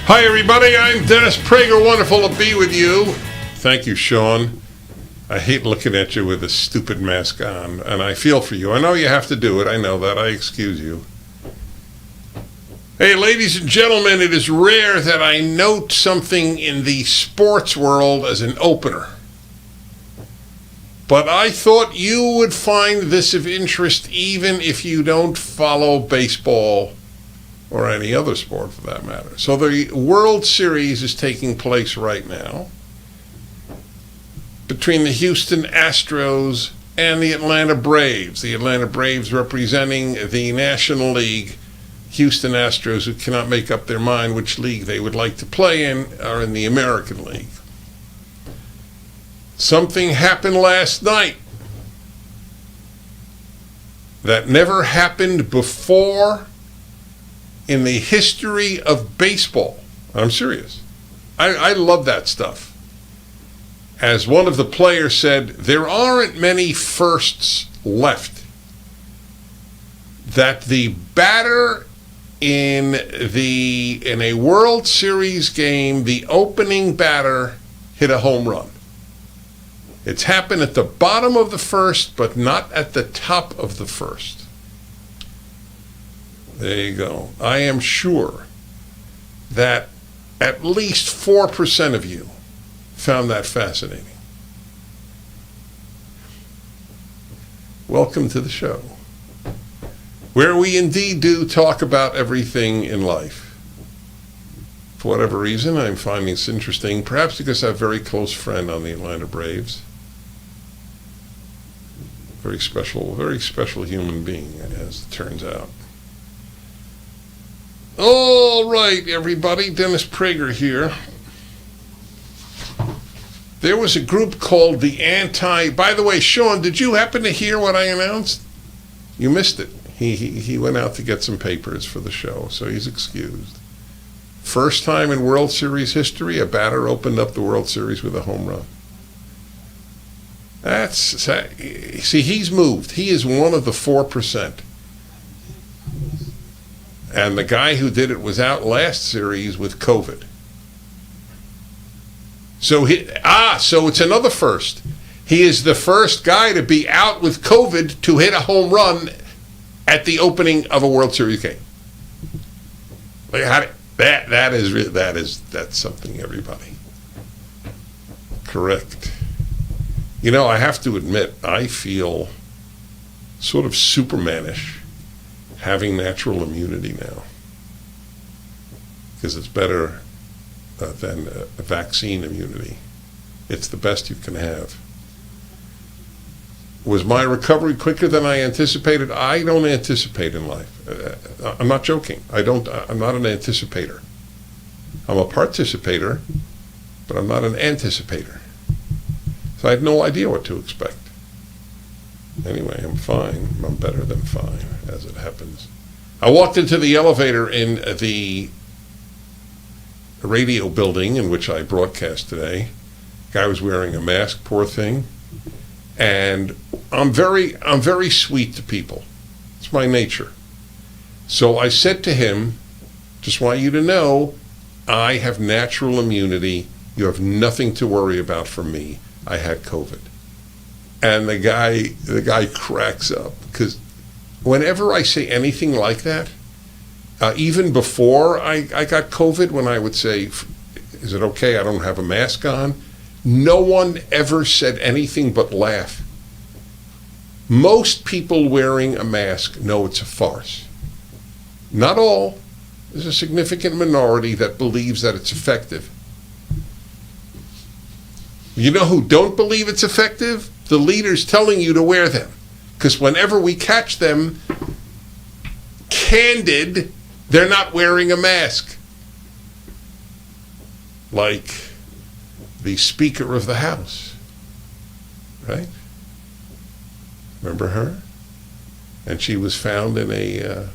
Hi everybody, I'm Dennis Prager. Wonderful to be with you. Thank you, Sean. I hate looking at you with a stupid mask on, and I feel for you. I know you have to do it. I know that. I excuse you. Hey, ladies and gentlemen, it is rare that I note something in the sports world as an opener. But I thought you would find this of interest even if you don't follow baseball or any other sport for that matter. So the World Series is taking place right now between the Houston Astros and the Atlanta Braves. The Atlanta Braves representing the National League. Houston Astros, who cannot make up their mind which league they would like to play in, are in the American League. Something happened last night that never happened before in the history of baseball. I'm serious. I love that stuff. As one of the players said, there aren't many firsts left. That the batter in a World Series game, the opening batter hit a home run. It's happened at the bottom of the first, but not at the top of the first. There you go. I am sure that at least 4% of you found that fascinating. Welcome to the show, where we indeed do talk about everything in life. For whatever reason, I'm finding this interesting, perhaps because I have a very close friend on the Atlanta Braves. Very special human being, as it turns out. All right, everybody, Dennis Prager here. There was a group called the By the way, Sean, did you happen to hear what I announced? You missed it. He went out to get some papers for the show, so he's excused. First time in World Series history, a batter opened up the World Series with a home run. See, he's moved. He is one of the 4%. And the guy who did it was out last series with COVID. So it's another first. He is the first guy to be out with COVID to hit a home run at the opening of a World Series game. That's something, everybody. Correct. You know, I have to admit, I feel sort of Supermanish having natural immunity now, because it's better than a vaccine immunity. It's the best you can have. Was my recovery quicker than I anticipated? I don't anticipate in life. I'm not joking. I'm not an anticipator. I'm a participator, but I'm not an anticipator. So I had no idea what to expect. Anyway, I'm fine. I'm better than fine, as it happens. I walked into the elevator in the radio building in which I broadcast today. Guy was wearing a mask, poor thing. And I'm very sweet to people. It's my nature. So I said to him, just want you to know, I have natural immunity. You have nothing to worry about from me. I had COVID. And the guy cracks up, because whenever I say anything like that, even before I got COVID, when I would say, is it okay I don't have a mask on? No one ever said anything but laugh. Most people wearing a mask know it's a farce. Not all. There's a significant minority that believes that it's effective. You know who don't believe it's effective? The leaders telling you to wear them. Because whenever we catch them candid, they're not wearing a mask. Like the Speaker of the House, right? Remember her? And she was found in a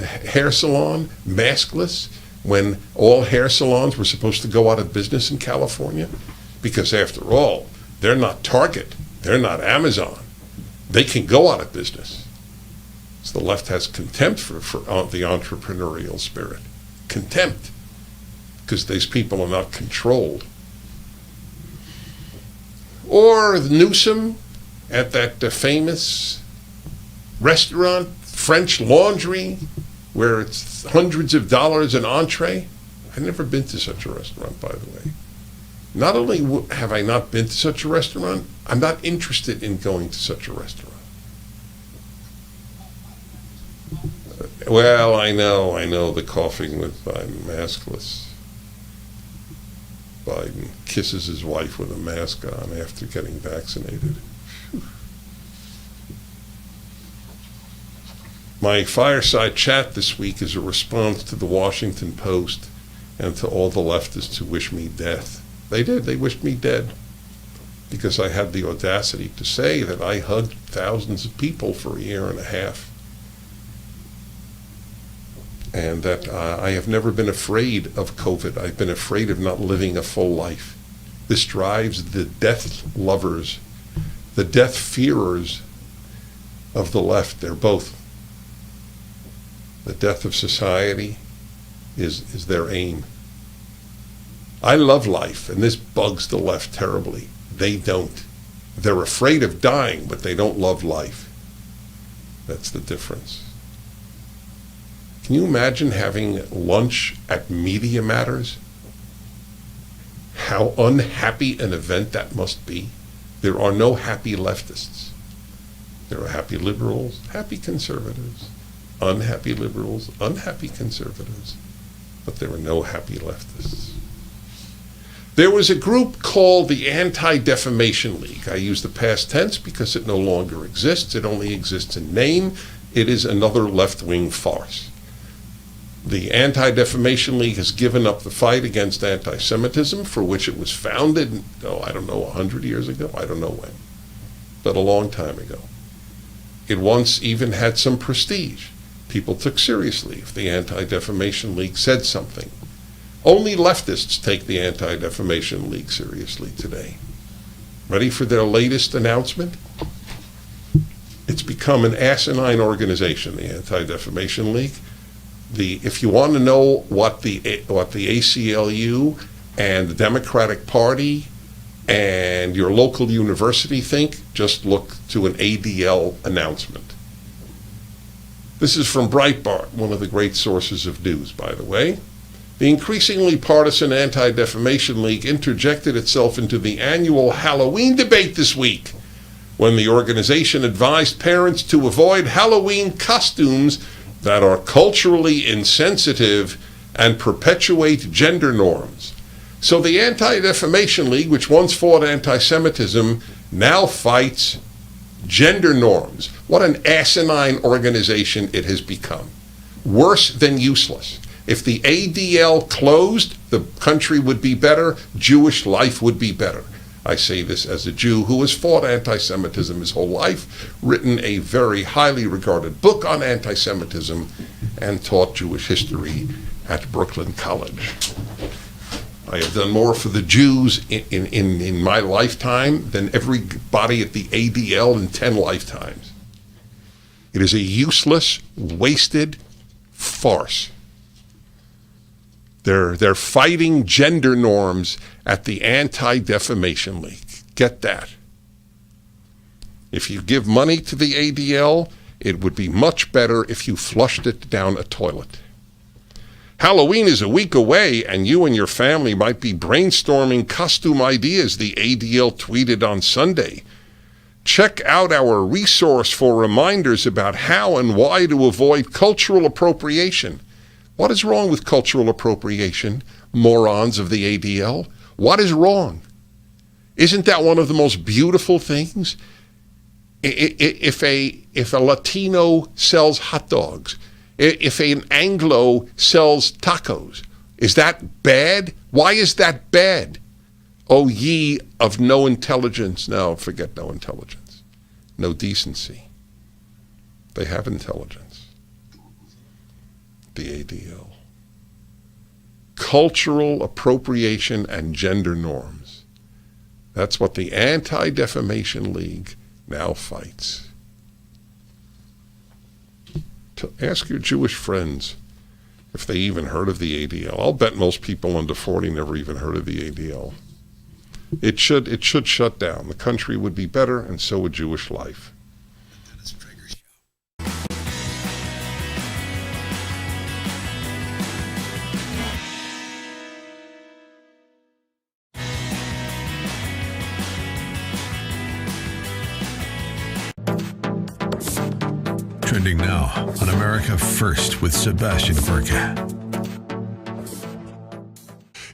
hair salon, maskless, when all hair salons were supposed to go out of business in California. Because after all, they're not Target, they're not Amazon. They can go out of business. So the left has contempt for the entrepreneurial spirit. Contempt. because these people are not controlled. Or Newsom at that famous restaurant, French Laundry, where it's hundreds of dollars an entree. I've never been to such a restaurant, by the way. Not only have I not been to such a restaurant, I'm not interested in going to such a restaurant. Well, I know the coughing with Biden, maskless. Biden kisses his wife with a mask on after getting vaccinated. My fireside chat this week is a response to the Washington Post and to all the leftists who wish me death. They did. They wished me dead because I had the audacity to say that I hugged thousands of people for a year and a half. And that I have never been afraid of COVID. I've been afraid of not living a full life. This drives the death lovers, the death fearers of the left. They're both. The death of society is their aim. I love life, and this bugs the left terribly. They don't. They're afraid of dying, but they don't love life. That's the difference. Can you imagine having lunch at Media Matters? How unhappy an event that must be. There are no happy leftists. There are happy liberals, happy conservatives, unhappy liberals, unhappy conservatives, but there are no happy leftists. There was a group called the Anti-Defamation League. I use the past tense because it no longer exists. It only exists in name. It is another left-wing farce. The Anti-Defamation League has given up the fight against anti-Semitism, for which it was founded, 100 years ago? I don't know when, but a long time ago. It once even had some prestige. People took seriously if the Anti-Defamation League said something. Only leftists take the Anti-Defamation League seriously today. Ready for their latest announcement? It's become an asinine organization, the Anti-Defamation League. If you want to know what the ACLU and the Democratic Party and your local university think, just look to an ADL announcement. This is from Breitbart, one of the great sources of news, by the way. The increasingly partisan Anti-Defamation League interjected itself into the annual Halloween debate this week, when the organization advised parents to avoid Halloween costumes that are culturally insensitive and perpetuate gender norms. So the Anti-Defamation League, which once fought anti-Semitism, now fights gender norms. What an asinine organization it has become. Worse than useless. If the ADL closed, the country would be better, Jewish life would be better. I say this as a Jew who has fought anti-Semitism his whole life, written a very highly regarded book on anti-Semitism, and taught Jewish history at Brooklyn College. I have done more for the Jews in my lifetime than everybody at the ADL in 10 lifetimes. It is a useless, wasted farce. They're fighting gender norms at the Anti-Defamation League. Get that. If you give money to the ADL, it would be much better if you flushed it down a toilet. Halloween is a week away, and you and your family might be brainstorming costume ideas, the ADL tweeted on Sunday. Check out our resource for reminders about how and why to avoid cultural appropriation. What is wrong with cultural appropriation, morons of the ADL? What is wrong? Isn't that one of the most beautiful things? If a Latino sells hot dogs, if an Anglo sells tacos, is that bad? Why is that bad? O ye of no intelligence. No, forget no intelligence. No decency. They have intelligence. The ADL. Cultural appropriation and gender norms. That's what the Anti-Defamation League now fights. To ask your Jewish friends if they even heard of the ADL. I'll bet most people under 40 never even heard of the ADL. It should shut down. The country would be better, and so would Jewish life. Trending now on America First with Sebastian Gorka.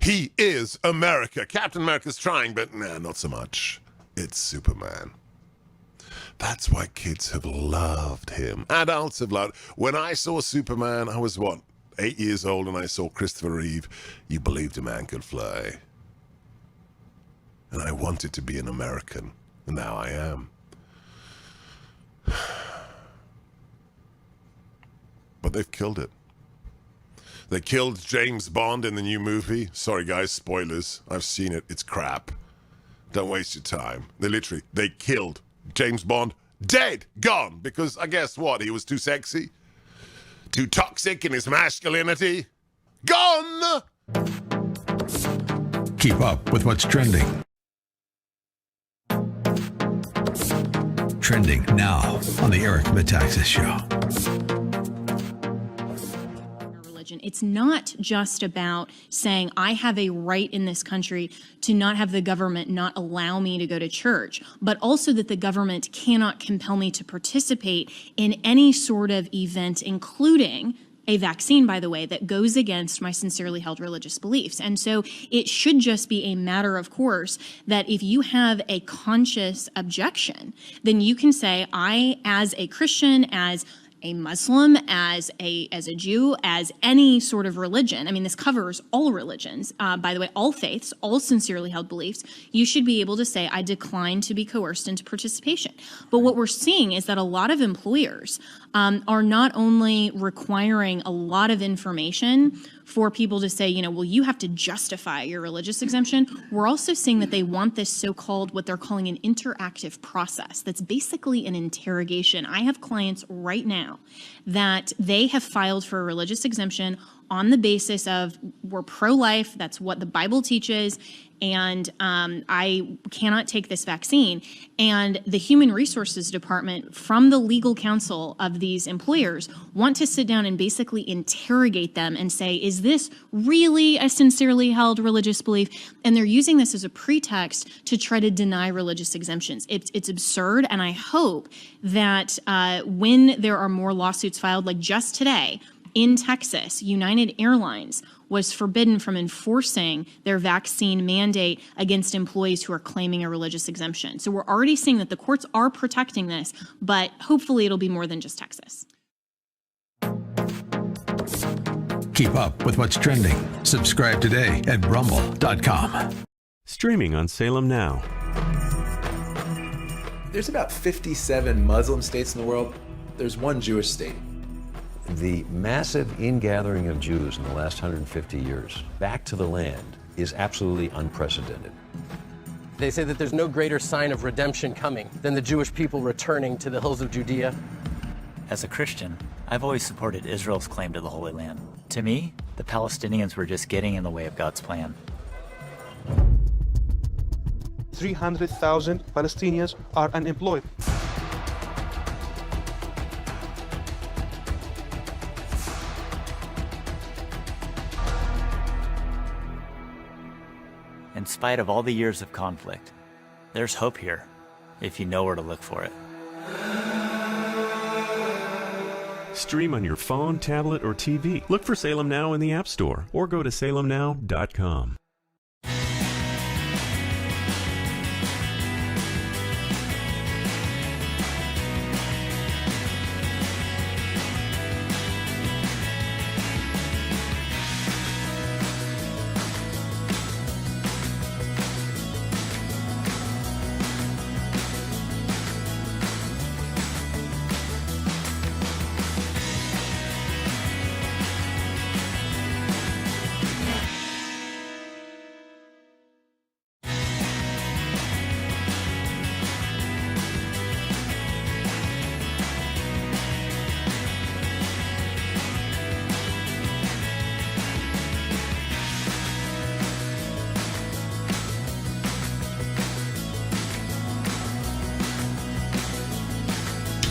He is America. Captain America's trying, but nah, not so much. It's Superman. That's why kids have loved him. Adults have loved. When I saw Superman, I was, 8 years old, and I saw Christopher Reeve. You believed a man could fly. And I wanted to be an American, and now I am. But they've killed it. They killed James Bond in the new movie. Sorry, guys, spoilers. I've seen it. It's crap. Don't waste your time. They killed James Bond. Dead. Gone. Because I guess what? He was too sexy? Too toxic in his masculinity? Gone! Keep up with what's trending. Trending now on the Eric Metaxas Show. It's not just about saying I have a right in this country to not have the government not allow me to go to church, but also that the government cannot compel me to participate in any sort of event, including a vaccine, by the way, that goes against my sincerely held religious beliefs. And so it should just be a matter of course that if you have a conscious objection, then you can say, I, as a Christian, as a Muslim, as a Jew, as any sort of religion. I mean, this covers all religions, by the way, all faiths, all sincerely held beliefs. You should be able to say, I decline to be coerced into participation. But what we're seeing is that a lot of employers are not only requiring a lot of information for people to say, well, you have to justify your religious exemption. We're also seeing that they want this so-called, what they're calling an interactive process. That's basically an interrogation. I have clients right now that they have filed for a religious exemption on the basis of we're pro-life, that's what the Bible teaches, and I cannot take this vaccine. And the Human Resources Department, from the legal counsel of these employers, want to sit down and basically interrogate them and say, is this really a sincerely held religious belief? And they're using this as a pretext to try to deny religious exemptions. It's absurd, and I hope that when there are more lawsuits filed, like just today, in Texas, United Airlines was forbidden from enforcing their vaccine mandate against employees who are claiming a religious exemption. So we're already seeing that the courts are protecting this, but hopefully it'll be more than just Texas. Keep up with what's trending. Subscribe today at rumble.com. Streaming on Salem Now. There's about 57 Muslim states in the world. There's one Jewish state. The massive ingathering of Jews in the last 150 years back to the land is absolutely unprecedented. They say that there's no greater sign of redemption coming than the Jewish people returning to the hills of Judea. As a Christian, I've always supported Israel's claim to the Holy Land. To me, the Palestinians were just getting in the way of God's plan. 300,000 Palestinians are unemployed. In spite of all the years of conflict, there's hope here, if you know where to look for it. Stream on your phone, tablet, or TV. Look for Salem Now in the App Store or go to salemnow.com.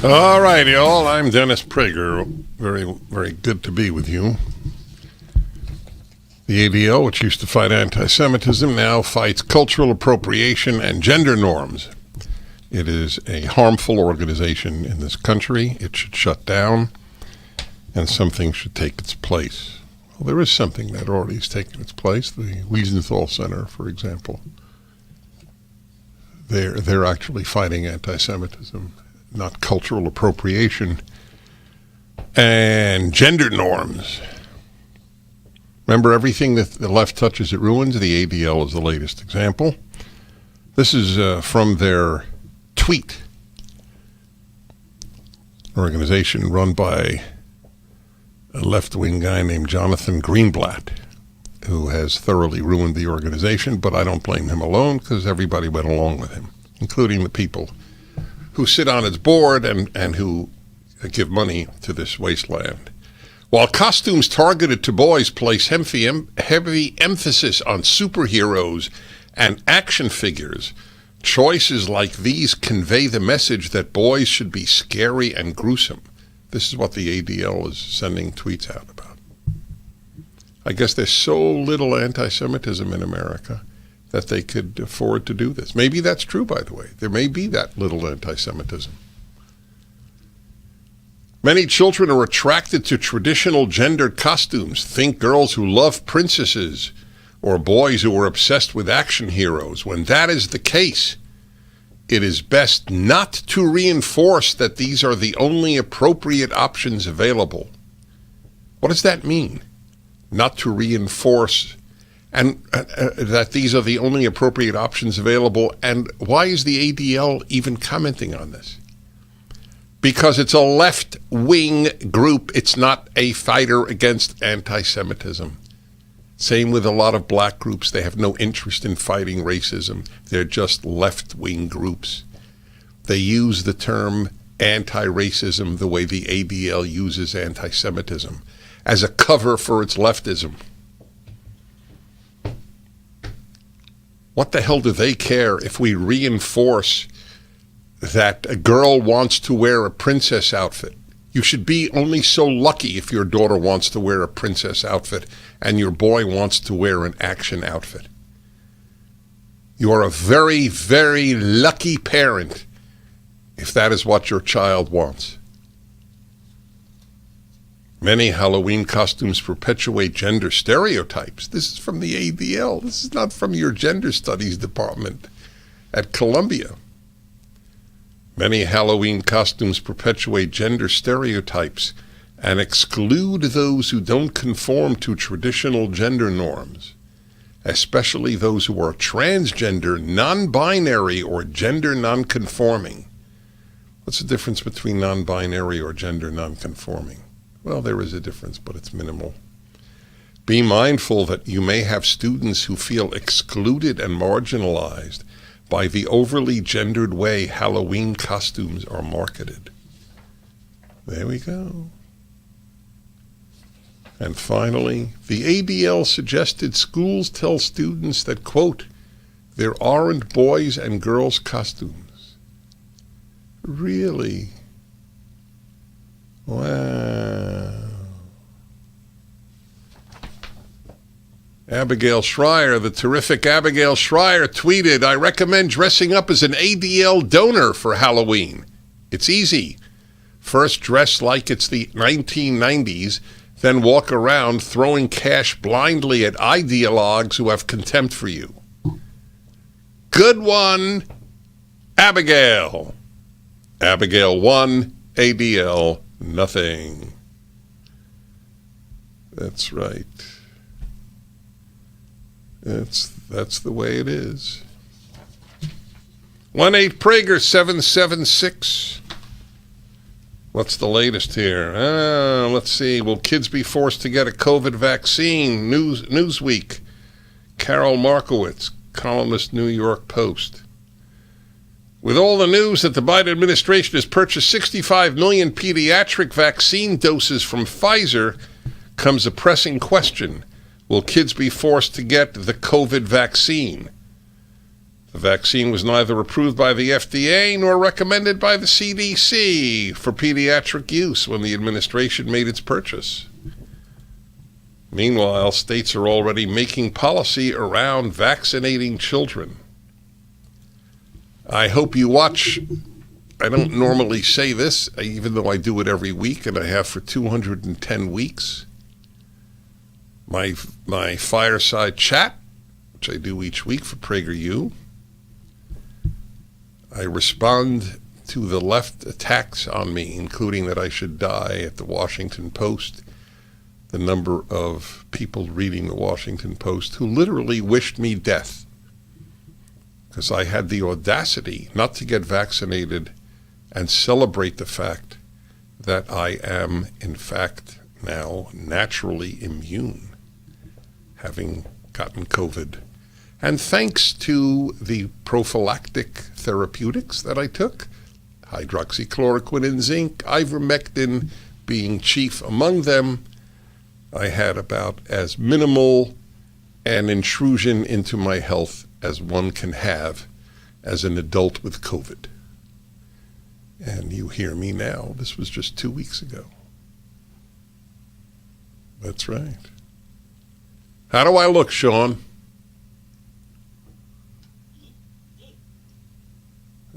All right, y'all. I'm Dennis Prager. Very, very good to be with you. The ADL, which used to fight anti-Semitism, now fights cultural appropriation and gender norms. It is a harmful organization in this country. It should shut down, and something should take its place. Well, there is something that already has taken its place. The Wiesenthal Center, for example. They're actually fighting anti-Semitism, not cultural appropriation and gender norms. Remember, everything that the left touches, it ruins. The ADL is the latest example. This is from their tweet. Organization run by a left-wing guy named Jonathan Greenblatt, who has thoroughly ruined the organization, but I don't blame him alone because everybody went along with him, including the people who sit on its board and who give money to this wasteland. While costumes targeted to boys place heavy emphasis on superheroes and action figures, choices like these convey the message that boys should be scary and gruesome. This is what the ADL is sending tweets out about. I guess there's so little anti-Semitism in America that they could afford to do this. Maybe that's true, by the way. There may be that little anti-Semitism. Many children are attracted to traditional gendered costumes. Think girls who love princesses or boys who are obsessed with action heroes. When that is the case, it is best not to reinforce that these are the only appropriate options available. What does that mean? Not to reinforce and that these are the only appropriate options available. And why is the ADL even commenting on this? Because it's a left-wing group. It's not a fighter against anti-Semitism. Same with a lot of black groups. They have no interest in fighting racism. They're just left-wing groups. They use the term anti-racism the way the ADL uses anti-Semitism, as a cover for its leftism. What the hell do they care if we reinforce that a girl wants to wear a princess outfit? You should be only so lucky if your daughter wants to wear a princess outfit and your boy wants to wear an action outfit. You are a very, very lucky parent if that is what your child wants. Many Halloween costumes perpetuate gender stereotypes. This is from the ADL. This is not from your gender studies department at Columbia. Many Halloween costumes perpetuate gender stereotypes and exclude those who don't conform to traditional gender norms, especially those who are transgender, non-binary, or gender non-conforming. What's the difference between non-binary or gender non-conforming? Well, there is a difference, but it's minimal. Be mindful that you may have students who feel excluded and marginalized by the overly gendered way Halloween costumes are marketed. There we go. And finally, the ADL suggested schools tell students that, quote, there aren't boys and girls costumes. Really? Wow. Abigail Schreier, the terrific Abigail Schreier, tweeted, I recommend dressing up as an ADL donor for Halloween. It's easy. First, dress like it's the 1990s, then walk around throwing cash blindly at ideologues who have contempt for you. Good one, Abigail. Abigail 1, ADL nothing. That's right. That's the way it is. 1-8-Prager 776. What's the latest here? Let's see. Will kids be forced to get a COVID vaccine? Newsweek. Carol Markowitz, columnist, New York Post. With all the news that the Biden administration has purchased 65 million pediatric vaccine doses from Pfizer, comes a pressing question. Will kids be forced to get the COVID vaccine? The The vaccine was neither approved by the FDA nor recommended by the CDC for pediatric use when the administration made its purchase. Meanwhile, states are already making policy around vaccinating children. I hope you watch. I don't normally say this, even though I do it every week, and I have for 210 weeks. My fireside chat, which I do each week for PragerU. I respond to the left attacks on me, including that I should die at the Washington Post. The number of people reading the Washington Post who literally wished me death because I had the audacity not to get vaccinated and celebrate the fact that I am, in fact, now naturally immune, having gotten COVID. And thanks to the prophylactic therapeutics that I took, hydroxychloroquine and zinc, ivermectin being chief among them, I had about as minimal an intrusion into my health as one can have as an adult with COVID. And you hear me now. This was just 2 weeks ago. That's right. How do I look, Sean?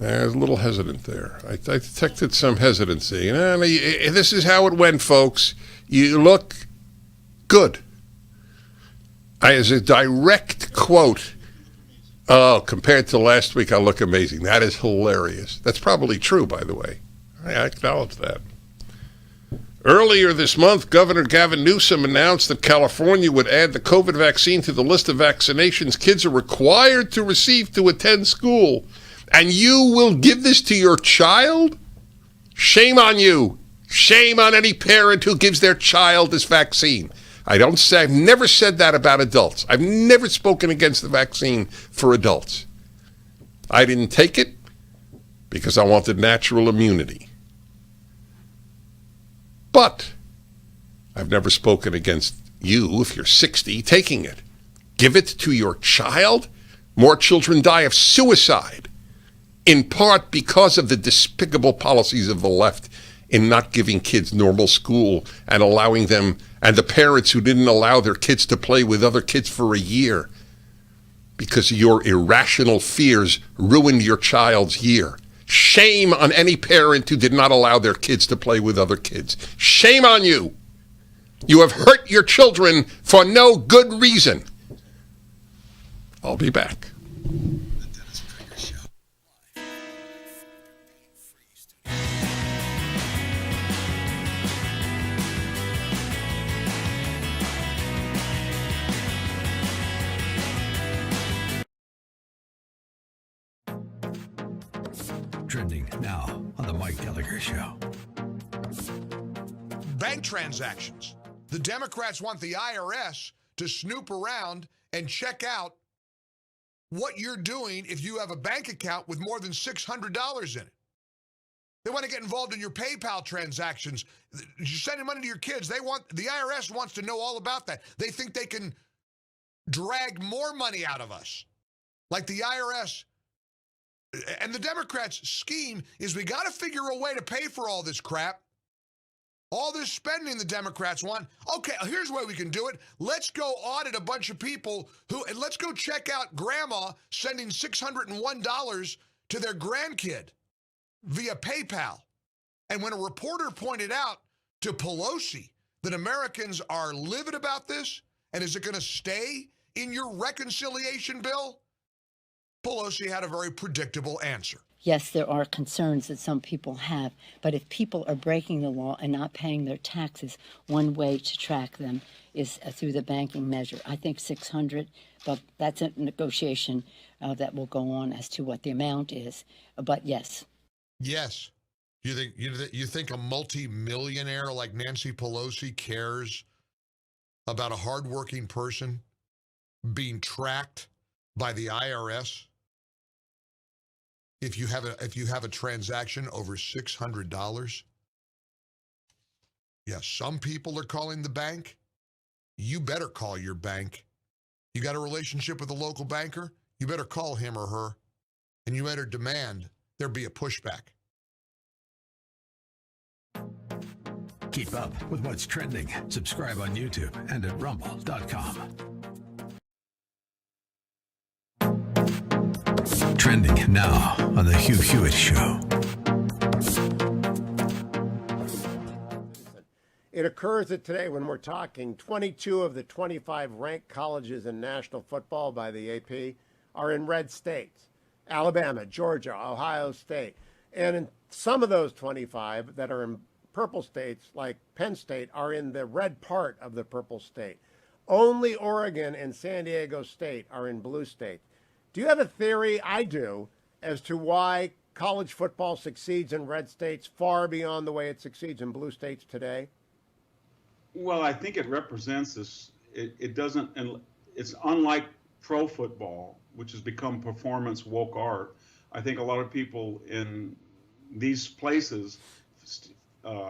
I was a little hesitant there. I detected some hesitancy. And this is how it went, folks. You look good. As a direct quote, oh, compared to last week, I look amazing. That is hilarious. That's probably true, by the way. I acknowledge that. Earlier this month, Governor Gavin Newsom announced that California would add the COVID vaccine to the list of vaccinations kids are required to receive to attend school. And you will give this to your child? Shame on you. Shame on any parent who gives their child this vaccine. I've never said that about adults. I've never spoken against the vaccine for adults. I didn't take it because I wanted natural immunity. But I've never spoken against you, if you're 60, taking it. Give it to your child? More children die of suicide, in part because of the despicable policies of the left in not giving kids normal school and allowing them, and the parents who didn't allow their kids to play with other kids for a year because your irrational fears ruined your child's year. Shame on any parent who did not allow their kids to play with other kids. Shame on you. You have hurt your children for no good reason. I'll be back. Trending now on the Mike Gallagher Show. Bank transactions. The Democrats want the IRS to snoop around and check out what you're doing if you have a bank account with more than $600 in it. They want to get involved in your PayPal transactions. You're sending money to your kids. The IRS wants to know all about that. They think they can drag more money out of us. Like the IRS. And the Democrats' scheme is we got to figure a way to pay for all this crap. All this spending the Democrats want. Okay, here's the way we can do it. Let's go audit a bunch of people and let's go check out grandma sending $601 to their grandkid via PayPal. And when a reporter pointed out to Pelosi that Americans are livid about this, and is it going to stay in your reconciliation bill? Pelosi had a very predictable answer. Yes, there are concerns that some people have, but if people are breaking the law and not paying their taxes, one way to track them is through the banking measure. I think 600, but that's a negotiation that will go on as to what the amount is. But yes. Yes. You think a multi-millionaire like Nancy Pelosi cares about a hardworking person being tracked by the IRS? If you have a transaction over $600, yes, some people are calling the bank. You better call your bank. You got a relationship with a local banker? You better call him or her and you enter demand, there'd be a pushback. Keep up with what's trending. Subscribe on YouTube and at rumble.com. Trending now on The Hugh Hewitt Show. It occurs that today, when we're talking, 22 of the 25 ranked colleges in national football by the AP are in red states. Alabama, Georgia, Ohio State. And in some of those 25 that are in purple states, like Penn State, are in the red part of the purple state. Only Oregon and San Diego State are in blue states. Do you have a theory? I do, as to why college football succeeds in red states far beyond the way it succeeds in blue states today? Well, I think it represents this. It doesn't, and it's unlike pro football, which has become performance woke art. I think a lot of people in these places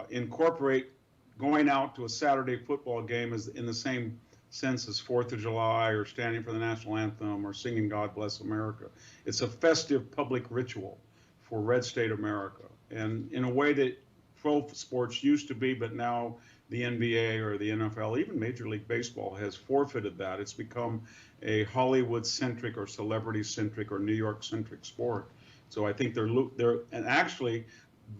incorporate going out to a Saturday football game as in the same sense as 4th of July or standing for the national anthem or singing God Bless America. It's a festive public ritual for red state America, and in a way that pro sports used to be, but now the NBA or the NFL, even Major League Baseball, has forfeited that. It's become a Hollywood-centric or celebrity-centric or New York-centric sport. So I think and actually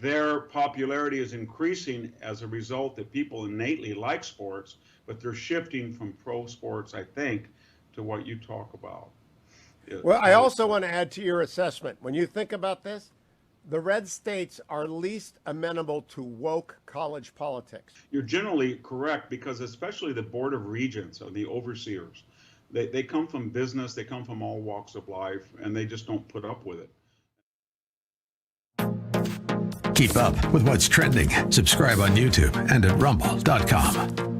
their popularity is increasing as a result that people innately like sports, but they're shifting from pro sports, I think, to what you talk about. Well, I also want to add to your assessment. When you think about this, the red states are least amenable to woke college politics. You're generally correct, because especially the Board of Regents or the overseers, they come from business, they come from all walks of life, and they just don't put up with it. Keep up with what's trending. Subscribe on YouTube and at rumble.com.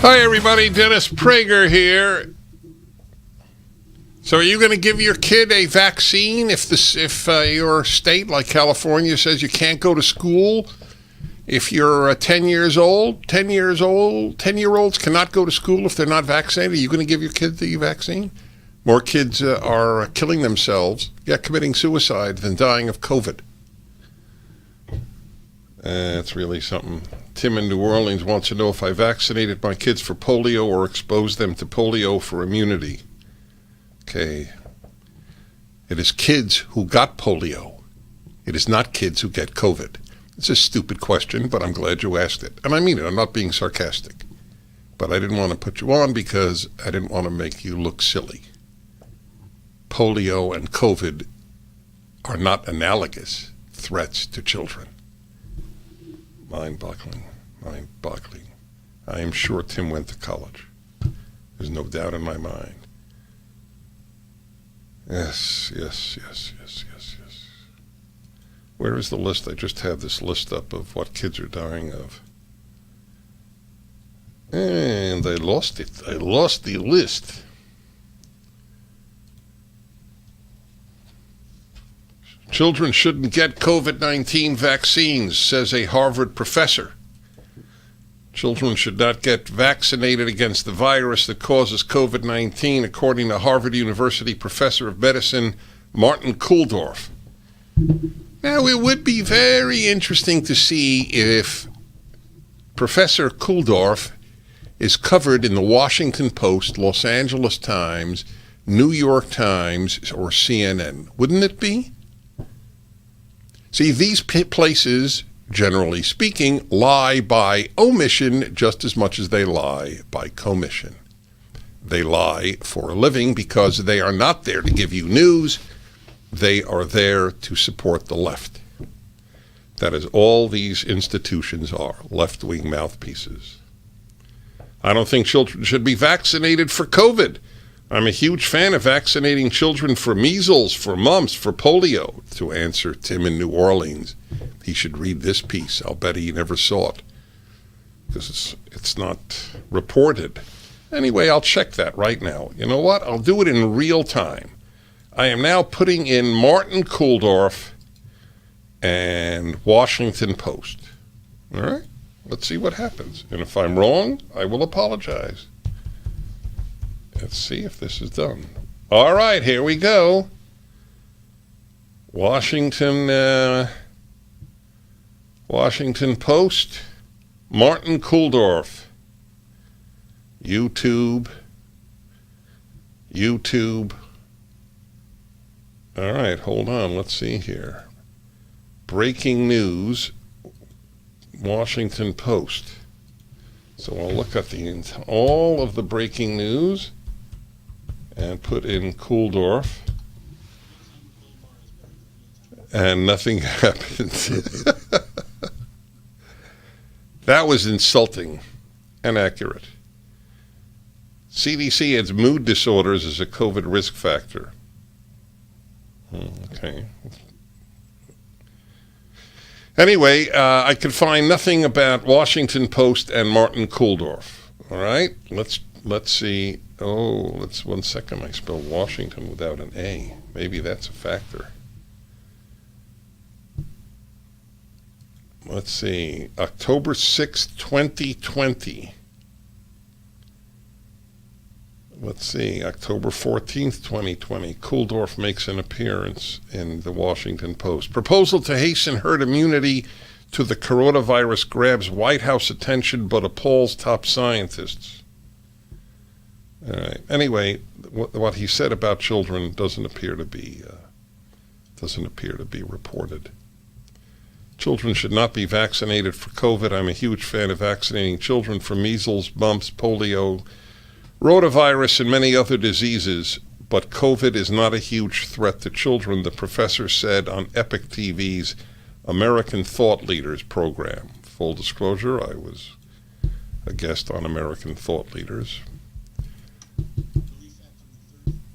Hi, everybody. Dennis Prager here. So are you going to give your kid a vaccine if your state, like California, says you can't go to school? If you're 10 years old, 10-year-olds cannot go to school if they're not vaccinated. Are you going to give your kid the vaccine? More kids are killing themselves, committing suicide than dying of COVID. It's really something. Tim in New Orleans wants to know if I vaccinated my kids for polio or exposed them to polio for immunity. Okay. It is kids who got polio. It is not kids who get COVID. It's a stupid question, but I'm glad you asked it. And I mean it. I'm not being sarcastic. But I didn't want to put you on because I didn't want to make you look silly. Polio and COVID are not analogous threats to children. Mind-boggling. I am sure Tim went to college. There's no doubt in my mind. Yes. Where is the list? I just have this list up of what kids are dying of. And I lost it. I lost the list. Children shouldn't get COVID-19 vaccines, says a Harvard professor. Children should not get vaccinated against the virus that causes COVID-19, according to Harvard University professor of medicine, Martin Kulldorff. Now, it would be very interesting to see if Professor Kulldorff is covered in the Washington Post, Los Angeles Times, New York Times, or CNN. Wouldn't it be? See, these places generally speaking, lie by omission just as much as they lie by commission. They lie for a living because they are not there to give you news. They are there to support the left. That is all these institutions are, left-wing mouthpieces. I don't think children should be vaccinated for COVID. I'm a huge fan of vaccinating children for measles, for mumps, for polio. To answer Tim in New Orleans, he should read this piece. I'll bet he never saw it because it's not reported. Anyway, I'll check that right now. You know what? I'll do it in real time. I am now putting in Martin Kulldorff and Washington Post. All right? Let's see what happens. And if I'm wrong, I will apologize. Let's see if this is done. All right, here we go. Washington Post, Martin Kulldorff. YouTube. All right, hold on. Let's see here. Breaking news, Washington Post. So I'll look at all of the breaking news and put in Kulldorff. And nothing happened. That was insulting and accurate. CDC adds mood disorders as a COVID risk factor. Okay. Anyway, I could find nothing about Washington Post and Martin Kulldorff. All right, let's see. Oh, let's 1 second. I spelled Washington without an A. Maybe that's a factor. Let's see. October 6th, 2020. Let's see, October 14th, 2020, Kulldorff makes an appearance in the Washington Post. Proposal to hasten herd immunity to the coronavirus grabs White House attention but appalls top scientists. All right. Anyway, what he said about children doesn't appear to be reported. Children should not be vaccinated for COVID. I'm a huge fan of vaccinating children for measles, mumps, polio, rotavirus, and many other diseases, but COVID is not a huge threat to children, the professor said on Epic TV's American Thought Leaders program. Full disclosure, I was a guest on American Thought Leaders.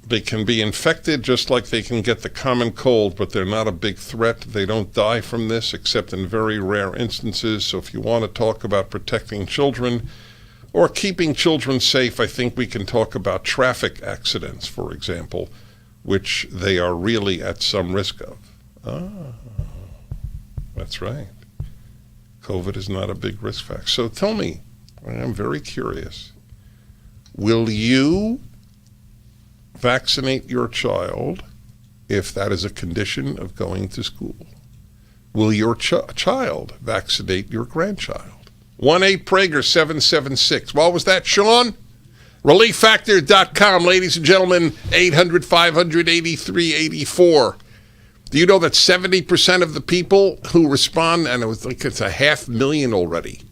They can be infected just like they can get the common cold, but they're not a big threat. They don't die from this except in very rare instances. So if you want to talk about protecting children or keeping children safe, I think we can talk about traffic accidents, for example, which they are really at some risk of. That's right. COVID is not a big risk factor. So tell me, I'm very curious, will you vaccinate your child if that is a condition of going to school? Will your child vaccinate your grandchild? 1-8-PRAGER-776. What was that, Sean? ReliefFactor.com, ladies and gentlemen, 800-500-8384. Do you know that 70% of the people who respond, and it's 500,000 already,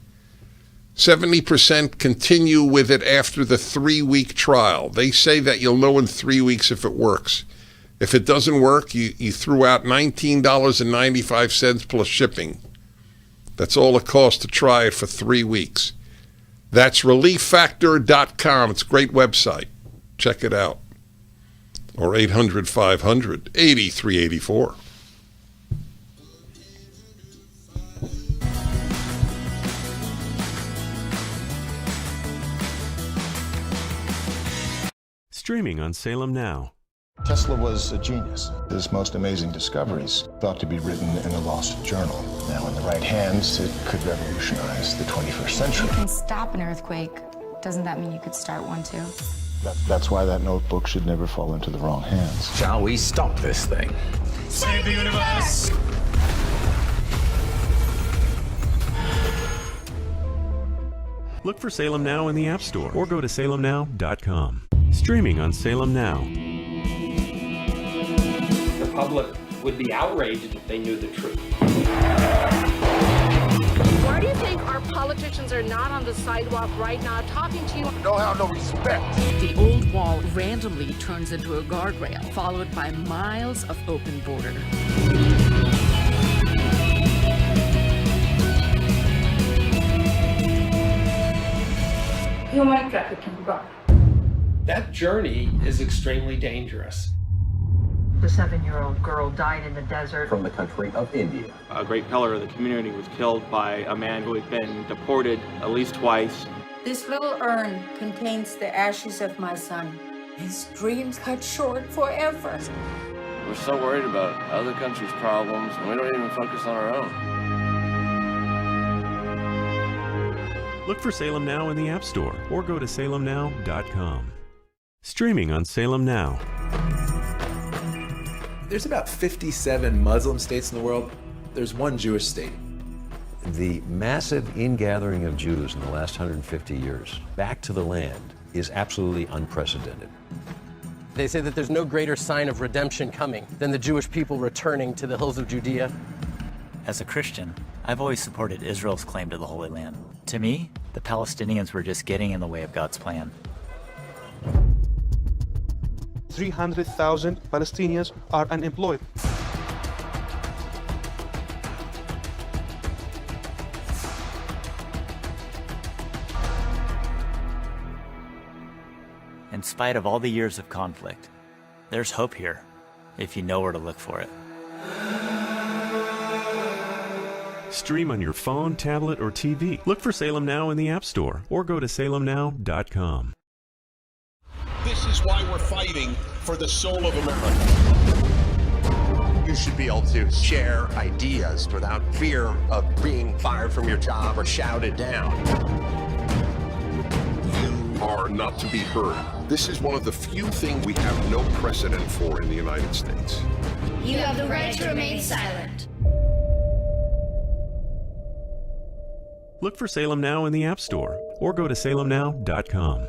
70% continue with it after the 3-week trial. They say that you'll know in 3 weeks if it works. If it doesn't work, you threw out $19.95 plus shipping. That's all it costs to try it for 3 weeks. That's ReliefFactor.com. It's a great website. Check it out. Or 800-500-8384. Streaming on Salem Now. Tesla was a genius. His most amazing discoveries thought to be written in a lost journal. Now, in the right hands, it could revolutionize the 21st century. You can stop an earthquake. Doesn't that mean you could start one too? That's why that notebook should never fall into the wrong hands. Shall we stop this thing? Save the universe! Look for Salem Now in the App Store or go to salemnow.com. Streaming on Salem Now. The public would be outraged if they knew the truth. politicians are not on the sidewalk right now talking to you. Don't have no respect. The old wall randomly turns into a guardrail, followed by miles of open border. Human trafficking. That journey is extremely dangerous. The 7-year-old girl died in the desert. From the country of India. A great pillar of the community was killed by a man who had been deported at least twice. This little urn contains the ashes of my son. His dreams cut short forever. We're so worried about other countries' problems, and we don't even focus on our own. Look for Salem Now in the App Store or go to salemnow.com. Streaming on Salem Now. There's about 57 Muslim states in the world. There's one Jewish state. The massive ingathering of Jews in the last 150 years back to the land is absolutely unprecedented. They say that there's no greater sign of redemption coming than the Jewish people returning to the hills of Judea. As a Christian, I've always supported Israel's claim to the Holy Land. To me, the Palestinians were just getting in the way of God's plan. 300,000 Palestinians are unemployed. In spite of all the years of conflict, there's hope here, if you know where to look for it. Stream on your phone, tablet, or TV. Look for Salem Now in the App Store or go to salemnow.com. This is why we're fighting for the soul of America. You should be able to share ideas without fear of being fired from your job or shouted down. You are not to be heard. This is one of the few things we have no precedent for in the United States. You have the right to remain silent. Look for Salem Now in the App Store or go to salemnow.com.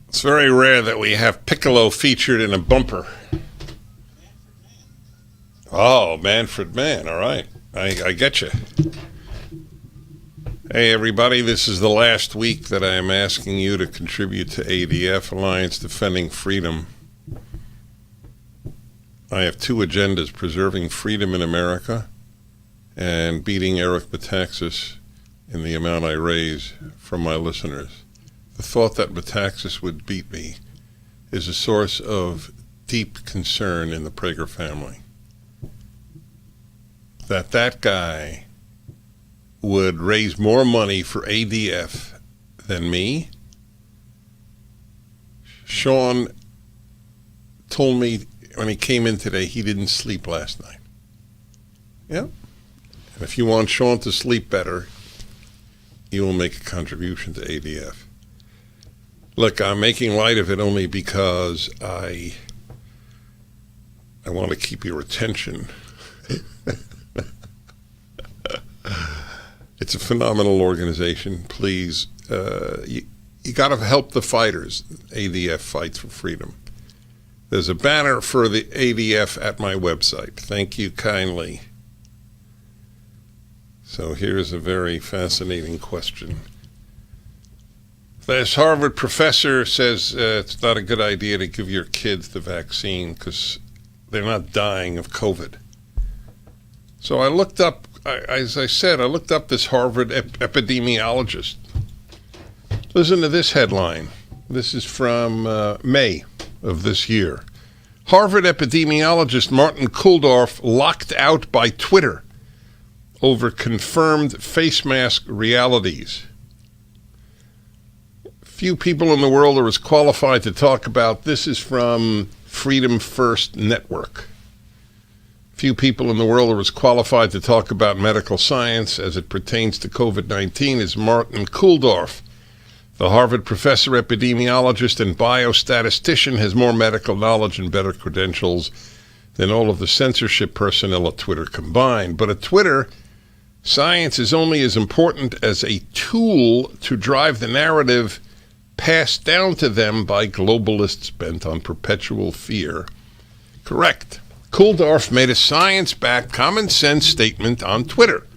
It's very rare that we have Piccolo featured in a bumper. Oh, Manfred Mann, all right. I get you. Hey, everybody, this is the last week that I am asking you to contribute to ADF, Alliance Defending Freedom. I have two agendas, preserving freedom in America and beating Eric Metaxas in the amount I raise from my listeners. The thought that Metaxas would beat me is a source of deep concern in the Prager family. That guy would raise more money for ADF than me. Sean told me when he came in today he didn't sleep last night. Yep. And if you want Sean to sleep better, you will make a contribution to ADF. Look, I'm making light of it only because I want to keep your attention. It's a phenomenal organization. Please, you got to help the fighters. ADF Fights for Freedom. There's a banner for the ADF at my website. Thank you kindly. So here's a very fascinating question. This Harvard professor says it's not a good idea to give your kids the vaccine because they're not dying of COVID. So I looked up, as I said, I looked up this Harvard epidemiologist. Listen to this headline. This is from May of this year. Harvard epidemiologist Martin Kulldorff locked out by Twitter over confirmed face mask realities. Few people in the world are as qualified to talk about. This is from Freedom First Network. Few people in the world are as qualified to talk about medical science as it pertains to COVID-19 as Martin Kulldorff, The Harvard professor, epidemiologist, and biostatistician has more medical knowledge and better credentials than all of the censorship personnel at Twitter combined. But at Twitter, science is only as important as a tool to drive the narrative passed down to them by globalists bent on perpetual fear. Correct. Kulldorff made a science-backed, common-sense statement on Twitter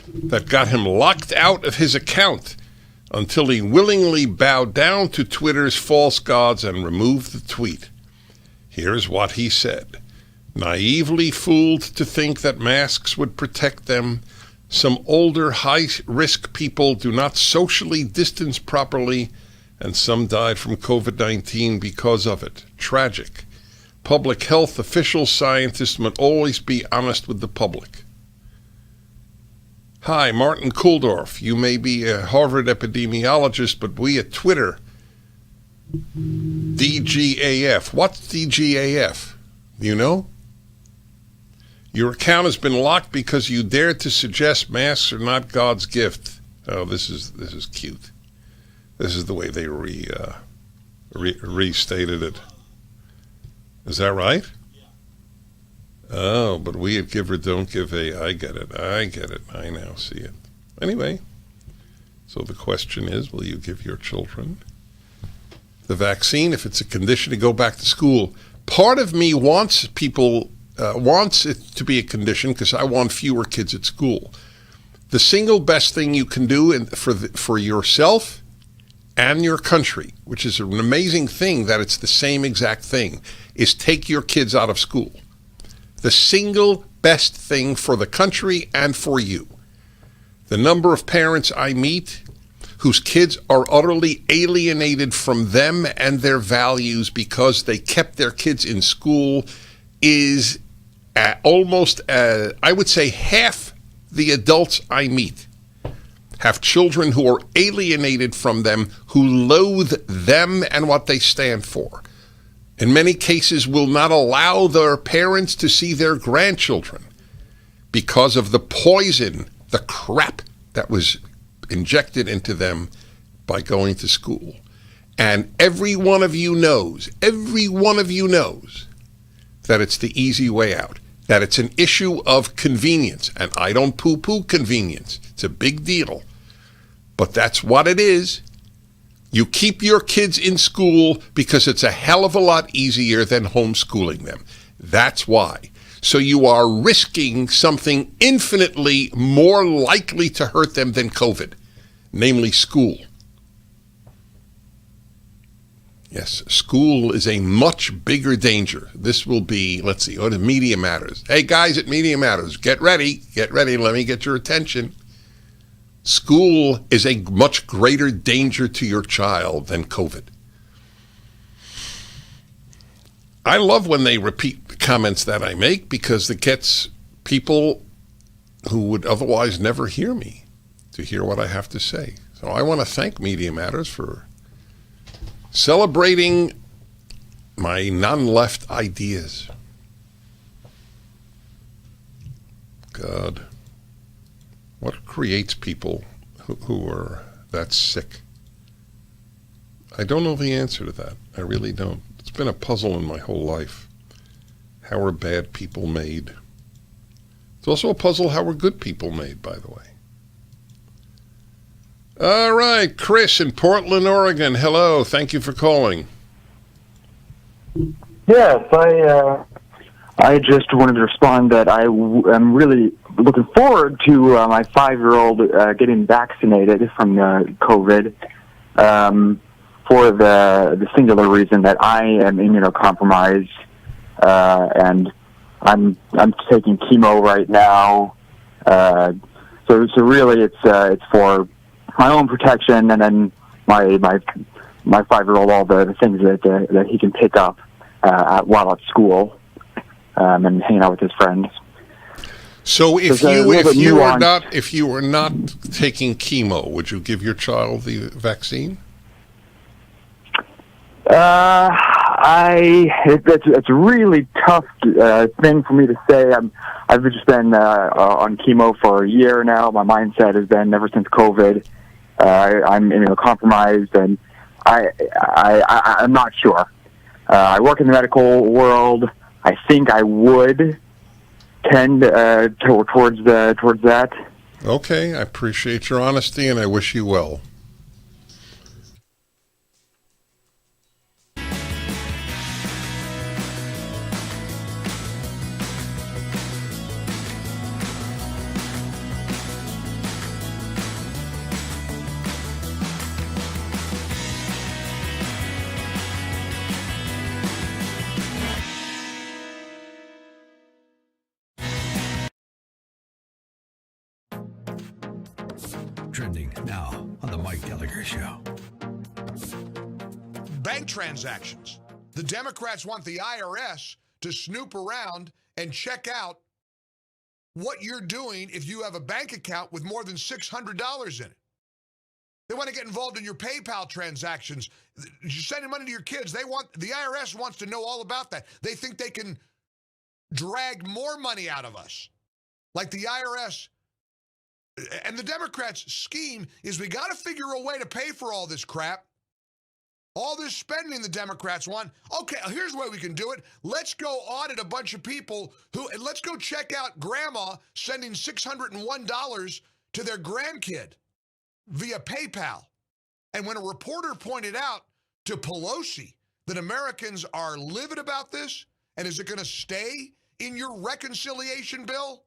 that got him locked out of his account until he willingly bowed down to Twitter's false gods and removed the tweet. Here's what he said. Naively fooled to think that masks would protect them, some older, high-risk people do not socially distance properly, and some died from COVID-19 because of it. Tragic. Public health officials, scientists must always be honest with the public. Hi, Martin Kulldorff. You may be a Harvard epidemiologist, but we at Twitter, DGAF. What's DGAF? Do you know? Your account has been locked because you dared to suggest masks are not God's gift. Oh, this is cute. This is the way they restated it. Is that right? Oh, but we at Give or Don't Give I get it. I now see it. Anyway, so the question is, will you give your children the vaccine if it's a condition to go back to school? Part of me wants it to be a condition because I want fewer kids at school. The single best thing you can do for yourself and your country, which is an amazing thing that it's the same exact thing, is take your kids out of school. The single best thing for the country and for you. The number of parents I meet whose kids are utterly alienated from them and their values because they kept their kids in school is almost, I would say, half the adults I meet have children who are alienated from them, who loathe them and what they stand for. In many cases, will not allow their parents to see their grandchildren because of the poison, the crap that was injected into them by going to school. And every one of you knows that it's the easy way out, that it's an issue of convenience. And I don't poo-poo convenience. It's a big deal. But that's what it is. You keep your kids in school because it's a hell of a lot easier than homeschooling them. That's why. So you are risking something infinitely more likely to hurt them than COVID, namely school. Yes, school is a much bigger danger. This will be, let's see, what is Media Matters? Hey guys at Media Matters, get ready, let me get your attention. School is a much greater danger to your child than COVID. I love when they repeat the comments that I make because it gets people who would otherwise never hear me to hear what I have to say. So I want to thank Media Matters for celebrating my non-left ideas. God. What creates people who are that sick? I don't know the answer to that. I really don't. It's been a puzzle in my whole life. How are bad people made? It's also a puzzle how are good people made, by the way. All right, Chris in Portland, Oregon. Hello. Thank you for calling. Yes, I just wanted to respond that I am really looking forward to my 5-year-old getting vaccinated from COVID for the singular reason that I am immunocompromised and I'm taking chemo right now. So really it's for my own protection and then my 5-year-old all the things that he can pick up while at school. And hanging out with his friends. So if you were not taking chemo, would you give your child the vaccine? It's a really tough thing for me to say. I've just been on chemo for a year now. My mindset has been ever since COVID I'm immunocompromised, and I'm not sure. I work in the medical world. I think I would tend towards that. Okay, I appreciate your honesty, and I wish you well. Trending now on the Mike Gallagher Show. Bank transactions. The Democrats want the IRS to snoop around and check out what you're doing if you have a bank account with more than $600 in it. They want to get involved in your PayPal transactions. You're sending money to your kids. The IRS wants to know all about that. They think they can drag more money out of us. Like the IRS. And the Democrats' scheme is we got to figure a way to pay for all this crap. All this spending the Democrats want. Okay, here's the way we can do it. Let's go audit a bunch of people and let's go check out grandma sending $601 to their grandkid via PayPal. And when a reporter pointed out to Pelosi that Americans are livid about this, and is it going to stay in your reconciliation bill?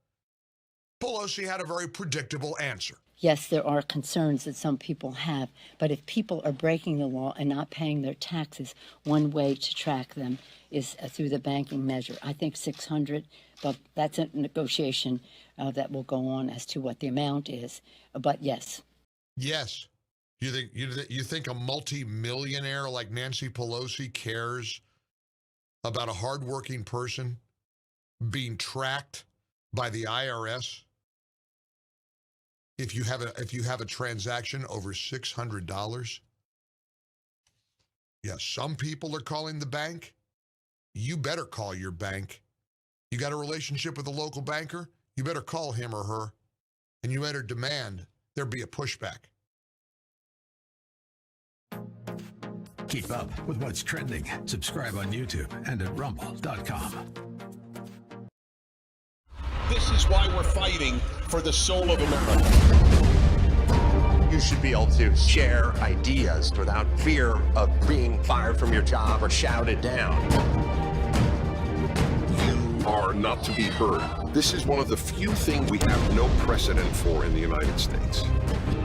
Pelosi had a very predictable answer. Yes, there are concerns that some people have, but if people are breaking the law and not paying their taxes, one way to track them is through the banking measure. I think 600, but that's a negotiation that will go on as to what the amount is. But yes. Yes. You think a multi-millionaire like Nancy Pelosi cares about a hardworking person being tracked by the IRS? If you have a transaction over $600, yes, some people are calling the bank. You better call your bank. You got a relationship with a local banker? You better call him or her, and you better demand there be a pushback. Keep up with what's trending. Subscribe on YouTube and at rumble.com. This is why we're fighting for the soul of America. You should be able to share ideas without fear of being fired from your job or shouted down. You are not to be heard. This is one of the few things we have no precedent for in the United States.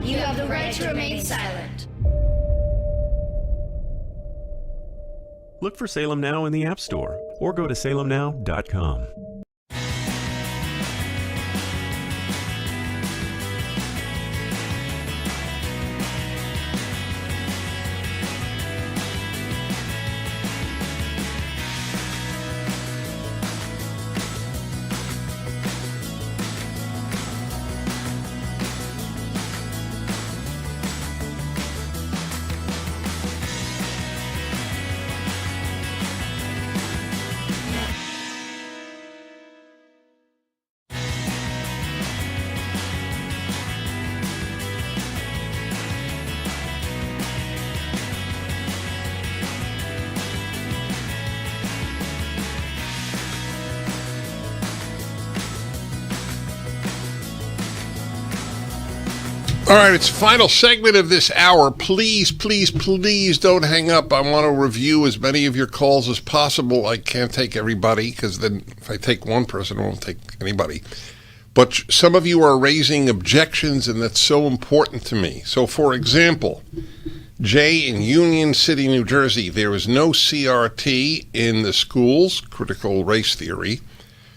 You have the right to remain silent. Look for Salem Now in the App Store or go to salemnow.com. All right, it's the final segment of this hour. Please, please, please don't hang up. I want to review as many of your calls as possible. I can't take everybody because then if I take one person, I won't take anybody. But some of you are raising objections, and that's so important to me. So, for example, Jay in Union City, New Jersey, there is no CRT in the schools, critical race theory.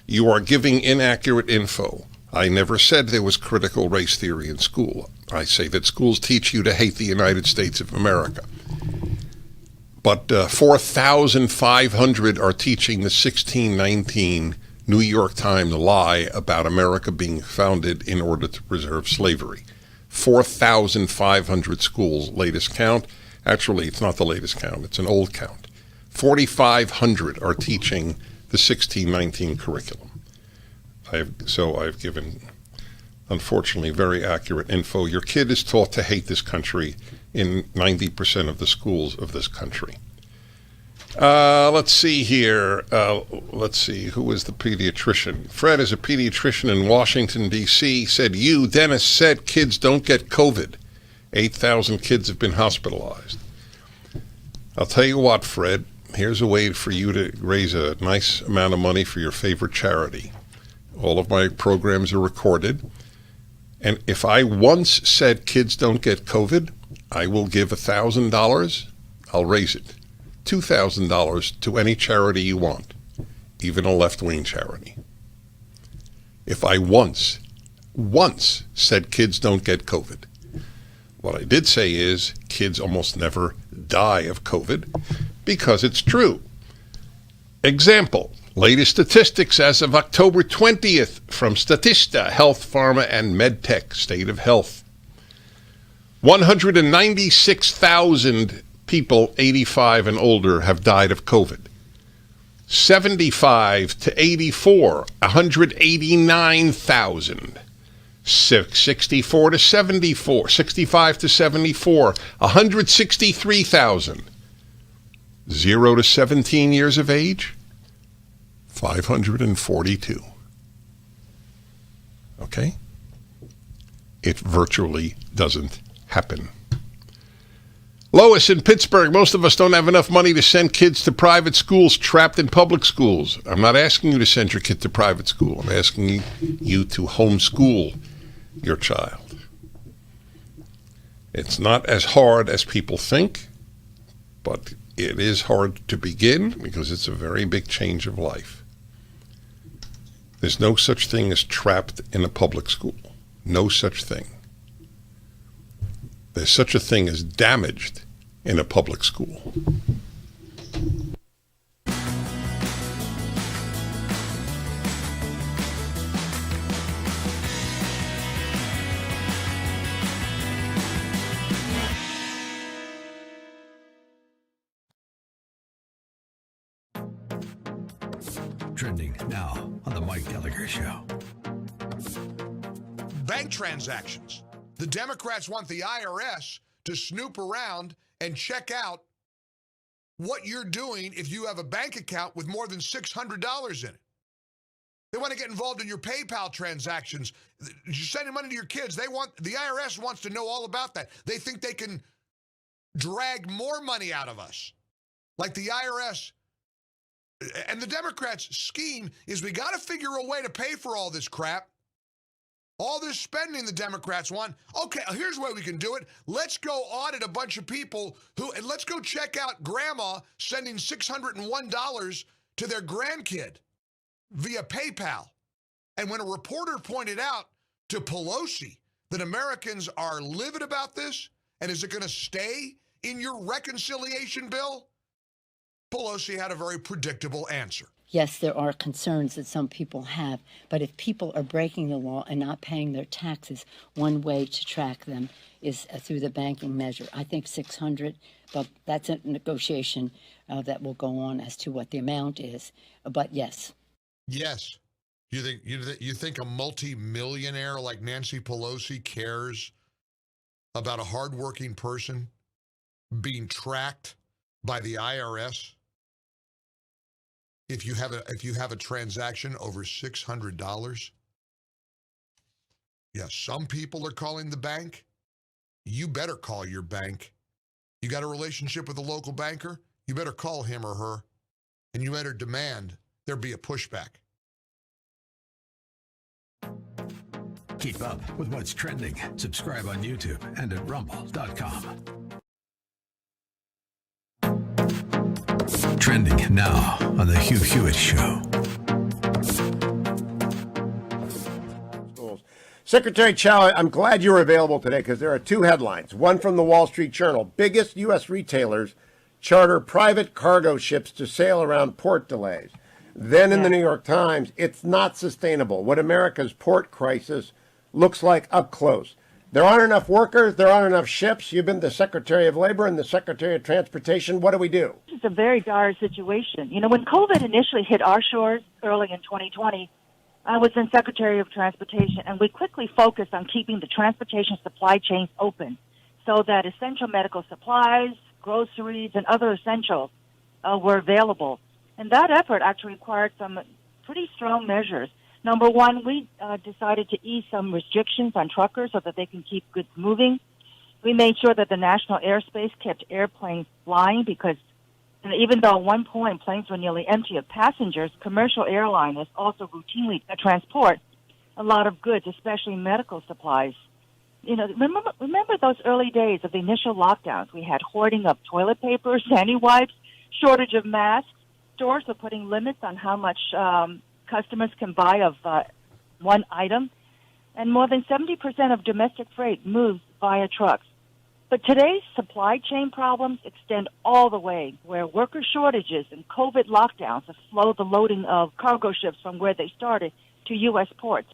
You are giving inaccurate info. I never said there was critical race theory in school. I say that schools teach you to hate the United States of America. But 4,500 are teaching the 1619 New York Times lie about America being founded in order to preserve slavery. 4,500 schools, latest count. Actually, it's not the latest count. It's an old count. 4,500 are teaching the 1619 curriculum. I've given unfortunately, very accurate info. Your kid is taught to hate this country in 90% of the schools of this country. Let's see here. Let's see. Who is the pediatrician? Fred is a pediatrician in Washington, D.C. Said, you, Dennis, said kids don't get COVID. 8,000 kids have been hospitalized. I'll tell you what, Fred. Here's a way for you to raise a nice amount of money for your favorite charity. All of my programs are recorded. And if I once said kids don't get COVID, I will give $1,000. I'll raise it. $2,000 to any charity you want, even a left-wing charity. If I once said kids don't get COVID. What I did say is kids almost never die of COVID because it's true. Example, latest statistics as of October 20th from Statista, Health, Pharma, and MedTech, State of Health. 196,000 people 85 and older have died of COVID. 75 to 84, 189,000. 64 to 74, 65 to 74, 163,000. 0 to 17 years of age, 542. Okay? It virtually doesn't happen. Lois in Pittsburgh, most of us don't have enough money to send kids to private schools trapped in public schools. I'm not asking you to send your kid to private school. I'm asking you to homeschool your child. It's not as hard as people think, but it is hard to begin because it's a very big change of life. There's no such thing as trapped in a public school. No such thing. There's such a thing as damaged in a public school. Trending now on the Mike Gallagher Show. Bank transactions. The Democrats want the IRS to snoop around and check out what you're doing if you have a bank account with more than $600 in it. They want to get involved in your PayPal transactions. You're sending money to your kids. The IRS wants to know all about that. They think they can drag more money out of us. Like the IRS. And the Democrats' scheme is we got to figure a way to pay for all this crap. All this spending the Democrats want. Okay, here's the way we can do it. Let's go audit a bunch of people and let's go check out grandma sending $601 to their grandkid via PayPal. And when a reporter pointed out to Pelosi that Americans are livid about this, and is it going to stay in your reconciliation bill? Pelosi had a very predictable answer. Yes, there are concerns that some people have, but if people are breaking the law and not paying their taxes, one way to track them is through the banking measure. I think 600, but that's a negotiation that will go on as to what the amount is. But yes. Yes. You think a multi-millionaire like Nancy Pelosi cares about a hardworking person being tracked by the IRS? If you have a transaction over $600, yes, some people are calling the bank. You better call your bank. You got a relationship with a local banker? You better call him or her, and you better demand there be a pushback. Keep up with what's trending. Subscribe on YouTube and at rumble.com. Trending now on the Hugh Hewitt Show. Secretary Chow, I'm glad you were available today because there are two headlines. One from the Wall Street Journal. Biggest U.S. retailers charter private cargo ships to sail around port delays. Then in the New York Times, it's not sustainable. What America's port crisis looks like up close. There aren't enough workers. There aren't enough ships. You've been the Secretary of Labor and the Secretary of Transportation. What do we do? This is a very dire situation. You know, when COVID initially hit our shores early in 2020, I was then Secretary of Transportation, and we quickly focused on keeping the transportation supply chains open so that essential medical supplies, groceries, and other essentials were available. And that effort actually required some pretty strong measures. Number one, we decided to ease some restrictions on truckers so that they can keep goods moving. We made sure that the national airspace kept airplanes flying because even though at one point planes were nearly empty of passengers, commercial airliners also routinely transport a lot of goods, especially medical supplies. You know, remember those early days of the initial lockdowns? We had hoarding of toilet paper, sandy wipes, shortage of masks. Stores were putting limits on how much customers can buy of one item. And more than 70% of domestic freight moves via trucks. But today's supply chain problems extend all the way, where worker shortages and COVID lockdowns have slowed the loading of cargo ships from where they started to U.S. ports,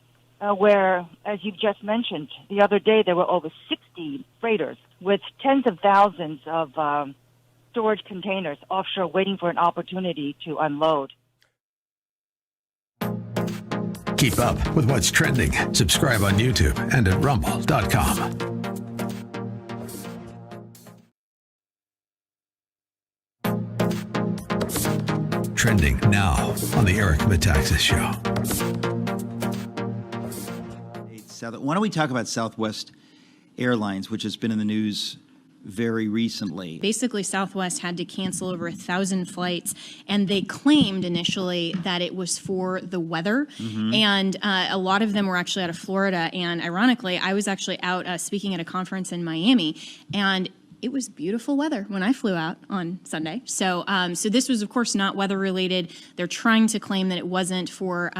where, as you've just mentioned, the other day there were over 60 freighters with tens of thousands of storage containers offshore waiting for an opportunity to unload. Keep up with what's trending. Subscribe on YouTube and at rumble.com. Trending now on the Eric Metaxas Show. Why don't we talk about Southwest Airlines, which has been in the news very recently. Basically, Southwest had to cancel over 1,000 flights, and they claimed initially that it was for the weather. Mm-hmm. And a lot of them were actually out of Florida. And ironically, I was actually out speaking at a conference in Miami, and it was beautiful weather when I flew out on Sunday. So this was, of course, not weather related. They're trying to claim that it wasn't for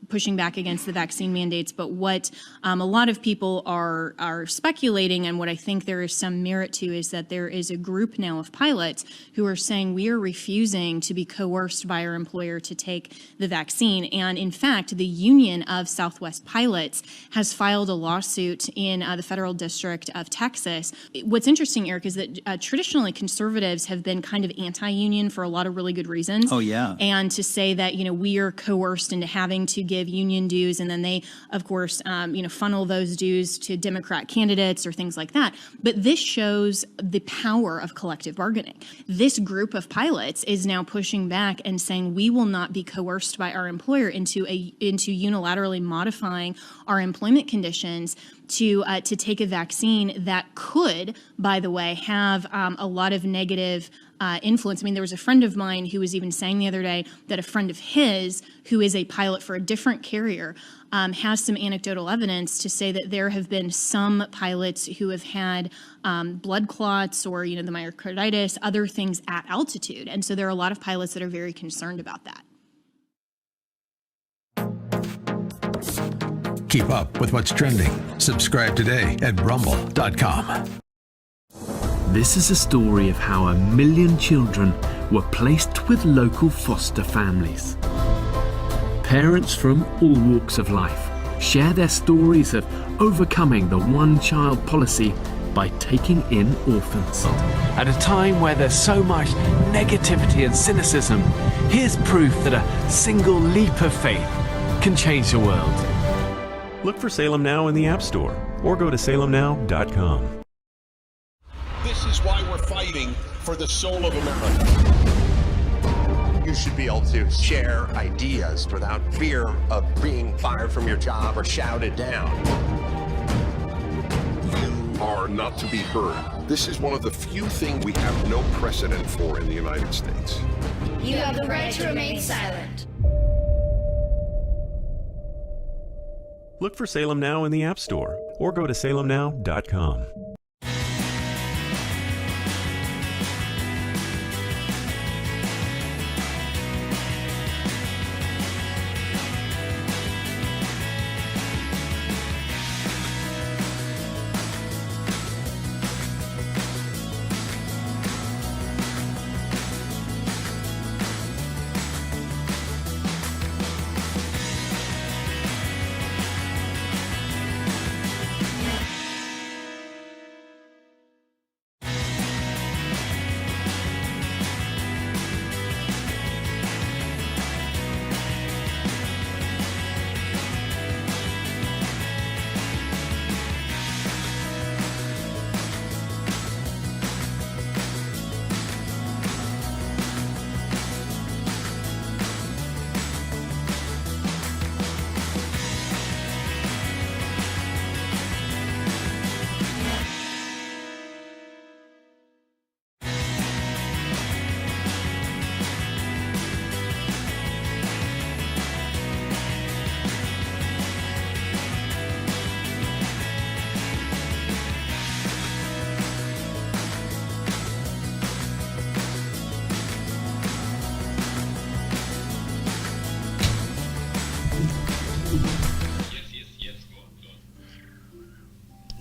pushing back against the vaccine mandates. But what a lot of people are speculating, and what I think there is some merit to, is that there is a group now of pilots who are saying we are refusing to be coerced by our employer to take the vaccine. And in fact, the Union of Southwest Pilots has filed a lawsuit in the Federal District of Texas. What's interesting, Eric, is that traditionally conservatives have been kind of anti-union for a lot of really good reasons. Oh, yeah. And to say that, we are coerced into having to give union dues, and then they, of course, funnel those dues to Democrat candidates or things like that. But this shows the power of collective bargaining. This group of pilots is now pushing back and saying we will not be coerced by our employer into unilaterally modifying our employment conditions to take a vaccine that could, by the way, have a lot of negative influence. I mean, there was a friend of mine who was even saying the other day that a friend of his, who is a pilot for a different carrier, has some anecdotal evidence to say that there have been some pilots who have had blood clots or, the myocarditis, other things at altitude. And so there are a lot of pilots that are very concerned about that. Keep up with what's trending. Subscribe today at rumble.com. This is a story of how 1 million children were placed with local foster families. Parents from all walks of life share their stories of overcoming the one-child policy by taking in orphans. At a time where there's so much negativity and cynicism, here's proof that a single leap of faith can change the world. Look for Salem Now in the App Store or go to salemnow.com. This is why we're fighting for the soul of America. You should be able to share ideas without fear of being fired from your job or shouted down. You are not to be heard. This is one of the few things we have no precedent for in the United States. You have the right to remain silent. Look for Salem Now in the App Store or go to salemnow.com.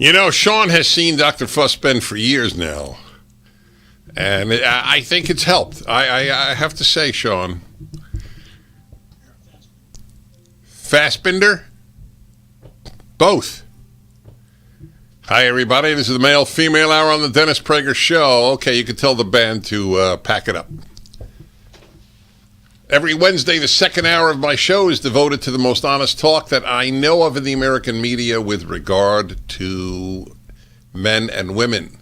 You know, Sean has seen Dr. Fussben for years now, and I think it's helped. I have to say, Sean. Fassbinder? Both. Hi, everybody. This is the male-female hour on the Dennis Prager Show. Okay, you can tell the band to pack it up. Every Wednesday, the second hour of my show is devoted to the most honest talk that I know of in the American media with regard to men and women.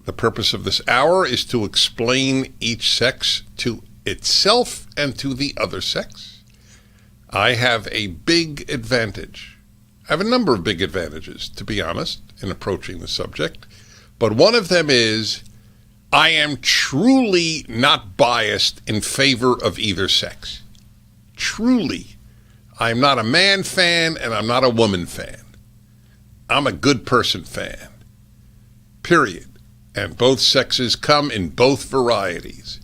The purpose of this hour is to explain each sex to itself and to the other sex. I have a big advantage. I have a number of big advantages, to be honest, in approaching the subject. But one of them is I am truly not biased in favor of either sex. Truly. I'm not a man fan and I'm not a woman fan. I'm a good person fan. Period. And both sexes come in both varieties.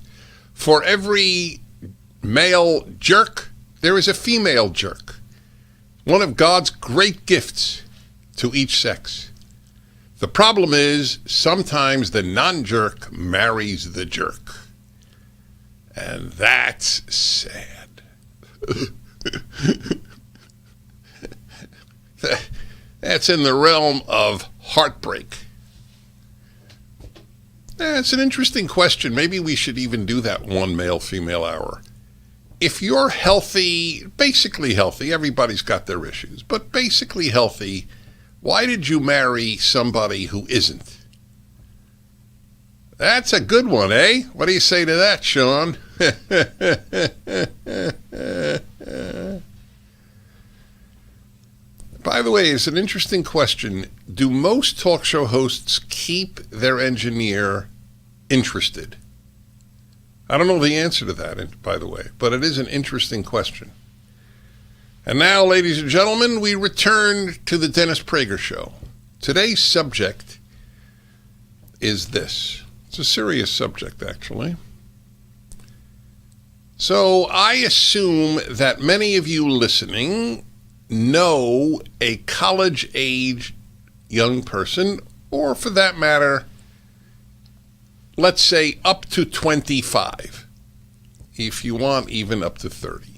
For every male jerk, there is a female jerk. One of God's great gifts to each sex. The problem is, sometimes the non-jerk marries the jerk. And that's sad. That's in the realm of heartbreak. It's an interesting question. Maybe we should even do that one male-female hour. If you're healthy, basically healthy, everybody's got their issues, but basically healthy, why did you marry somebody who isn't? That's a good one, eh? What do you say to that, Sean? By the way, it's an interesting question. Do most talk show hosts keep their engineer interested? I don't know the answer to that, by the way, but it is an interesting question. And now, ladies and gentlemen, we return to the Dennis Prager Show. Today's subject is this. It's a serious subject, actually. So I assume that many of you listening know a college-age young person, or for that matter, let's say up to 25, if you want, even up to 30.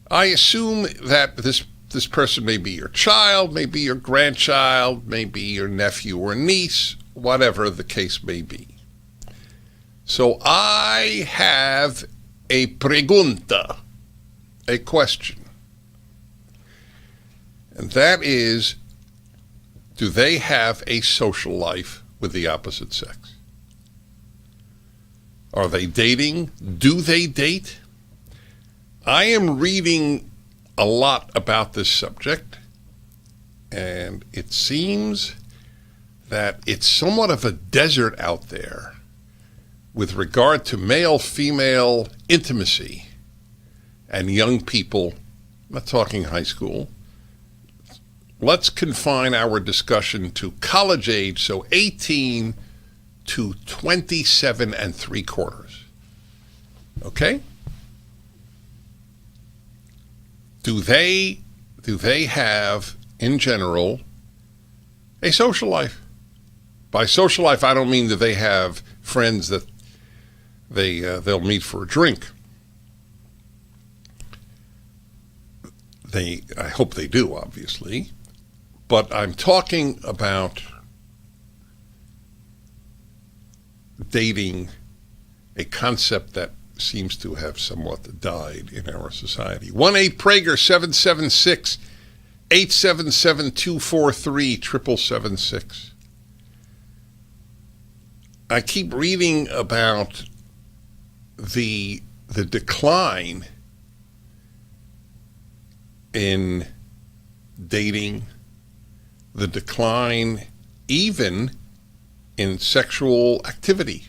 I assume that this person may be your child, may be your grandchild, may be your nephew or niece, whatever the case may be. So I have a pregunta, a question. And that is, do they have a social life with the opposite sex? Are they dating? Do they date? I am reading a lot about this subject, and it seems that it's somewhat of a desert out there with regard to male-female intimacy and young people. I'm not talking high school. Let's confine our discussion to college age, so 18 to 27 3/4. Okay? Do they have, in general, a social life? By social life, I don't mean that they have friends that they'll meet for a drink. I hope they do, obviously. But I'm talking about dating, a concept that seems to have somewhat died in our society. 1-8-PRAGER-776 877-243-7776. I keep reading about the decline in dating, the decline even in sexual activity.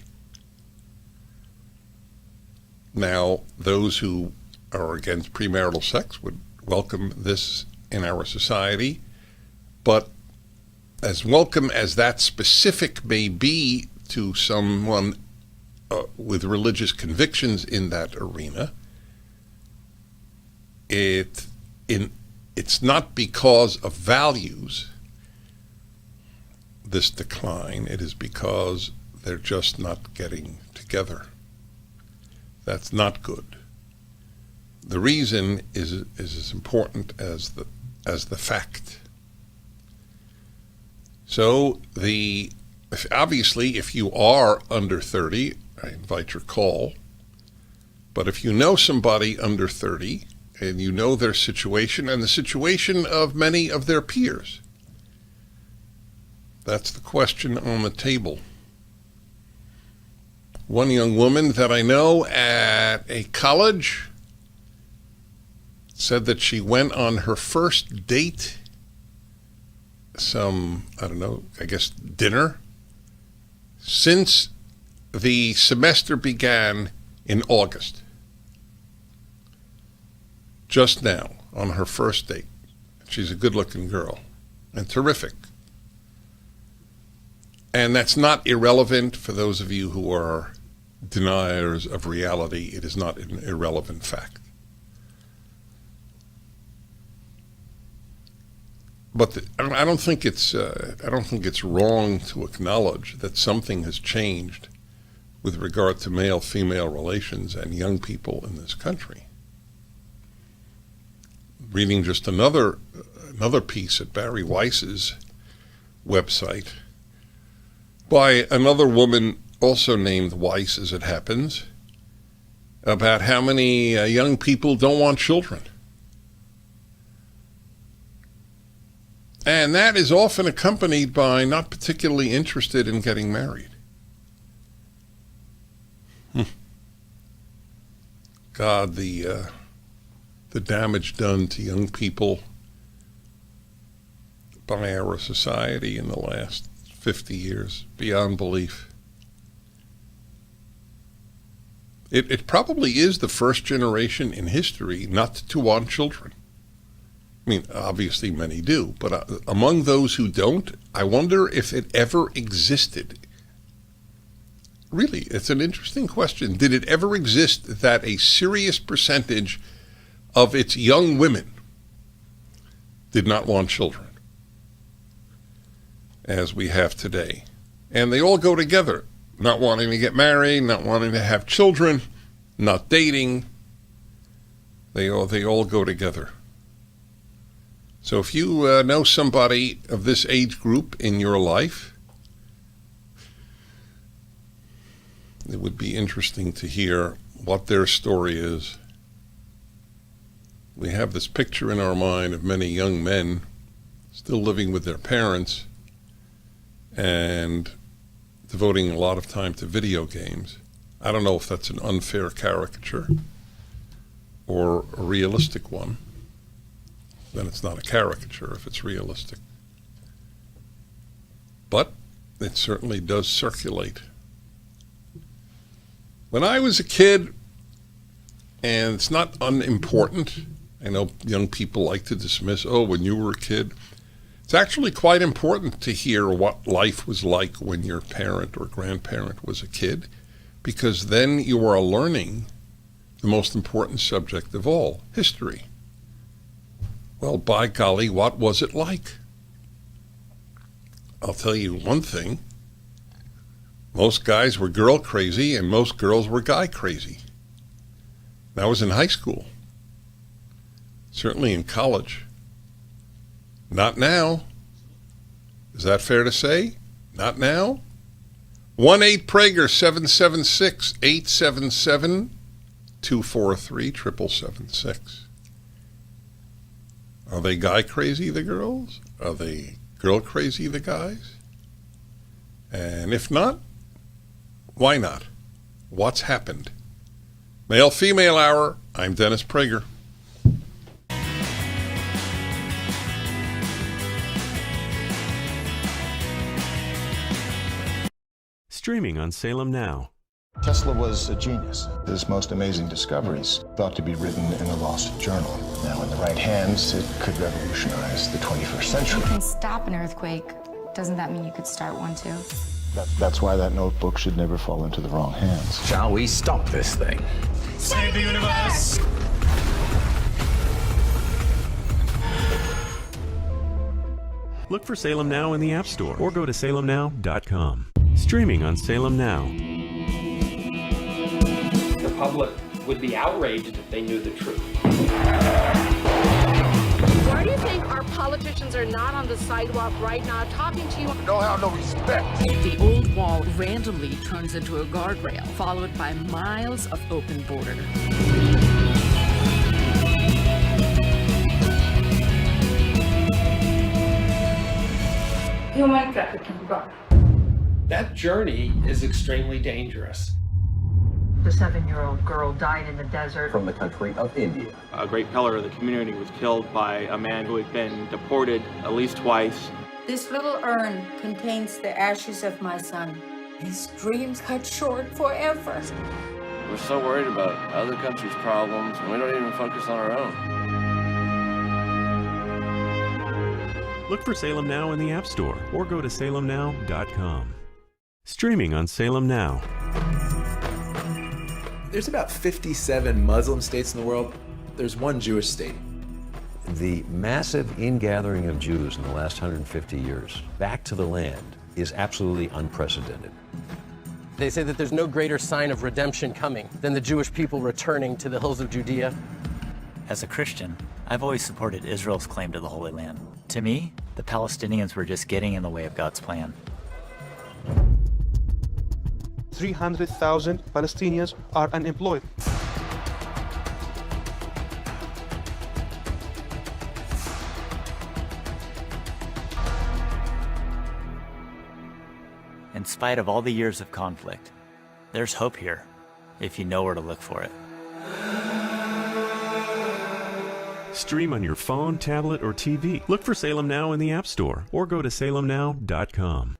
Now, those who are against premarital sex would welcome this in our society, but as welcome as that specific may be to someone with religious convictions in that arena, in it's not because of values, this decline. It is because they're just not getting together. That's not good. The reason is as important as the fact. So obviously, if you are under 30, I invite your call. But if you know somebody under 30 and you know their situation and the situation of many of their peers, that's the question on the table. One young woman that I know at a college said that she went on her first date, dinner, since the semester began in August. Just now, on her first date. She's a good-looking girl and terrific. And that's not irrelevant for those of you who are deniers of reality. It is not an irrelevant fact. But I don't think it's wrong to acknowledge that something has changed with regard to male-female relations and young people in this country. Reading just another piece at Barry Weiss's website by another woman also named Weiss, as it happens, about how many young people don't want children. And that is often accompanied by not particularly interested in getting married. God, the damage done to young people by our society in the last 50 years, beyond belief. It probably is the first generation in history not to want children. I mean, obviously many do, but among those who don't, I wonder if it ever existed. Really, it's an interesting question. Did it ever exist that a serious percentage of its young women did not want children, as we have today? And they all go together, not wanting to get married, not wanting to have children, not dating. They all go together. So if you know somebody of this age group in your life, it would be interesting to hear what their story is. We have this picture in our mind of many young men still living with their parents and devoting a lot of time to video games. I don't know if that's an unfair caricature or a realistic one. Then it's not a caricature if it's realistic. But it certainly does circulate. When I was a kid, and it's not unimportant, I know young people like to dismiss, when you were a kid. It's actually quite important to hear what life was like when your parent or grandparent was a kid, because then you are learning the most important subject of all, history. Well, by golly, what was it like? I'll tell you one thing. Most guys were girl crazy and most girls were guy crazy. That was in high school. Certainly in college. Not now. Is that fair to say? Not now? 1-8-PRAGER 776-877-243-7776. Are they guy crazy, the girls? Are they girl crazy, the guys? And if not, why not? What's happened? Male-female hour. I'm Dennis Prager. Streaming on Salem Now. Tesla was a genius. His most amazing discoveries thought to be written in a lost journal. Now, in the right hands, it could revolutionize the 21st century. You can stop an earthquake. Doesn't that mean you could start one too? That's why that notebook should never fall into the wrong hands. Shall we stop this thing? Save the universe! Look for Salem Now in the App Store or go to salemnow.com. Streaming on Salem Now. The public would be outraged if they knew the truth. Why do you think our politicians are not on the sidewalk right now talking to you? Don't have no respect. The old wall randomly turns into a guardrail, followed by miles of open border. Human trafficking. That journey is extremely dangerous. The 7-year-old girl died in the desert. From the country of India. A great pillar of the community was killed by a man who had been deported at least twice. This little urn contains the ashes of my son. His dreams cut short forever. We're so worried about other countries' problems, and we don't even focus on our own. Look for Salem Now in the App Store or go to salemnow.com. Streaming on Salem Now. There's about 57 Muslim states in the world. There's one Jewish state. The massive ingathering of Jews in the last 150 years back to the land is absolutely unprecedented. They say that there's no greater sign of redemption coming than the Jewish people returning to the hills of Judea. As a Christian, I've always supported Israel's claim to the Holy Land. To me, the Palestinians were just getting in the way of God's plan. 300,000 Palestinians are unemployed. In spite of all the years of conflict, there's hope here, if you know where to look for it. Stream on your phone, tablet, or TV. Look for Salem Now in the App Store or go to salemnow.com.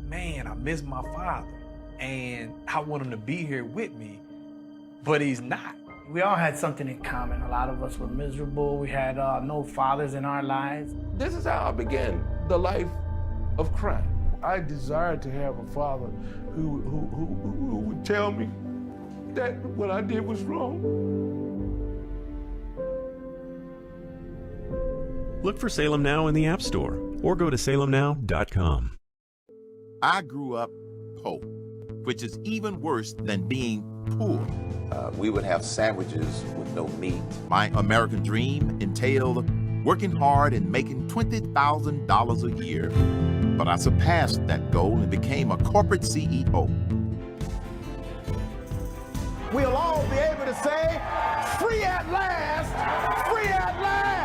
Man, I miss my father, and I want him to be here with me, but he's not. We all had something in common. A lot of us were miserable. We had no fathers in our lives. This is how I began the life of crime. I desired to have a father who would tell me that what I did was wrong. Look for Salem Now in the App Store or go to salemnow.com. I grew up poor, which is even worse than being poor. We would have sandwiches with no meat. My American dream entailed working hard and making $20,000 a year. But I surpassed that goal and became a corporate CEO. We'll all be able to say, free at last, free at last.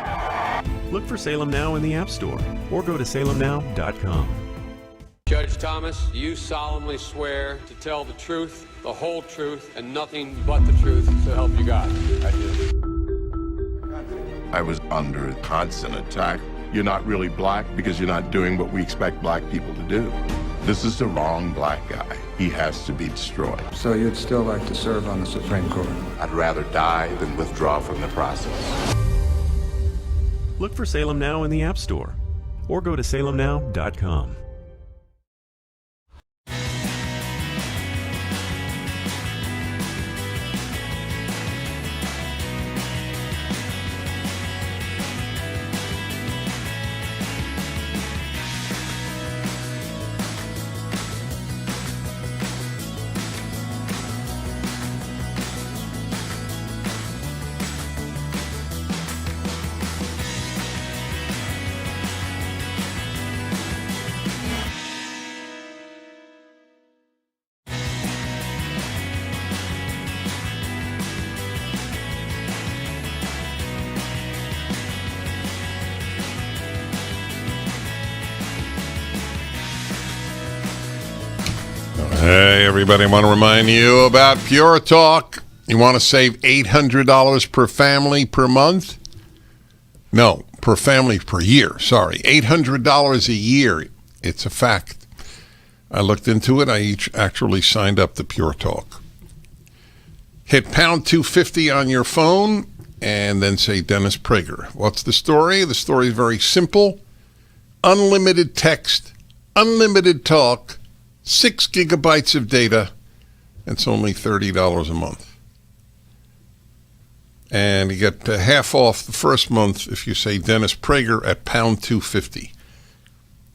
Look for Salem Now in the App Store or go to salemnow.com. Judge Thomas, you solemnly swear to tell the truth, the whole truth, and nothing but the truth, so help you God. I do. I was under constant attack. You're not really black because you're not doing what we expect black people to do. This is the wrong black guy. He has to be destroyed. So you'd still like to serve on the Supreme Court? I'd rather die than withdraw from the process. Look for Salem Now in the App Store or go to salemnow.com. Hey, everybody, I want to remind you about Pure Talk. You want to save $800 per family per month? No, per family per year. Sorry, $800 a year. It's a fact. I looked into it. I actually signed up to Pure Talk. Hit pound 250 on your phone and then say Dennis Prager. What's the story? The story is very simple. Unlimited text, unlimited talk, 6 gigabytes of data. It's only $30 a month. And you get half off the first month if you say Dennis Prager at pound 250.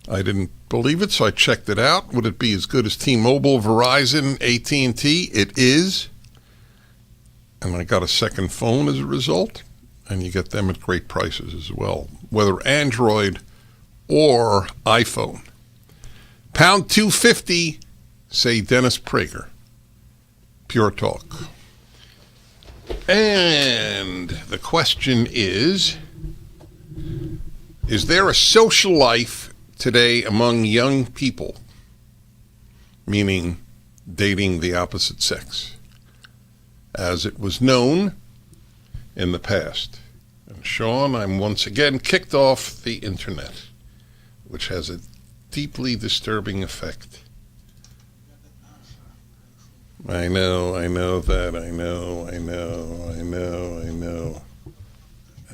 I didn't believe it, so I checked it out. Would it be as good as T-Mobile, Verizon, AT&T? It is. And I got a second phone as a result. And you get them at great prices as well, whether Android or iPhone. Pound 250, say Dennis Prager. Pure talk. And the question is there a social life today among young people, meaning dating the opposite sex, as it was known in the past? And Sean, I'm once again kicked off the internet, which has a deeply disturbing effect. I know that.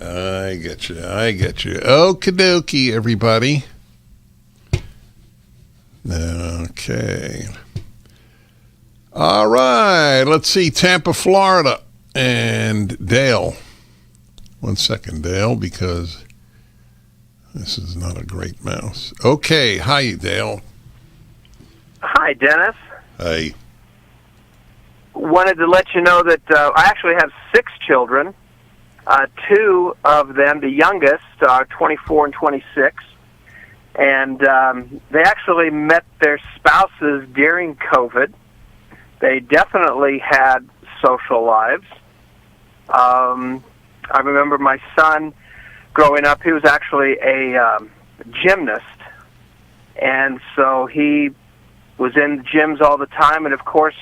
I get you. Okie dokie, everybody. Okay. All right. Let's see. Tampa, Florida. And Dale. 1 second, Dale, because this is not a great mouse. Okay. Hi, Dale. Hi, Dennis. Hey. Wanted to let you know that I actually have 6 children. 2 of them, the youngest, are 24 and 26. And they actually met their spouses during COVID. They definitely had social lives. I remember my son growing up, he was actually a gymnast. And so he was in the gyms all the time, and of course,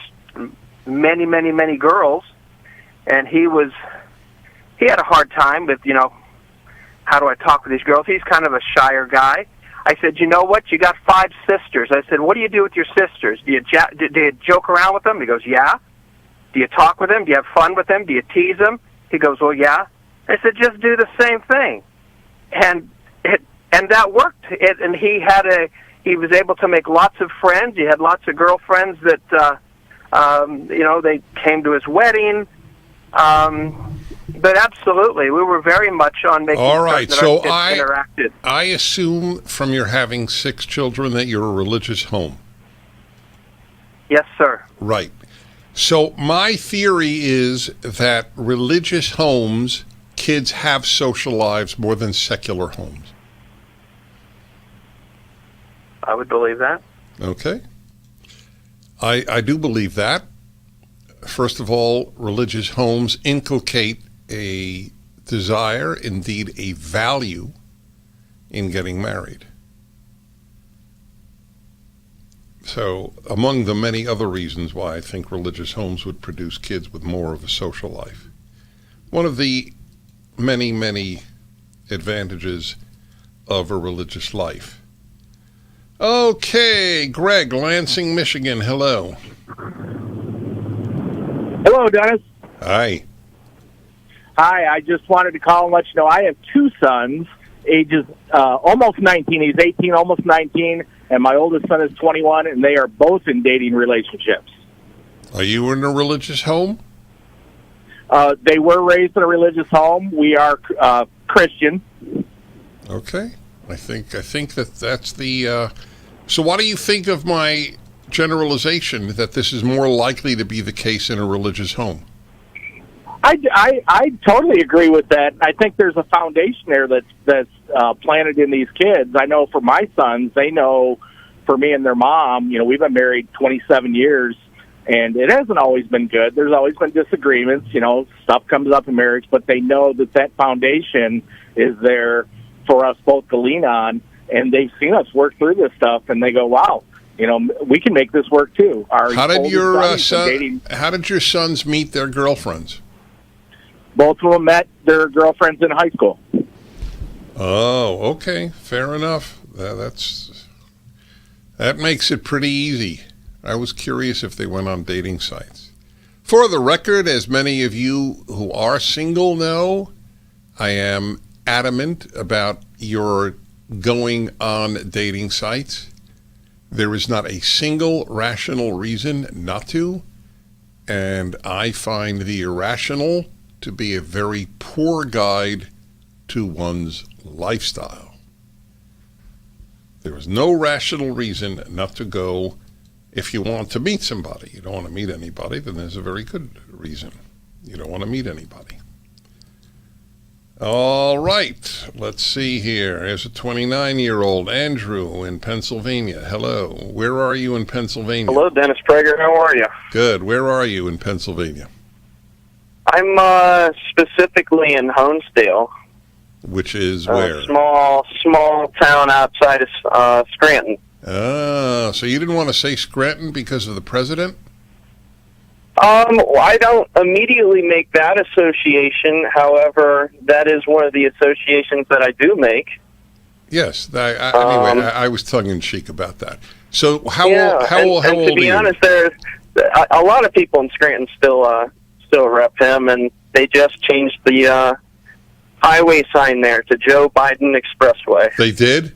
many girls. And he had a hard time with, how do I talk with these girls? He's kind of a shyer guy. I said, you know what? You got 5 sisters. I said, what do you do with your sisters? Do you joke around with them? He goes, yeah. Do you talk with them? Do you have fun with them? Do you tease them? He goes, well, yeah. I said, just do the same thing. And that worked. And he was able to make lots of friends. He had lots of girlfriends that, they came to his wedding. But absolutely, we were very much on making all right, certain so that our kids interacted. I assume from your having 6 children that you're a religious home. Yes, sir. Right. So my theory is that religious homes, kids have social lives more than secular homes. I would believe that. Okay. I do believe that. First of all, religious homes inculcate a desire, indeed a value, in getting married. So, among the many other reasons why I think religious homes would produce kids with more of a social life. One of the many advantages of a religious life. Okay, Greg, Lansing, Michigan, hello. Hello, Dennis. Hi. Hi, I just wanted to call and let you know I have 2 sons, ages almost 19. He's 18, almost 19, and my oldest son is 21, and they are both in dating relationships. Are you in a religious home? They were raised in a religious home. We are Christian. Okay. I think that's the... So what do you think of my generalization that this is more likely to be the case in a religious home? I totally agree with that. I think there's a foundation there that's planted in these kids. I know for my sons, they know for me and their mom, we've been married 27 years, and it hasn't always been good. There's always been disagreements, stuff comes up in marriage, but they know that foundation is there for us both to lean on, and they've seen us work through this stuff, and they go, wow, we can make this work too. How did your sons meet their girlfriends? Both of them met their girlfriends in high school. Oh, okay. Fair enough. That makes it pretty easy. I was curious if they went on dating sites. For the record, as many of you who are single know, I am adamant about your going on dating sites. There is not a single rational reason not to, and I find the irrational to be a very poor guide to one's lifestyle. There is no rational reason not to go if you want to meet somebody. You don't want to meet anybody, then there's a very good reason. You don't want to meet anybody. All right, let's see here. There's a 29-year-old Andrew in Pennsylvania. Hello. Where are you in Pennsylvania? Hello, Dennis Prager. How are you? Good. Where are you in Pennsylvania? I'm specifically in Honesdale. Which is where? Small town outside of Scranton. Ah, so you didn't want to say Scranton because of the president? I don't immediately make that association. However, that is one of the associations that I do make. Yes. Anyway, I was tongue-in-cheek about that. So how old are you? To be honest, there's a lot of people in Scranton still rep him, and they just changed the highway sign there to Joe Biden Expressway. They did?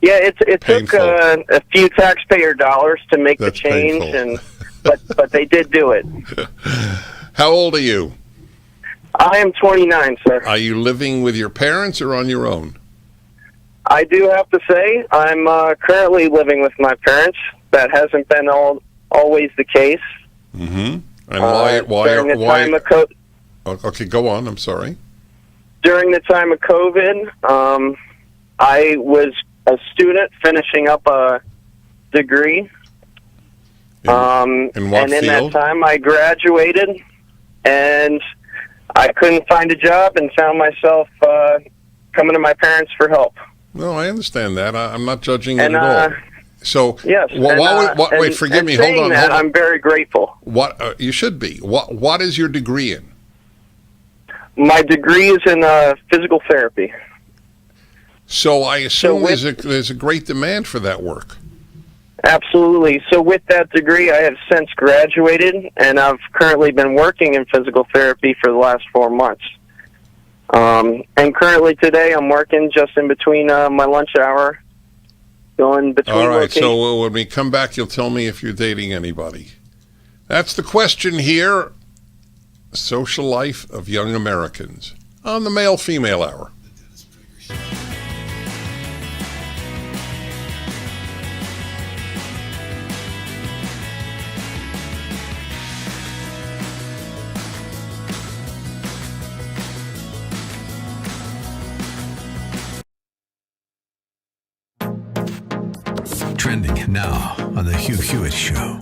Yeah, it took a few taxpayer dollars to make the change, and but they did do it. How old are you? I am 29, sir. Are you living with your parents or on your own? I do have to say I'm currently living with my parents. That hasn't been always the case. Mm-hmm. And why? Okay, go on. I'm sorry. During the time of COVID, I was a student finishing up a degree. In what and in field? that time, I graduated, and I couldn't find a job, and found myself coming to my parents for help. No, I understand that. I'm not judging it And, at all. So, yes. wait, forgive me. Hold on. I'm very grateful. What you should be. What is your degree in? My degree is in physical therapy. So I assume there's a great demand for that work. Absolutely. So with that degree, I have since graduated, and I've currently been working in physical therapy for the last 4 months. And currently today, I'm working just in between my lunch hour, going between All right, locations. so when we come back, you'll tell me if you're dating anybody. That's the question here. Social life of young Americans on the Male-Female Hour. Trending now on the Hugh Hewitt Show.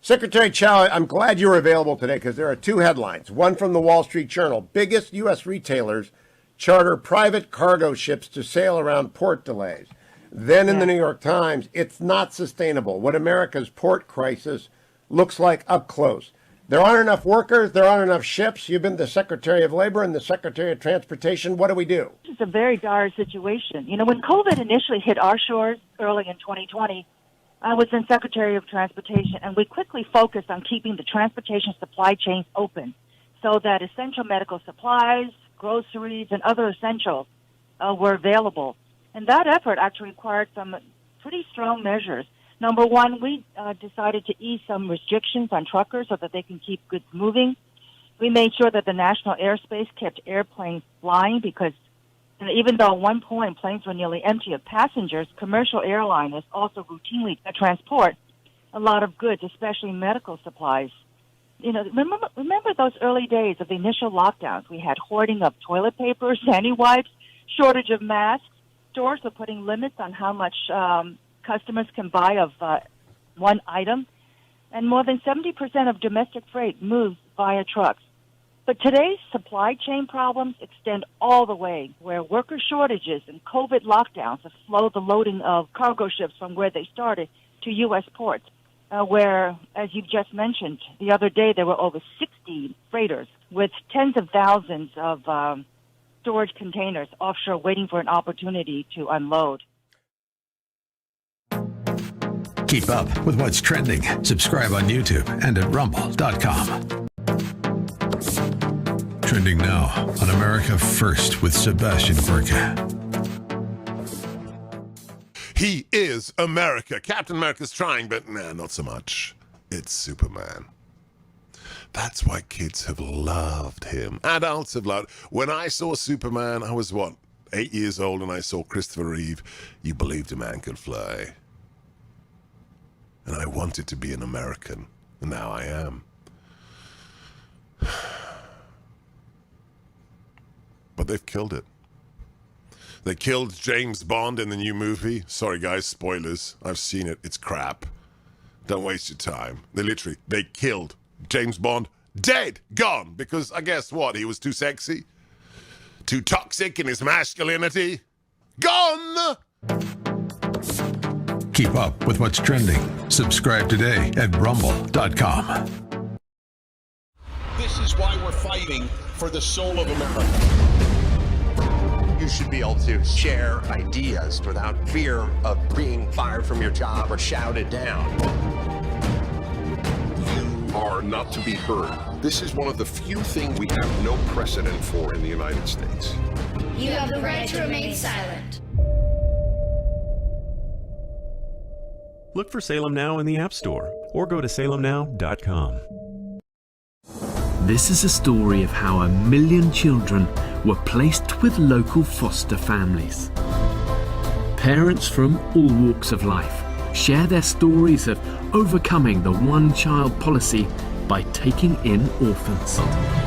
Secretary Chow, I'm glad you're available today because there are two headlines. One from the Wall Street Journal. Biggest U.S. retailers charter private cargo ships to sail around port delays. Then in the New York Times, it's not sustainable. What America's port crisis looks like up close. There aren't enough workers. There aren't enough ships. You've been the Secretary of Labor and the Secretary of Transportation. What do we do? This is a very dire situation. You know, when COVID initially hit our shores early in 2020, I was in Secretary of Transportation, and we quickly focused on keeping the transportation supply chains open so that essential medical supplies, groceries, and other essentials were available. And that effort actually required some pretty strong measures. Number one, we decided to ease some restrictions on truckers so that they can keep goods moving. We made sure that the national airspace kept airplanes flying because even though at one point planes were nearly empty of passengers, commercial airliners also routinely transport a lot of goods, especially medical supplies. You know, remember those early days of the initial lockdowns? We had hoarding of toilet paper, sandy wipes, shortage of masks. Stores were putting limits on how much customers can buy of one item, and more than 70% of domestic freight moves via trucks. But today's supply chain problems extend all the way, where worker shortages and COVID lockdowns have slowed the loading of cargo ships from where they started to U.S. ports, where, as you've just mentioned, the other day there were over 60 freighters with tens of thousands of storage containers offshore waiting for an opportunity to unload. Keep up with what's trending. Subscribe on YouTube and at rumble.com. Trending now on America First with Sebastian Gorka. He is America. Captain America's trying, but nah, not so much. It's Superman. That's why kids have loved him. Adults have loved. When I saw Superman, I was, 8 years old, and I saw Christopher Reeve. You believed a man could fly. And I wanted to be an American, and now I am. But they've killed it. They killed James Bond in the new movie. Sorry, guys, spoilers. I've seen it. It's crap. Don't waste your time. They killed James Bond. Dead. Gone. Because I guess what? He was too sexy? Too toxic in his masculinity? Gone! Keep up with what's trending. Subscribe today at rumble.com. This is why we're fighting for the soul of America. You should be able to share ideas without fear of being fired from your job or shouted down. You are not to be heard. This is one of the few things we have no precedent for in the United States. You have the right to remain silent. Look for Salem Now in the App Store or go to salemnow.com. This is a story of how 1 million children were placed with local foster families. Parents from all walks of life share their stories of overcoming the one-child policy by taking in orphans.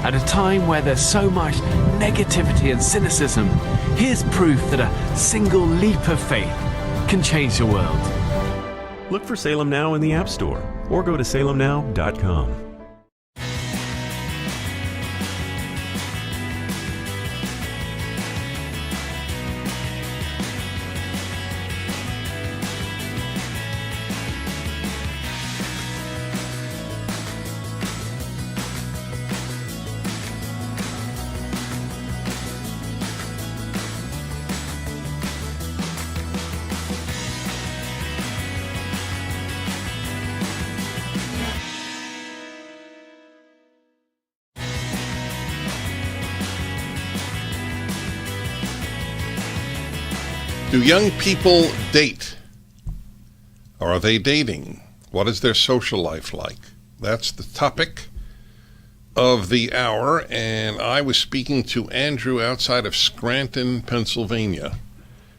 At a time where there's so much negativity and cynicism, here's proof that a single leap of faith can change the world. Look for Salem Now in the App Store or go to salemnow.com. Do young people date? Or are they dating? What is their social life like? That's the topic of the hour, and I was speaking to Andrew outside of Scranton, Pennsylvania.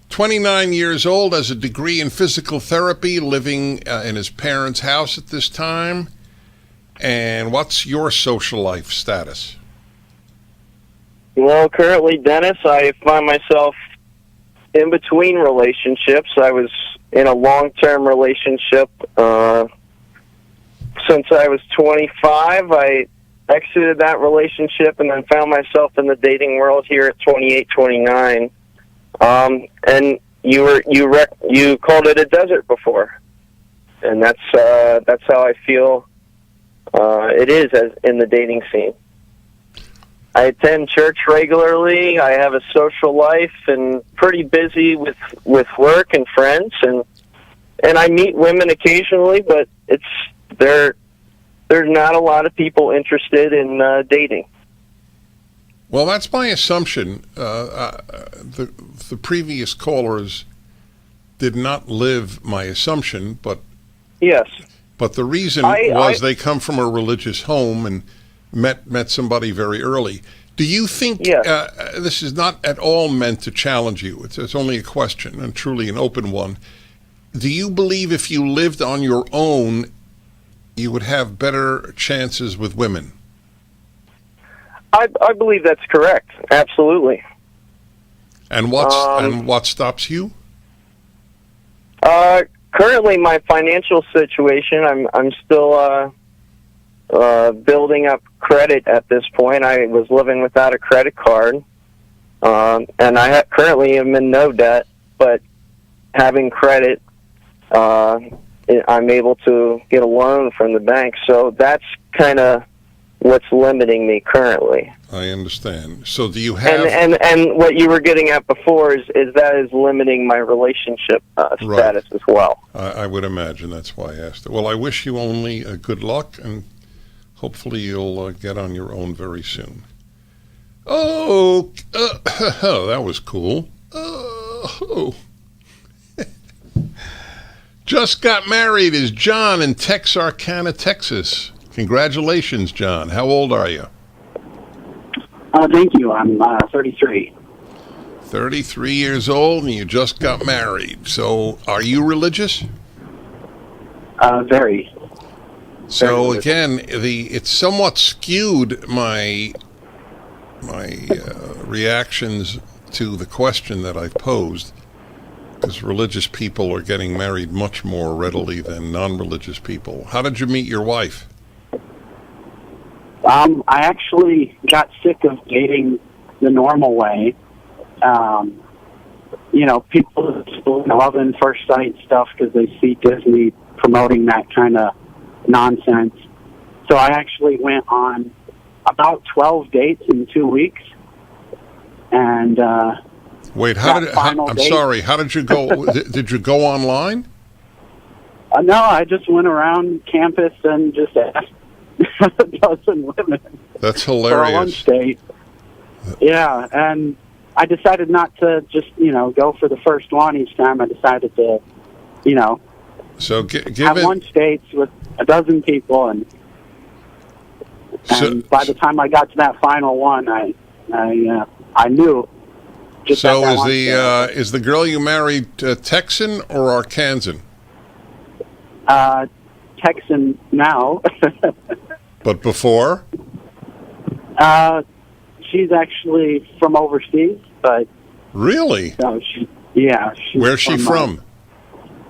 29 years old, has a degree in physical therapy, living in his parents' house at this time. And what's your social life status? Well, currently, Dennis, I find myself in between relationships. I was in a long-term relationship since I was 25. I exited that relationship and then found myself in the dating world here at 28, 29. And you called it a desert before, and that's how I feel it is as in the dating scene. I attend church regularly. I have a social life and pretty busy with work and friends, and I meet women occasionally, but there's not a lot of people interested in dating. Well, that's my assumption. The previous callers did not live my assumption, but yes. But the reason was they come from a religious home and met somebody very early. Do you think this is not at all meant to challenge you? It's only a question, and truly an open one. Do you believe if you lived on your own, you would have better chances with women? I believe that's correct. Absolutely. And what stops you? Currently, my financial situation, I'm still building up credit at this point. I was living without a credit card, and I currently am in no debt, but having credit, I'm able to get a loan from the bank. So that's kind of what's limiting me currently. I understand. So do you have... And what you were getting at before is that is limiting my relationship status as well. I would imagine that's why I asked it. Well, I wish you only good luck, and hopefully you'll get on your own very soon. Oh, that was cool. just got married is John in Texarkana, Texas. Congratulations, John. How old are you? Thank you. I'm 33. 33 years old, and you just got married. So, are you religious? Very. So again, it's somewhat skewed my reactions to the question that I've posed, because religious people are getting married much more readily than non-religious people. How did you meet your wife? I actually got sick of dating the normal way. People loving first sight stuff because they see Disney promoting that kind of nonsense. So I actually went on about 12 dates in 2 weeks. And wait, I'm sorry. How did you go? Did you go online? No, I just went around campus and just asked a dozen women. That's hilarious. For a lunch date. Yeah, and I decided not to just, go for the first one each time. I decided to, so have lunch dates with a dozen people, and by the time I got to that final one, I knew. Just so is the girl you married Texan or Arkansan? Texan now. But before? She's actually from overseas, but really? No, Where's she from?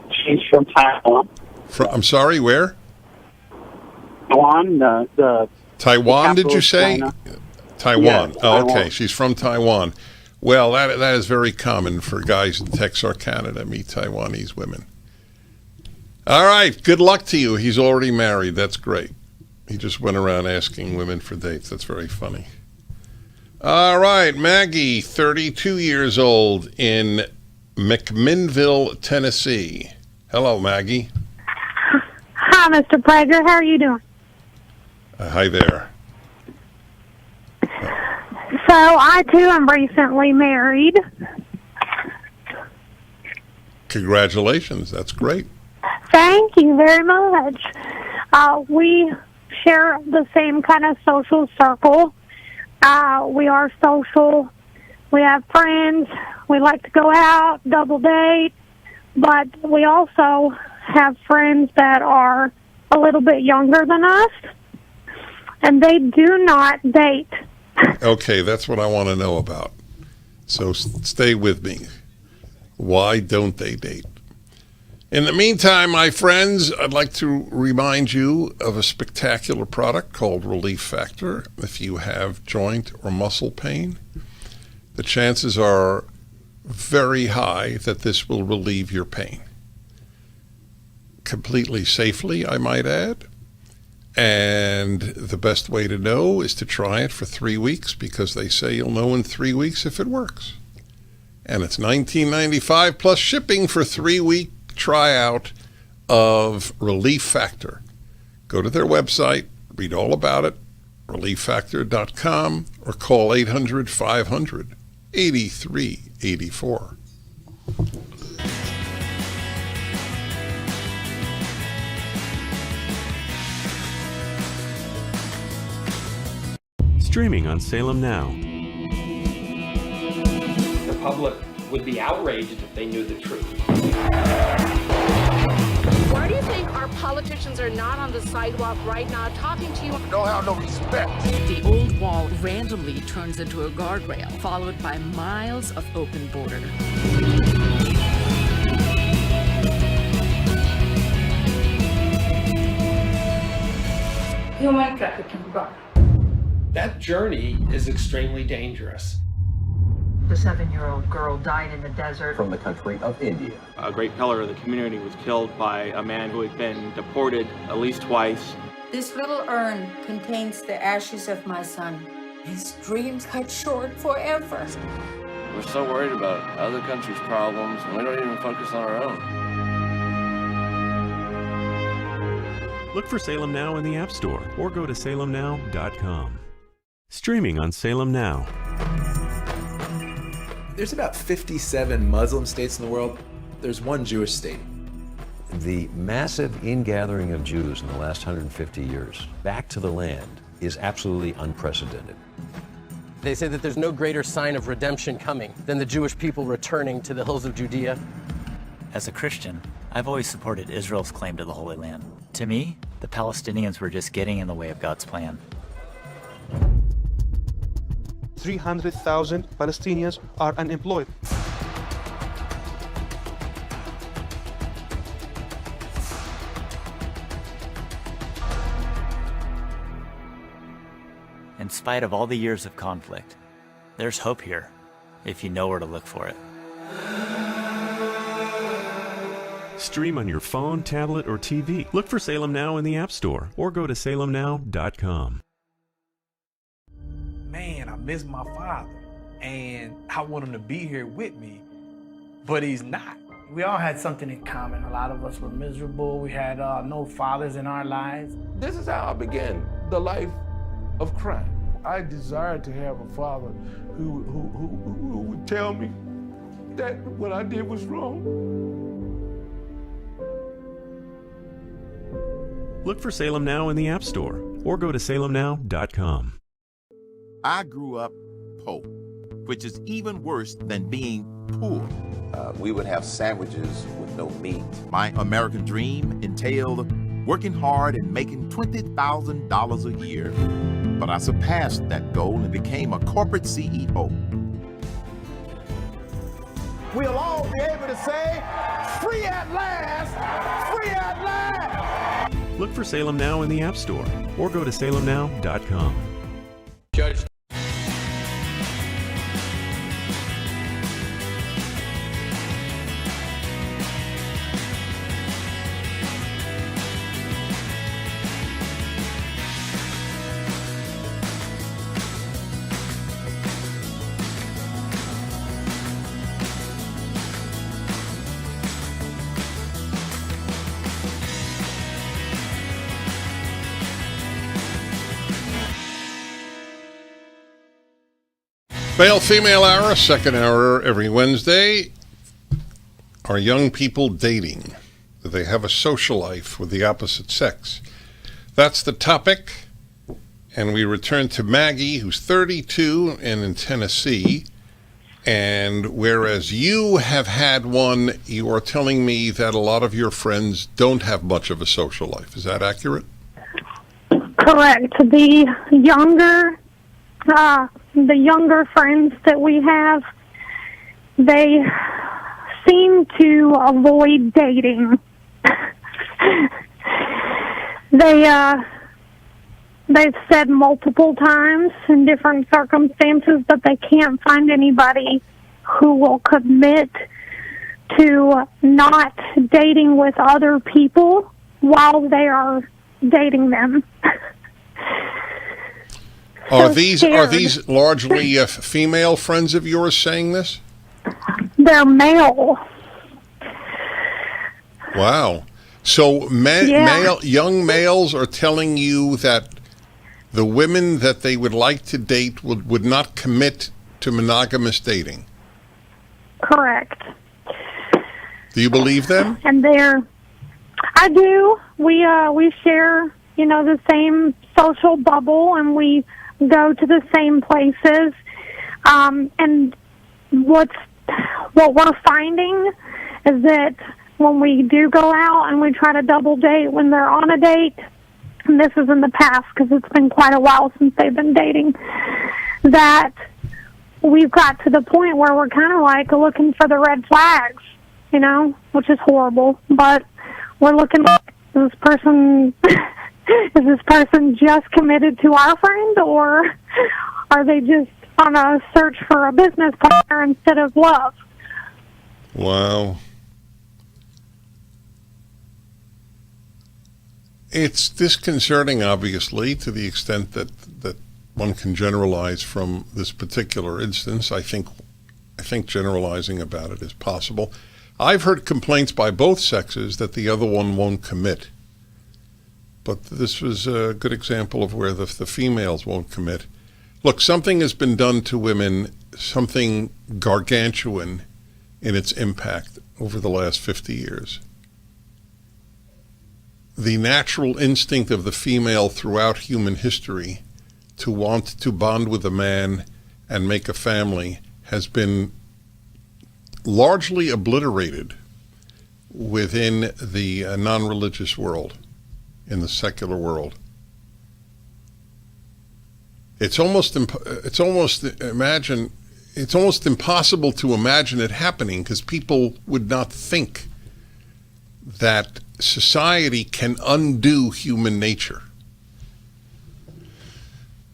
She's from Taiwan. I'm sorry, where? Taiwan, Taiwan, did you say? Taiwan. Yes, oh, okay. Taiwan. She's from Taiwan. Well, that is very common for guys in Texarkana to meet Taiwanese women. All right. Good luck to you. He's already married. That's great. He just went around asking women for dates. That's very funny. All right. Maggie, 32 years old in McMinnville, Tennessee. Hello, Maggie. Hi, Mr. Prager. How are you doing? Hi there. So I, too, am recently married. Congratulations. That's great. Thank you very much. We share the same kind of social circle. We are social. We have friends. We like to go out, double date. But we also have friends that are a little bit younger than us, and they do not date. Okay, that's what I want to know about. So stay with me. Why don't they date? In the meantime, my friends, I'd like to remind you of a spectacular product called Relief Factor. If you have joint or muscle pain, the chances are very high that this will relieve your pain. Completely safely, I might add. And the best way to know is to try it for 3 weeks, because they say you'll know in 3 weeks if it works. And it's $19.95 plus shipping for 3-week tryout of Relief Factor. Go to their website, read all about it, relieffactor.com, or call 800-500-8384. Streaming on Salem Now. The public would be outraged if they knew the truth. Why do you think our politicians are not on the sidewalk right now talking to you? Don't have no respect. The old wall randomly turns into a guardrail, followed by miles of open border. Human trafficking. That journey is extremely dangerous. The 7-year-old girl died in the desert. From the country of India. A great pillar of the community was killed by a man who had been deported at least twice. This little urn contains the ashes of my son. His dreams cut short forever. We're so worried about other countries' problems, and we don't even focus on our own. Look for Salem Now in the App Store or go to salemnow.com. Streaming on Salem Now. There's about 57 Muslim states in the world. There's one Jewish state. The massive ingathering of Jews in the last 150 years back to the land is absolutely unprecedented. They say that there's no greater sign of redemption coming than the Jewish people returning to the hills of Judea. As a Christian, I've always supported Israel's claim to the Holy Land. To me, the Palestinians were just getting in the way of God's plan. 300,000 Palestinians are unemployed. In spite of all the years of conflict, there's hope here, if you know where to look for it. Stream on your phone, tablet, or TV. Look for Salem Now in the App Store or go to salemnow.com. Man, I miss my father, and I want him to be here with me, but he's not. We all had something in common. A lot of us were miserable. We had no fathers in our lives. This is how I began the life of crime. I desired to have a father who would tell me that what I did was wrong. Look for Salem Now in the App Store or go to salemnow.com. I grew up poor, which is even worse than being poor. We would have sandwiches with no meat. My American dream entailed working hard and making $20,000 a year. But I surpassed that goal and became a corporate CEO. We'll all be able to say, free at last, free at last. Look for Salem Now in the App Store or go to salemnow.com. Judge. Male-female hour, second hour every Wednesday. Are young people dating? Do they have a social life with the opposite sex? That's the topic. And we return to Maggie, who's 32 and in Tennessee. And whereas you have had one, you are telling me that a lot of your friends don't have much of a social life. Is that accurate? Correct. The younger friends that we have, they seem to avoid dating. They've said multiple times in different circumstances that they can't find anybody who will commit to not dating with other people while they are dating them. Are these largely female friends of yours saying this? They're male. Wow. So young males are telling you that the women that they would like to date would not commit to monogamous dating. Correct. Do you believe them? And I do. We share, the same social bubble, and we go to the same places. And what we're finding is that when we do go out and we try to double date when they're on a date, and this is in the past because it's been quite a while since they've been dating, that we've got to the point where we're kind of like looking for the red flags, which is horrible. But we're looking like, is this person just committed to our friend, or are they just on a search for a business partner instead of love? Wow. It's disconcerting, obviously, to the extent that one can generalize from this particular instance. I think generalizing about it is possible. I've heard complaints by both sexes that the other one won't commit. But this was a good example of where the females won't commit. Look, something has been done to women, something gargantuan in its impact over the last 50 years. the natural instinct of the female throughout human history to want to bond with a man and make a family has been largely obliterated within the non-religious world, in the secular world. It's almost impossible to imagine it happening, because people would not think that society can undo human nature.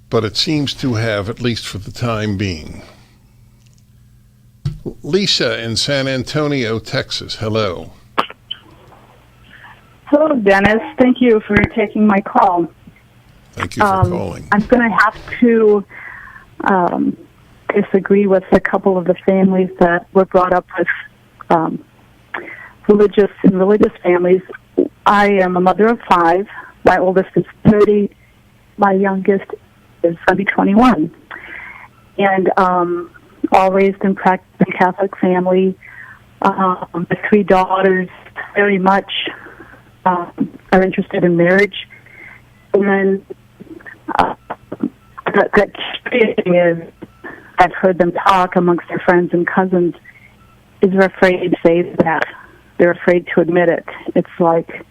But it seems to have, at least for the time being. Lisa in San Antonio, Texas. Hello. Hello, Dennis. Thank you for taking my call. Thank you for calling. I'm going to have to disagree with a couple of the families that were brought up with religious families. I am a mother of 5. My oldest is 30. My youngest is going to be 21. And all raised in practicing Catholic family. The 3 daughters very much are interested in marriage. And then the thing is, I've heard them talk amongst their friends and cousins, is they're afraid to say that. They're afraid to admit it. It's like,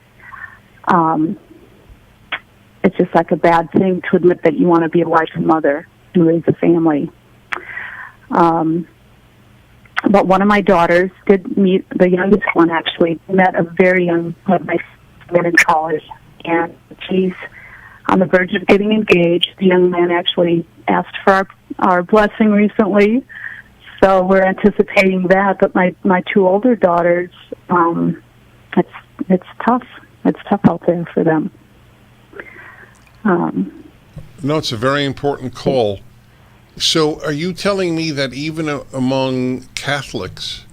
it's just like a bad thing to admit that you want to be a wife and mother and raise a family. But one of my daughters did meet, the youngest one actually, met a very young one, my son in college, and she's on the verge of getting engaged. The young man actually asked for our blessing recently, so we're anticipating that. But my 2 older daughters, it's tough. It's tough out there for them. No, it's a very important call. So are you telling me that even among Catholics,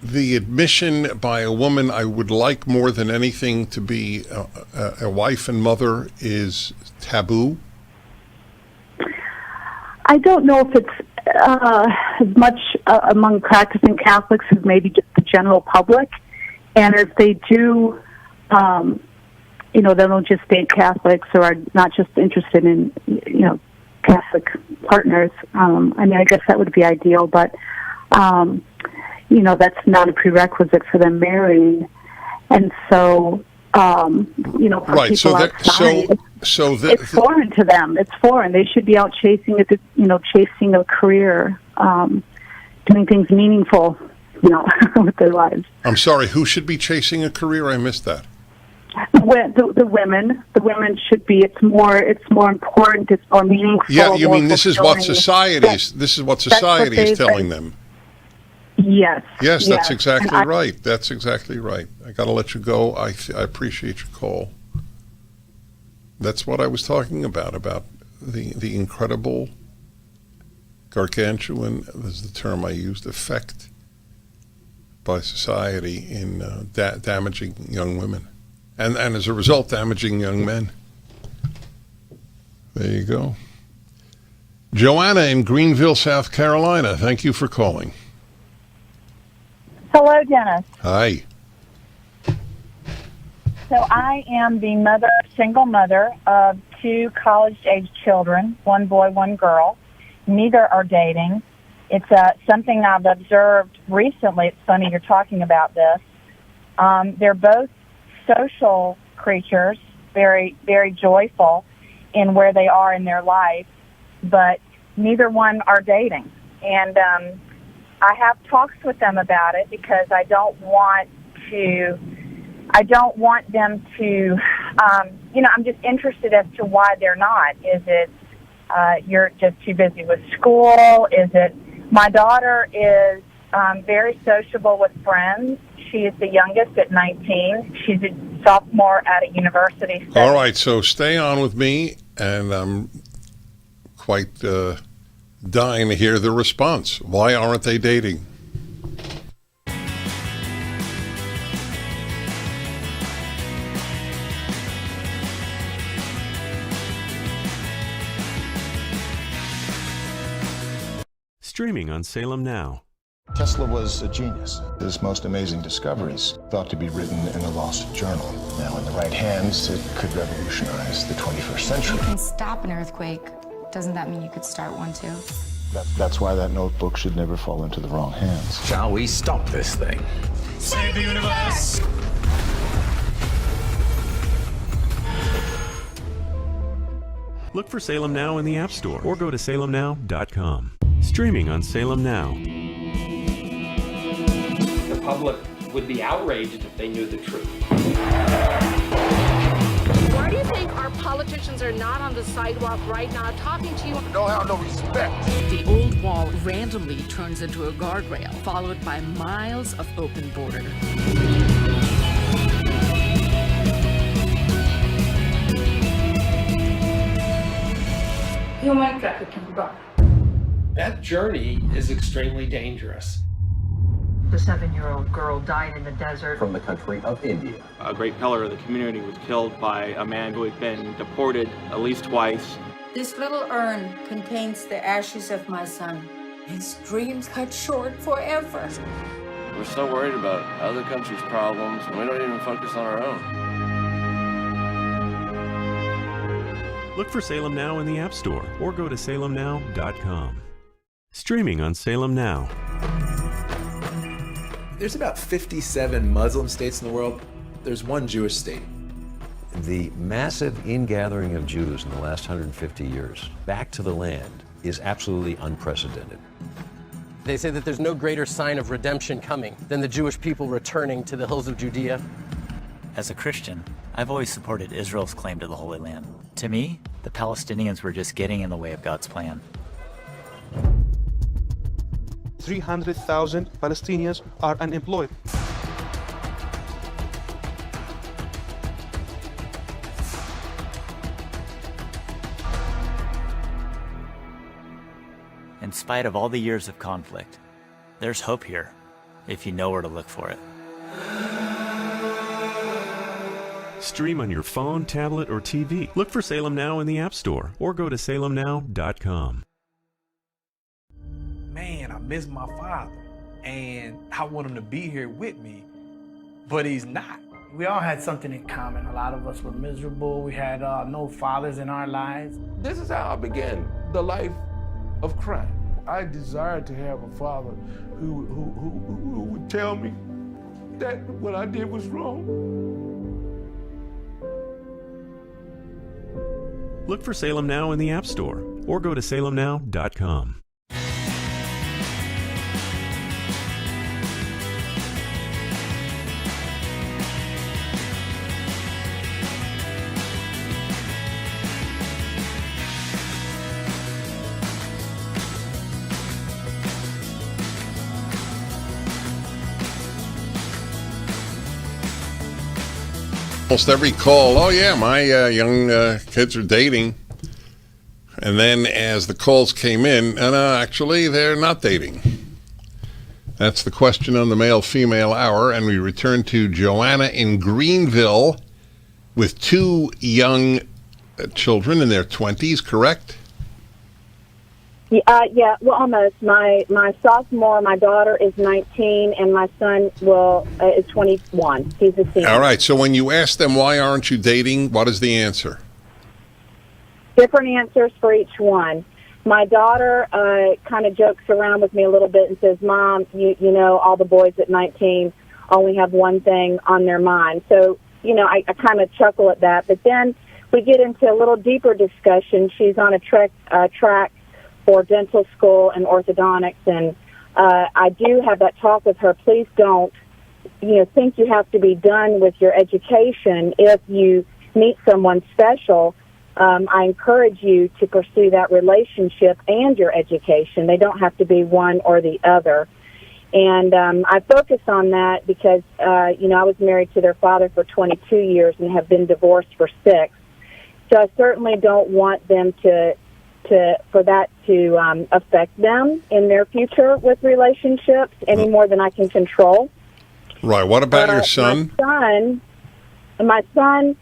the admission by a woman, I would like more than anything to be a wife and mother, is taboo? I don't know if it's as much among practicing Catholics as maybe just the general public. And if they do, they don't just date Catholics or are not just interested in, Catholic partners. I guess that would be ideal, but, that's not a prerequisite for them marrying. And so, for right. people outside, it's foreign to them. It's foreign. They should be out chasing a career, doing things meaningful, with their lives. I'm sorry, who should be chasing a career? I missed that. The women should be. It's more important. It's more meaningful. Yeah, you mean this is what society is telling them. Yes. Yes, that's exactly right. That's exactly right. I got to let you go. I appreciate your call. That's what I was talking about the incredible, gargantuan, is the term I used, effect by society in damaging young women. And as a result, damaging young men. There you go. Joanna in Greenville, South Carolina, thank you for calling. Hello, Dennis. Hi. So I am the single mother of 2 college-age children, 1 boy, 1 girl. Neither are dating. It's something I've observed recently. It's funny you're talking about this. They're both social creatures, very, very joyful in where they are in their life, but neither one are dating. And I have talks with them about it because I don't want them to, I'm just interested as to why they're not. Is it you're just too busy with school? Is it, my daughter is very sociable with friends. She is the youngest at 19. She's a sophomore at a university. All right, so stay on with me, and I'm quite dying to hear the response. Why aren't they dating? Streaming on Salem Now. Tesla was a genius. His most amazing discoveries thought to be written in a lost journal. Now, in the right hands, it could revolutionize the 21st century. You can stop an earthquake. Doesn't that mean you could start one too? That's why that notebook should never fall into the wrong hands. Shall we stop this thing? Save the universe! Look for Salem Now in the App Store or go to salemnow.com. Streaming on Salem Now. The public would be outraged if they knew the truth. Why do you think our politicians are not on the sidewalk right now talking to you? Don't have no respect. The old wall randomly turns into a guardrail, followed by miles of open border. Human trafficking. That journey is extremely dangerous. The 7-year-old girl died in the desert. From the country of India. A great pillar of the community was killed by a man who had been deported at least twice. This little urn contains the ashes of my son. His dreams cut short forever. We're so worried about other countries' problems, and we don't even focus on our own. Look for Salem Now in the App Store or go to salemnow.com. Streaming on Salem Now. There's about 57 Muslim states in the world. There's one Jewish state. The massive ingathering of Jews in the last 150 years back to the land is absolutely unprecedented. They say that there's no greater sign of redemption coming than the Jewish people returning to the hills of Judea. As a Christian, I've always supported Israel's claim to the Holy Land. To me, the Palestinians were just getting in the way of God's plan. 300,000 Palestinians are unemployed. In spite of all the years of conflict, there's hope here, if you know where to look for it. Stream on your phone, tablet, or TV. Look for Salem Now in the App Store or go to salemnow.com. Man, I miss my father, and I want him to be here with me, but he's not. We all had something in common. A lot of us were miserable. We had no fathers in our lives. This is how I began the life of crime. I desired to have a father who would tell me that what I did was wrong. Look for Salem Now in the App Store or go to salemnow.com. Almost every call, oh yeah, my young kids are dating. And then as the calls came in, actually they're not dating. That's the question on the male-female hour, and we return to Joanna in Greenville with two young children in their 20s, correct? Yeah, well, almost. My sophomore, my daughter is 19, and my son is 21. He's a senior. All right, so when you ask them why aren't you dating, what is the answer? Different answers for each one. My daughter kind of jokes around with me a little bit and says, Mom, you know, all the boys at 19 only have one thing on their mind. So, you know, I kind of chuckle at that. But then we get into a little deeper discussion. She's on a track for dental school and orthodontics, and I do have that talk with her. Please don't, think you have to be done with your education if you meet someone special. I encourage you to pursue that relationship and your education. They don't have to be one or the other. And I focus on that because, I was married to their father for 22 years and have been divorced for 6. So I certainly don't want them for that to affect them in their future with relationships any more than I can control. Right. What about your son? My son,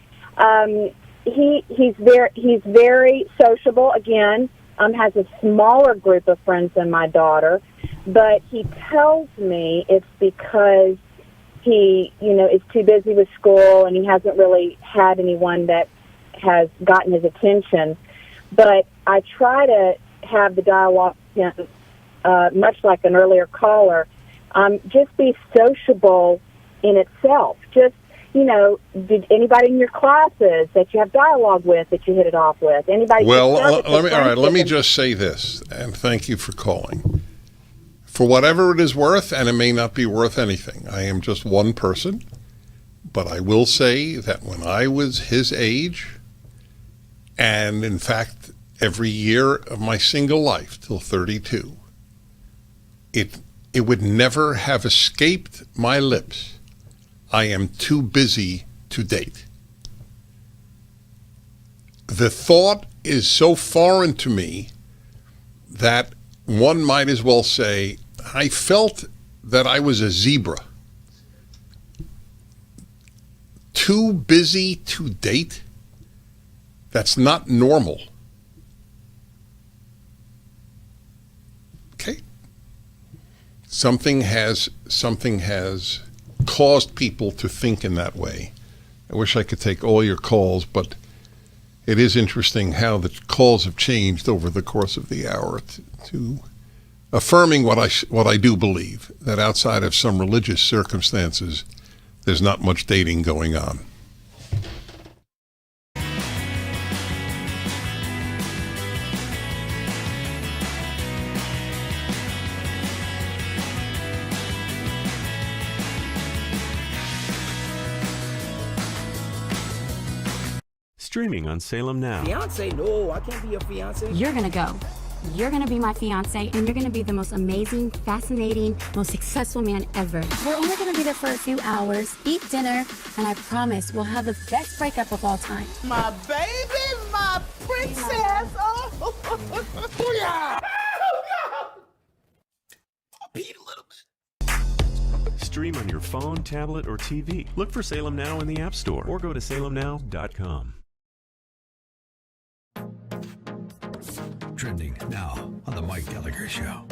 he's very sociable. Again, has a smaller group of friends than my daughter. but he tells me it's because he, is too busy with school and he hasn't really had anyone that has gotten his attention. But I try to have the dialogue, much like an earlier caller, just be sociable in itself. Just, did anybody in your classes that you have dialogue with that you hit it off with? Anybody? Well, let me just say this, and thank you for calling. For whatever it is worth, and it may not be worth anything, I am just one person, but I will say that when I was his age, and in fact, every year of my single life till 32, it would never have escaped my lips. I am too busy to date. The thought is so foreign to me that one might as well say, I felt that I was a zebra. Too busy to date? That's not normal. Okay. Something has caused people to think in that way. I wish I could take all your calls, but it is interesting how the calls have changed over the course of the hour to affirming what I do believe, that outside of some religious circumstances, there's not much dating going on. Streaming on Salem Now. Fiance? No, I can't be your fiance. You're gonna go. You're gonna be my fiance, and you're gonna be the most amazing, fascinating, most successful man ever. We're only gonna be there for a few hours, eat dinner, and I promise we'll have the best breakup of all time. My baby, my princess. Oh, yeah. Pete a little bit. Stream on your phone, tablet, or TV. Look for Salem Now in the App Store or go to salemnow.com. Trending now on the Mike Gallagher Show.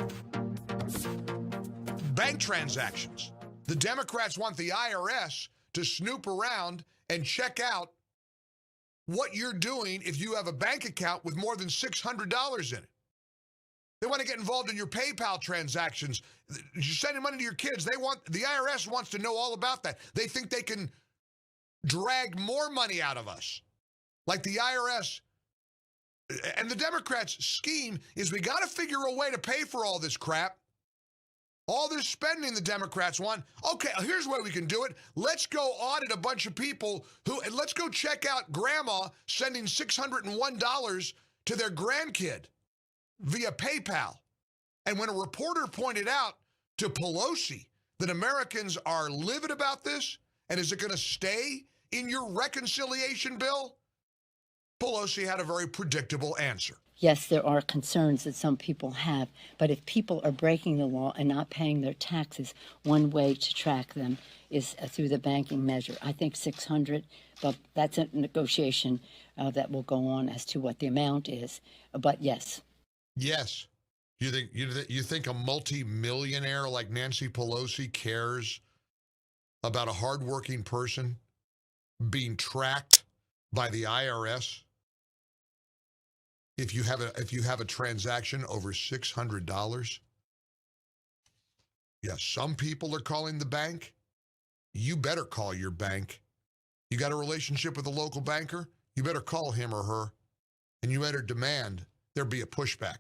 Bank transactions. The Democrats want the IRS to snoop around and check out what you're doing if you have a bank account with more than $600 in it. They want to get involved in your PayPal transactions. You're sending money to your kids. The IRS wants to know all about that. They think they can drag more money out of us. Like the IRS. And the Democrats' scheme is we got to figure a way to pay for all this crap. All this spending the Democrats want. Okay, here's where we can do it. Let's go audit a bunch of people and let's go check out grandma sending $601 to their grandkid via PayPal. And when a reporter pointed out to Pelosi that Americans are livid about this, and is it going to stay in your reconciliation bill? Pelosi had a very predictable answer. Yes, there are concerns that some people have, but if people are breaking the law and not paying their taxes, one way to track them is through the banking measure. I think 600, but that's a negotiation that will go on as to what the amount is. But yes. Yes. You think a multi-millionaire like Nancy Pelosi cares about a hardworking person being tracked by the IRS? If you have a transaction over $600, yes, some people are calling the bank. You better call your bank. You got a relationship with a local banker? You better call him or her, and you better demand there be a pushback.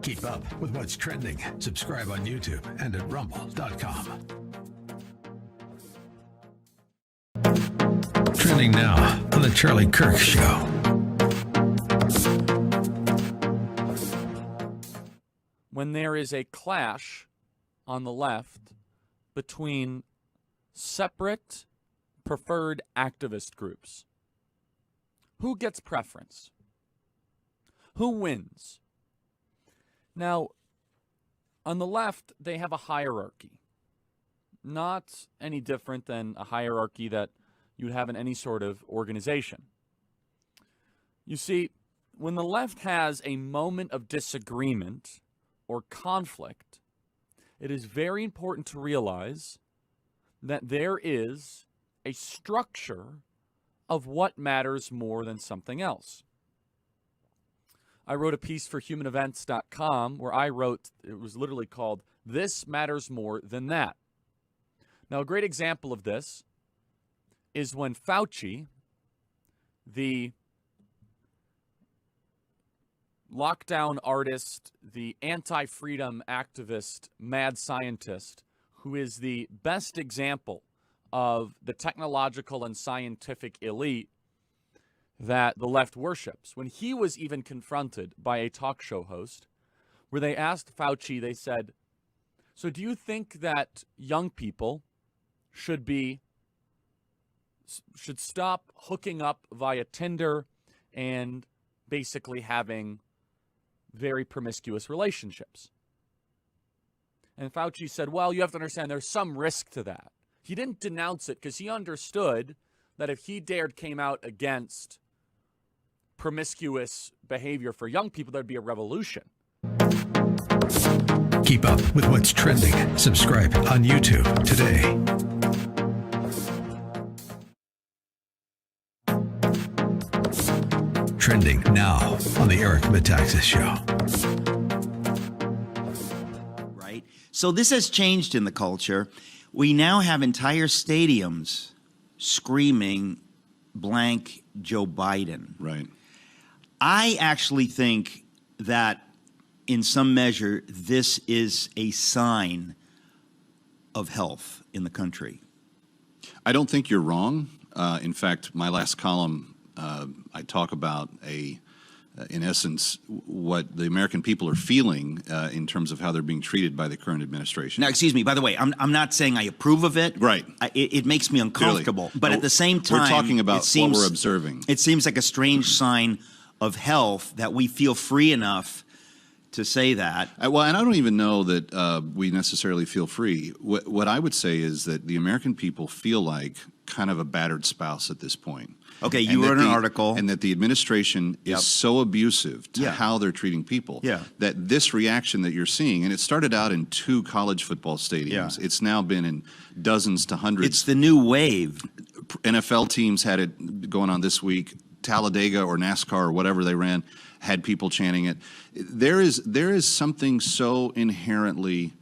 Keep up with what's trending. Subscribe on YouTube and at rumble.com. Trending now on the Charlie Kirk Show. When there is a clash on the left between separate preferred activist groups, who gets preference? Who wins? Now, on the left, they have a hierarchy. Not any different than a hierarchy that you'd have in any sort of organization. You see, when the left has a moment of disagreement or conflict, it is very important to realize that there is a structure of what matters more than something else. I wrote a piece for humanevents.com where I wrote, it was literally called, "This Matters More Than That." Now, a great example of this is when Fauci, the lockdown artist, the anti-freedom activist, mad scientist, who is the best example of the technological and scientific elite that the left worships. When he was even confronted by a talk show host, where they asked Fauci, they said, "So do you think that young people should stop hooking up via Tinder and basically having very promiscuous relationships?" And Fauci said, "Well, you have to understand there's some risk to that." He didn't denounce it because he understood that if he came out against promiscuous behavior for young people, there'd be a revolution. Keep up with what's trending. Subscribe on YouTube today. Trending now on the Eric Metaxas Show. Right. So this has changed in the culture. We now have entire stadiums screaming blank Joe Biden. Right. I actually think that in some measure, this is a sign of health in the country. I don't think you're wrong. In fact, my last column, I talk about in essence, what the American people are feeling in terms of how they're being treated by the current administration. Now, excuse me, by the way, I'm not saying I approve of it. Right. It makes me uncomfortable. Clearly. But No, at the same time, we're talking about what we're observing. It seems like a strange sign of health that we feel free enough to say that. Well, and I don't even know that we necessarily feel free. What I would say is that the American people feel like kind of a battered spouse at this point. Okay, you wrote an article. And that the administration is so abusive to how they're treating people that this reaction that you're seeing, and it started out in 2 college football stadiums. It's now been in dozens to hundreds. It's the new wave. NFL teams had it going on this week. Talladega or NASCAR or whatever they ran had people chanting it. There is something so inherently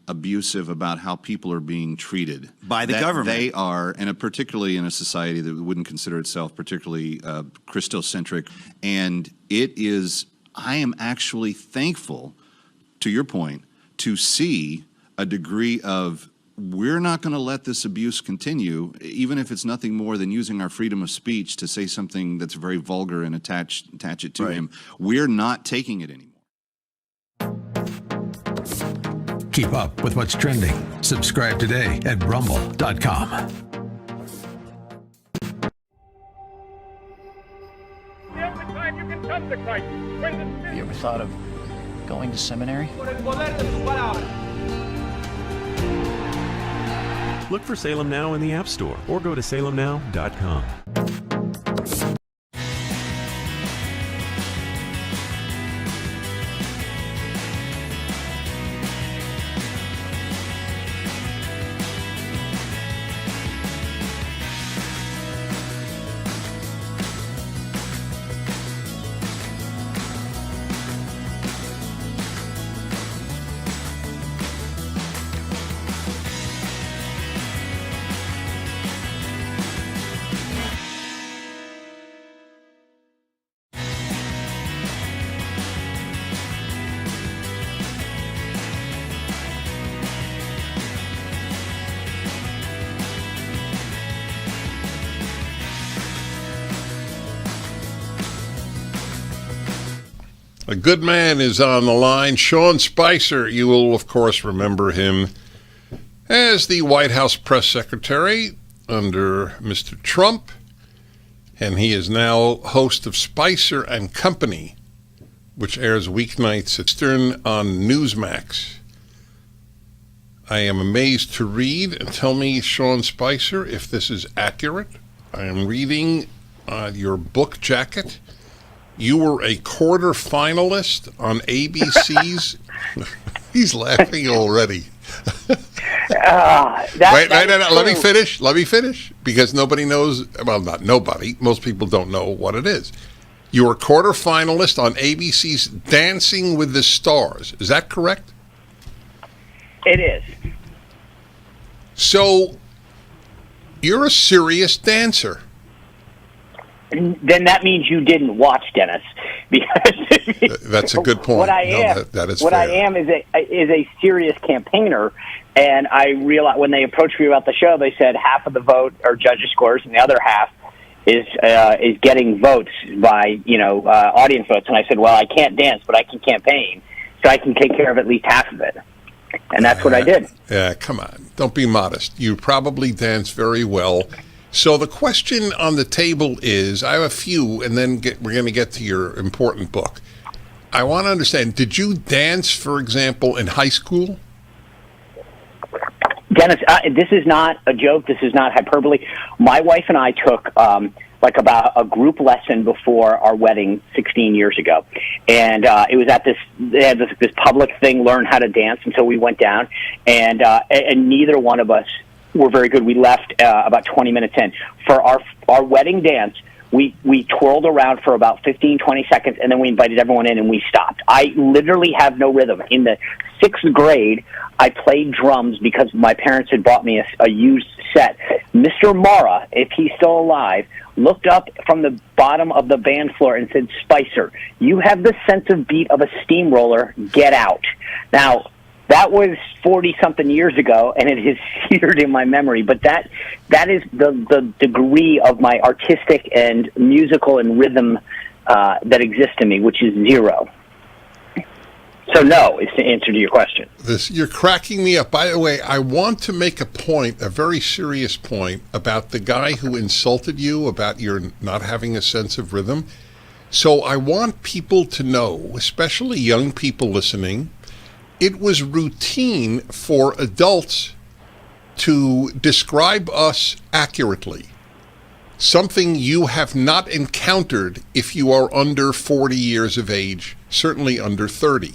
abusive about how people are being treated by the government. They are, and particularly in a society that wouldn't consider itself particularly Christocentric. And it is, I am actually thankful, to your point, to see a degree of, we're not going to let this abuse continue, even if it's nothing more than using our freedom of speech to say something that's very vulgar and attach it to him. We're not taking it anymore. Keep up with what's trending. Subscribe today at rumble.com. The only time you can come to Christ when the You ever thought of going to seminary? Look for Salem Now in the App Store or go to salemnow.com. A good man is on the line. Sean Spicer, you will, of course, remember him as the White House press secretary under Mr. Trump, and he is now host of Spicer and Company, which airs weeknights at Eastern on Newsmax. I am amazed to read, and tell me, Sean Spicer, if this is accurate. I am reading your book jacket, You were a quarter-finalist on ABC's... He's laughing already. Wait, let me finish. Let me finish. Because nobody knows... Well, not nobody. Most people don't know what it is. You were a quarter-finalist on ABC's Dancing with the Stars. Is that correct? It is. So, you're a serious dancer. Then that means you didn't watch, Dennis. Because that's a good point. What I am, that is what fair. I am is a serious campaigner, and I realized when they approached me about the show, they said half of the vote are judges' scores, and the other half is getting votes by audience votes. And I said, well, I can't dance, but I can campaign, so I can take care of at least half of it. And that's what I did. Yeah, come on. Don't be modest. You probably dance very well. So the question on the table is, I have a few, and then we're going to get to your important book. I want to understand, did you dance, for example, in high school? Dennis, this is not a joke. This is not hyperbole. My wife and I took about a group lesson before our wedding 16 years ago. And it was at they had this public thing, learn how to dance, and so we went down, and neither one of us were very good. We left about 20 minutes in. For our wedding dance, we twirled around for about 15, 20 seconds, and then we invited everyone in, and we stopped. I literally have no rhythm. In the 6th grade, I played drums because my parents had bought me a used set. Mr. Mara, if he's still alive, looked up from the bottom of the band floor and said, "Spicer, you have the sense of beat of a steamroller. Get out." Now, that was 40-something years ago, and it is seared in my memory. But that is the degree of my artistic and musical and rhythm that exists in me, which is zero. So no, is the answer to your question. You're cracking me up. By the way, I want to make a point, a very serious point, about the guy who insulted you about your not having a sense of rhythm. So I want people to know, especially young people listening, it was routine for adults to describe us accurately. Something you have not encountered if you are under 40 years of age, certainly under 30.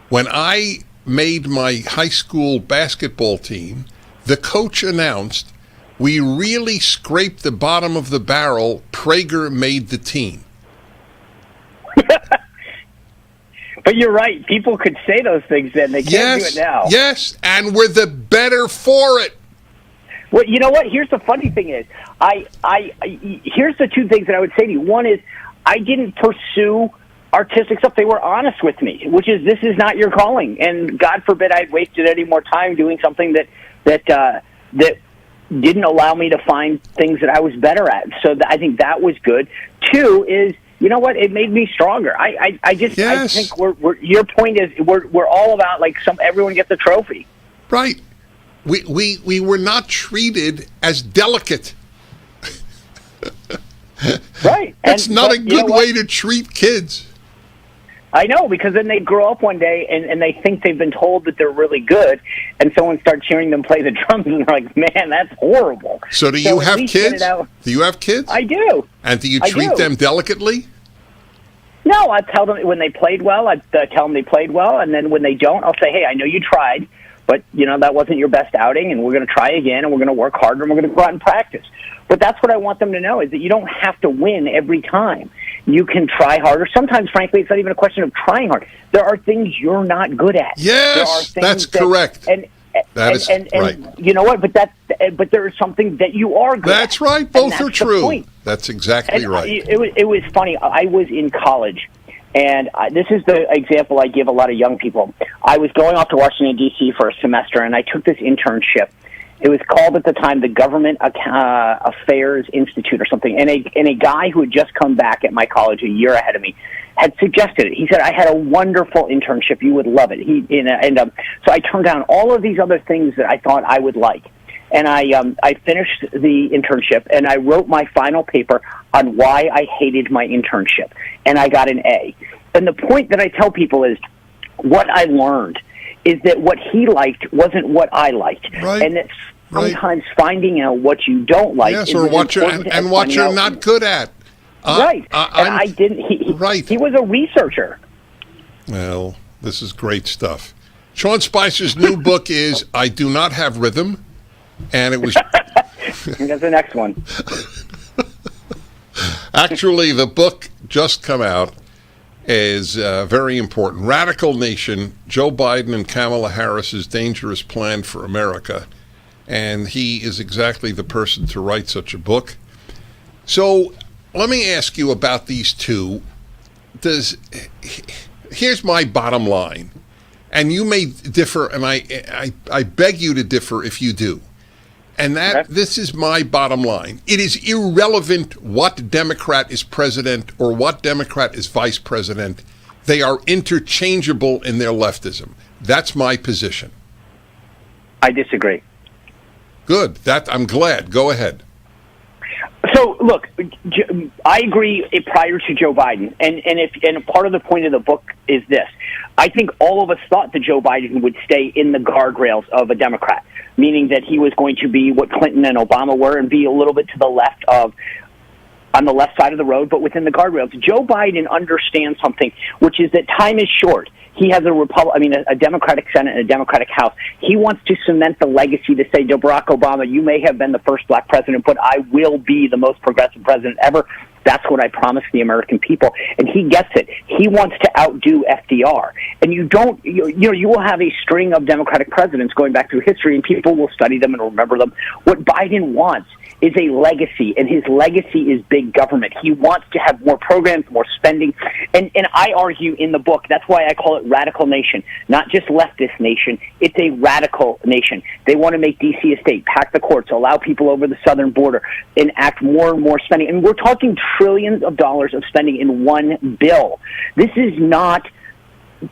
When I made my high school basketball team, the coach announced, "We really scraped the bottom of the barrel. Prager made the team." But you're right. People could say those things then. They can't do it now. Yes, and we're the better for it. Well, you know what? Here's the funny thing is, here's the two things that I would say to you. One is, I didn't pursue artistic stuff. They were honest with me, which is, this is not your calling, and God forbid I'd wasted any more time doing something that didn't allow me to find things that I was better at. So I think that was good. Two is, you know what? It made me stronger. I think your point is we're all about everyone gets a trophy. Right. We were not treated as delicate. Right. That's not a good way to treat kids. I know, because then they grow up one day and they think they've been told that they're really good, and someone starts hearing them play the drums, and they're like, "Man, that's horrible." So do you have kids? Do you have kids? I do. And do you treat them delicately? No, I tell them when they played well, I tell them they played well, and then when they don't, I'll say, "Hey, I know you tried, but that wasn't your best outing, and we're going to try again, and we're going to work harder, and we're going to go out and practice." But that's what I want them to know, is that you don't have to win every time. You can try harder. Sometimes, frankly, it's not even a question of trying hard. There are things you're not good at. Yes, that's correct. That is right. You know what? But there is something that you are good at. That's right. Both are true. That's exactly right. It was funny. I was in college, and this is the example I give a lot of young people. I was going off to Washington, D.C. for a semester, and I took this internship. It was called at the time the Government Affairs Institute or something. And a guy who had just come back at my college a year ahead of me had suggested it. He said, "I had a wonderful internship. You would love it." So I turned down all of these other things that I thought I would like. And I finished the internship, and I wrote my final paper on why I hated my internship. And I got an A. And the point that I tell people is, what I learned is that what he liked wasn't what I liked. Right. And that sometimes finding out what you don't like is or what you're not good at. Right. And I didn't. He was a researcher. Well, this is great stuff. Sean Spicer's new book is I Do Not Have Rhythm, and it was... That's the next one. Actually, the book just come out is very important. Radical Nation, Joe Biden and Kamala Harris's Dangerous Plan for America. And he is exactly the person to write such a book. So let me ask you about these two. Here's my bottom line. And you may differ, and I beg you to differ if you do. And this is my bottom line. It is irrelevant what Democrat is president or what Democrat is vice president. They are interchangeable in their leftism. That's my position. I disagree. Good. I'm glad. Go ahead. So, look, I agree prior to Joe Biden, and part of the point of the book is this. I think all of us thought that Joe Biden would stay in the guardrails of a Democrat, meaning that he was going to be what Clinton and Obama were and be a little bit to the left of, on the left side of the road, but within the guardrails. Joe Biden understands something, which is that time is short. He has a Democratic Senate and a Democratic House. He wants to cement the legacy to say, to Barack Obama, you may have been the first black president, but I will be the most progressive president ever. That's what I promised the American people. And he gets it. He wants to outdo FDR. And you will have a string of Democratic presidents going back through history, and people will study them and remember them. What Biden wants is a legacy, and his legacy is big government. He wants to have more programs, more spending. And I argue in the book, that's why I call it Radical Nation, not just leftist nation. It's a radical nation. They want to make D.C. a state, pack the courts, allow people over the southern border, enact more and more spending. And we're talking trillions of dollars of spending in one bill. This is not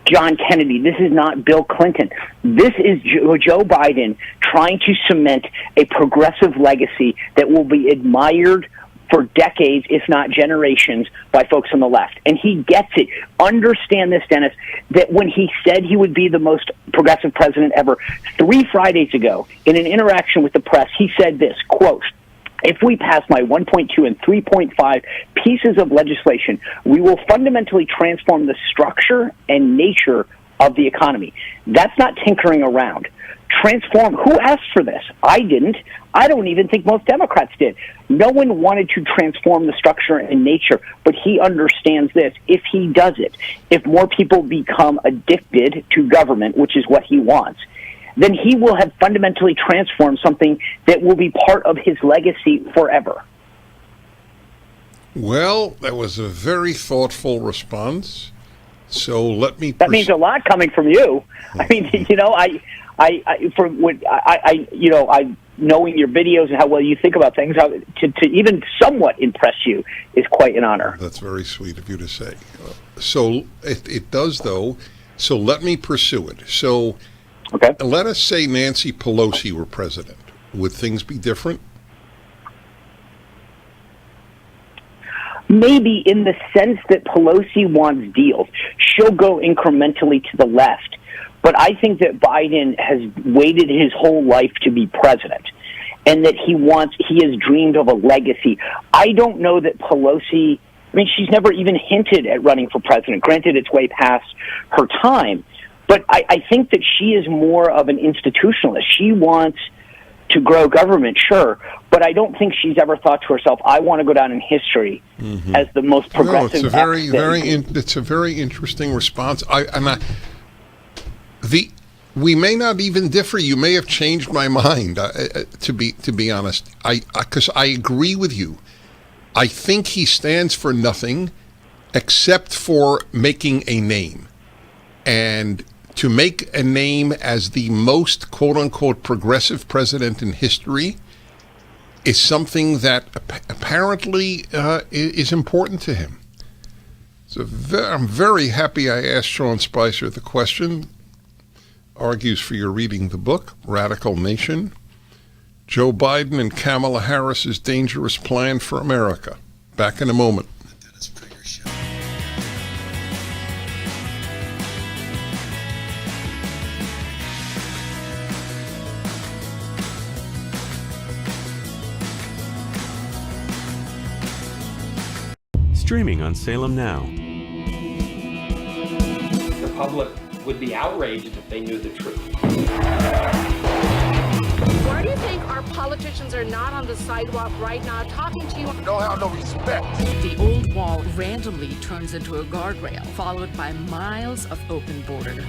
John Kennedy. This is not Bill Clinton. This is Joe Biden trying to cement a progressive legacy that will be admired for decades, if not generations, by folks on the left. And he gets it. Understand this, Dennis, that when he said he would be the most progressive president ever, 3 Fridays ago, in an interaction with the press, he said this, quote, if we pass my 1.2 and 3.5 pieces of legislation, we will fundamentally transform the structure and nature of the economy. That's not tinkering around. Transform. Who asked for this? I didn't. I don't even think most Democrats did. No one wanted to transform the structure and nature, but he understands this. If he does it, if more people become addicted to government, which is what he wants, then he will have fundamentally transformed something that will be part of his legacy forever. Well, that was a very thoughtful response. So let me... That means a lot coming from you. I mean, knowing your videos and how well you think about things, to even somewhat impress you is quite an honor. That's very sweet of you to say. So it does, though. So let me pursue it. So... Okay. Let us say Nancy Pelosi were president. Would things be different? Maybe in the sense that Pelosi wants deals. She'll go incrementally to the left. But I think that Biden has waited his whole life to be president, and that he has dreamed of a legacy. I don't know that Pelosi, she's never even hinted at running for president. Granted, it's way past her time. But I think that she is more of an institutionalist. She wants to grow government, sure, but I don't think she's ever thought to herself, I want to go down in history as the most progressive. No, it's a very interesting response. We may not even differ. You may have changed my mind, to be honest. Because I agree with you. I think he stands for nothing except for making a name. And to make a name as the most quote-unquote progressive president in history is something that apparently is important to him. So I'm very happy I asked Sean Spicer the question. Argues for your reading the book, Radical Nation, Joe Biden and Kamala Harris's Dangerous Plan for America. Back in a moment. Streaming on Salem Now. The public would be outraged if they knew the truth. Why do you think our politicians are not on the sidewalk right now talking to you? Don't have no respect. The old wall randomly turns into a guardrail, followed by miles of open border.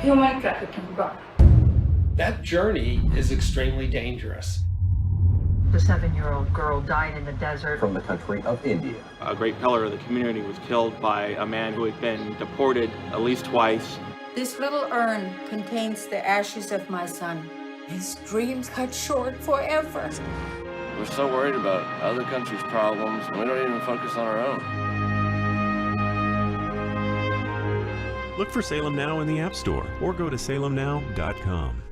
Human trafficking gone. That journey is extremely dangerous. The 7-year-old girl died in the desert. From the country of India. A great pillar of the community was killed by a man who had been deported at least twice. This little urn contains the ashes of my son. His dreams cut short forever. We're so worried about other countries' problems, and we don't even focus on our own. Look for Salem Now in the App Store or go to salemnow.com.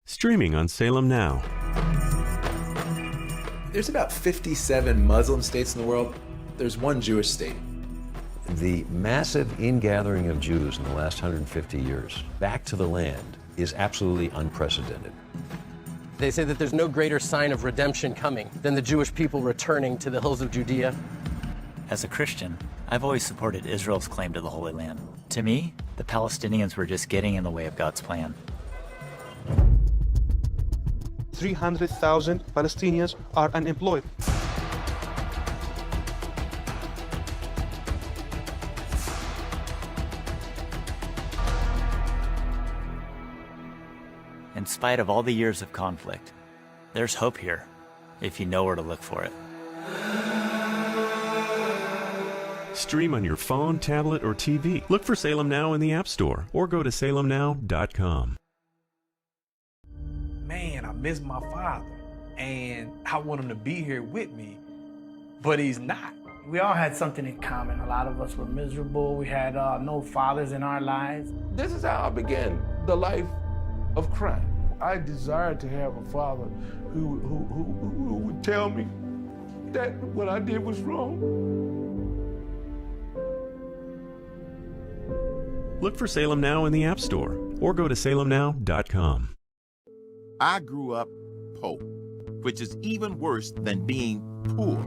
Streaming on Salem Now. There's about 57 Muslim states in the world. There's one Jewish state. The massive ingathering of Jews in the last 150 years back to the land is absolutely unprecedented. They say that there's no greater sign of redemption coming than the Jewish people returning to the hills of Judea. As a Christian, I've always supported Israel's claim to the Holy Land. To me, the Palestinians were just getting in the way of God's plan. 300,000 Palestinians are unemployed. In spite of all the years of conflict, there's hope here, if you know where to look for it. Stream on your phone, tablet, or TV. Look for Salem Now in the App Store or go to salemnow.com. Man, I miss my father, and I want him to be here with me, but he's not. We all had something in common. A lot of us were miserable. We had no fathers in our lives. This is how I began the life of crime. I desired to have a father who would tell me that what I did was wrong. Look for Salem Now in the App Store or go to salemnow.com. I grew up poor, which is even worse than being poor.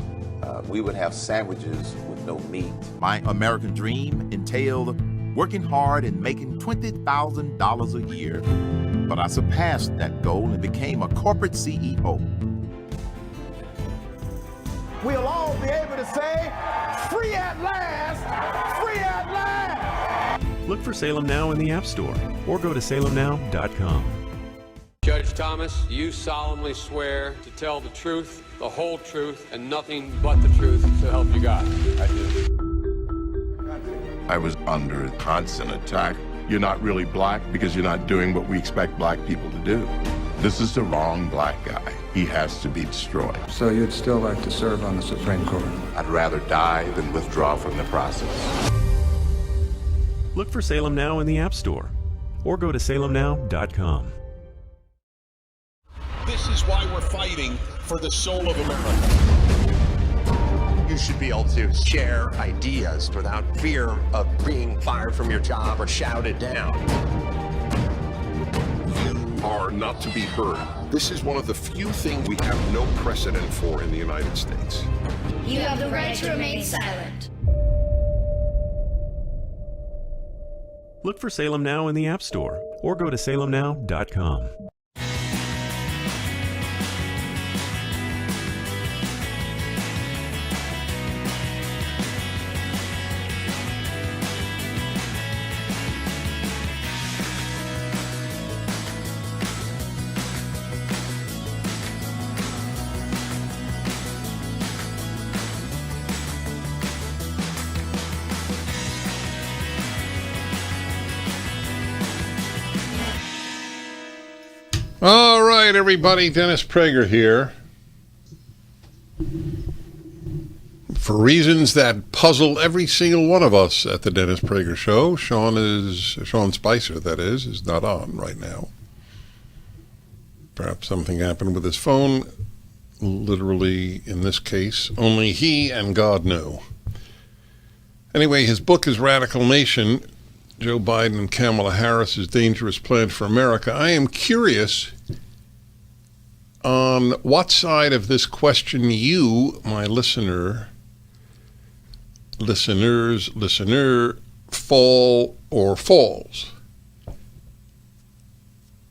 We would have sandwiches with no meat. My American dream entailed working hard and making $20,000 a year. But I surpassed that goal and became a corporate CEO. We'll all be able to say, free at last, free at last. Look for Salem Now in the App Store or go to salemnow.com. Judge Thomas, you solemnly swear to tell the truth, the whole truth, and nothing but the truth, so help you God. I do. I was under constant attack. You're not really black because you're not doing what we expect black people to do. This is the wrong black guy. He has to be destroyed. So you'd still like to serve on the Supreme Court? I'd rather die than withdraw from the process. Look for Salem Now in the App Store or go to salemnow.com. This is why we're fighting for the soul of America. You should be able to share ideas without fear of being fired from your job or shouted down. You are not to be heard. This is one of the few things we have no precedent for in the United States. You have the right to remain silent. Look for Salem Now in the App Store or go to salemnow.com. All right, everybody, Dennis Prager here. For reasons that puzzle every single one of us at the Dennis Prager Show, Sean Spicer, that is not on right now. Perhaps something happened with his phone. Literally, in this case, only he and God know. Anyway, his book is Radical Nation, Joe Biden and Kamala Harris's Dangerous Plan for America. I am curious on what side of this question you, my listener, fall or falls.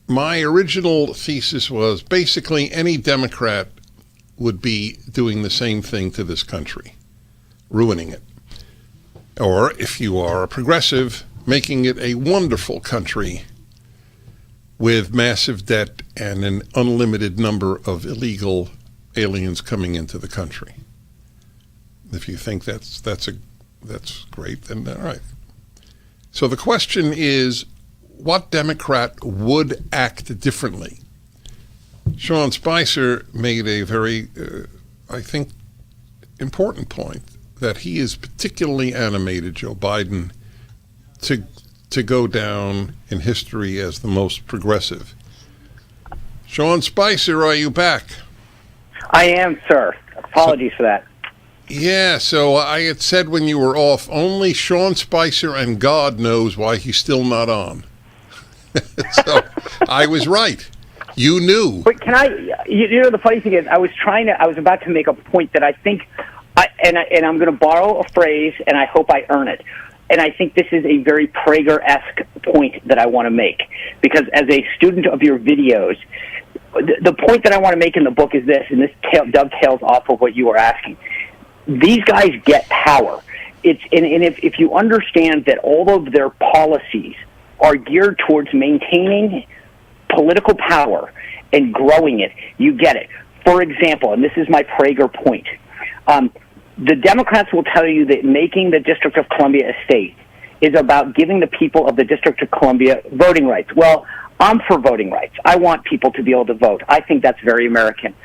My original thesis was basically any Democrat would be doing the same thing to this country, ruining it. Or if you are a progressive, making it a wonderful country with massive debt and an unlimited number of illegal aliens coming into the country. If you think that's great, then all right. So the question is, what Democrat would act differently? Sean Spicer made a very, I think, important point that he is particularly animated, Joe Biden, to go down in history as the most progressive. Sean Spicer, are you back? I am, sir. Apologies for that. Yeah, so I had said when you were off, only Sean Spicer and God knows why he's still not on. So I was right. You knew. But can I? You know, the funny thing is, I was about to make a point that I think, and I'm going to borrow a phrase, and I hope I earn it. And I think this is a very Prager-esque point that I want to make, because as a student of your videos, the point that I want to make in the book is this, and this dovetails off of what you were asking. These guys get power. If you understand that all of their policies are geared towards maintaining political power and growing it, you get it. For example, and this is my Prager point, the Democrats will tell you that making the District of Columbia a state is about giving the people of the District of Columbia voting rights. Well, I'm for voting rights. I want people to be able to vote. I think that's very American.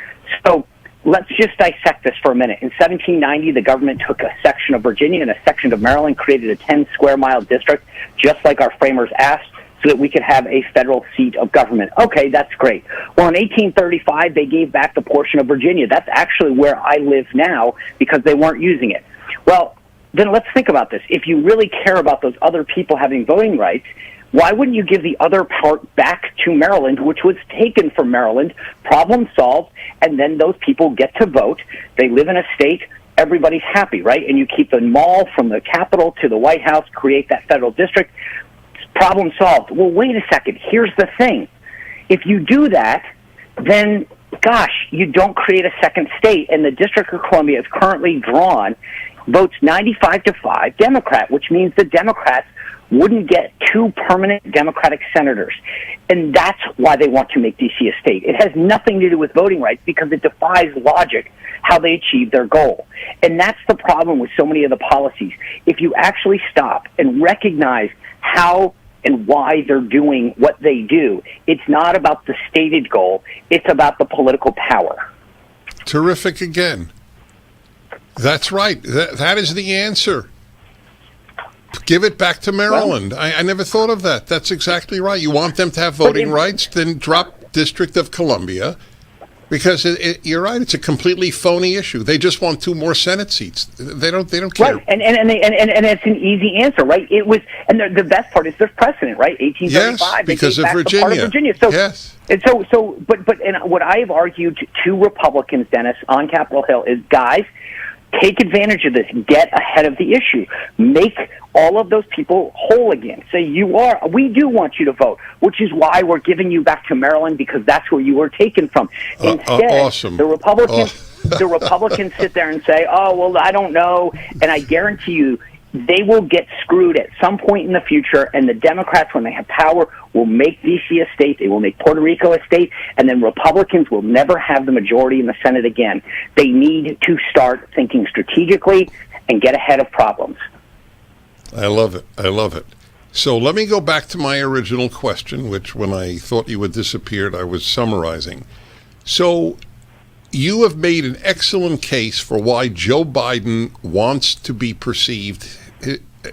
So let's just dissect this for a minute. In 1790, the government took a section of Virginia and a section of Maryland, created a 10-square-mile district, just like our framers asked, so that we could have a federal seat of government. Okay, that's great. Well, in 1835, they gave back the portion of Virginia. That's actually where I live now because they weren't using it. Well, then let's think about this. If you really care about those other people having voting rights, why wouldn't you give the other part back to Maryland, which was taken from Maryland, problem solved, and then those people get to vote. They live in a state. Everybody's happy, right? And you keep the mall from the Capitol to the White House, create that federal district. Problem solved. Well, wait a second. Here's the thing. If you do that, then, gosh, you don't create a second state, and the District of Columbia is currently drawn, votes 95-5 Democrat, which means the Democrats wouldn't get 2 permanent Democratic senators. And that's why they want to make D.C. a state. It has nothing to do with voting rights because it defies logic how they achieve their goal. And that's the problem with so many of the policies. If you actually stop and recognize how and why they're doing what they do, it's not about the stated goal, it's about the political power. Terrific again. That's right. That is the answer. Give it back to Maryland. Well, I never thought of that. That's exactly right. You want them to have voting rights, then drop District of Columbia, because you're right. It's a completely phony issue. They just want 2 more Senate seats. They don't care. Right, and it's an easy answer, right? It was, and the best part is there's precedent, right? 1835. Yes, because of Virginia. Part of Virginia. So, yes. And but what I have argued to Republicans, Dennis, on Capitol Hill is, guys, take advantage of this. Get ahead of the issue. Make all of those people whole again. Say, we do want you to vote, which is why we're giving you back to Maryland, because that's where you were taken from. Instead, awesome. The Republicans sit there and say, oh, well, I don't know. And I guarantee you, they will get screwed at some point in the future, and the Democrats, when they have power, will make D.C. a state, they will make Puerto Rico a state, and then Republicans will never have the majority in the Senate again. They need to start thinking strategically and get ahead of problems. I love it. I love it. So let me go back to my original question, which when I thought you had disappeared, I was summarizing. So you have made an excellent case for why Joe Biden wants to be perceived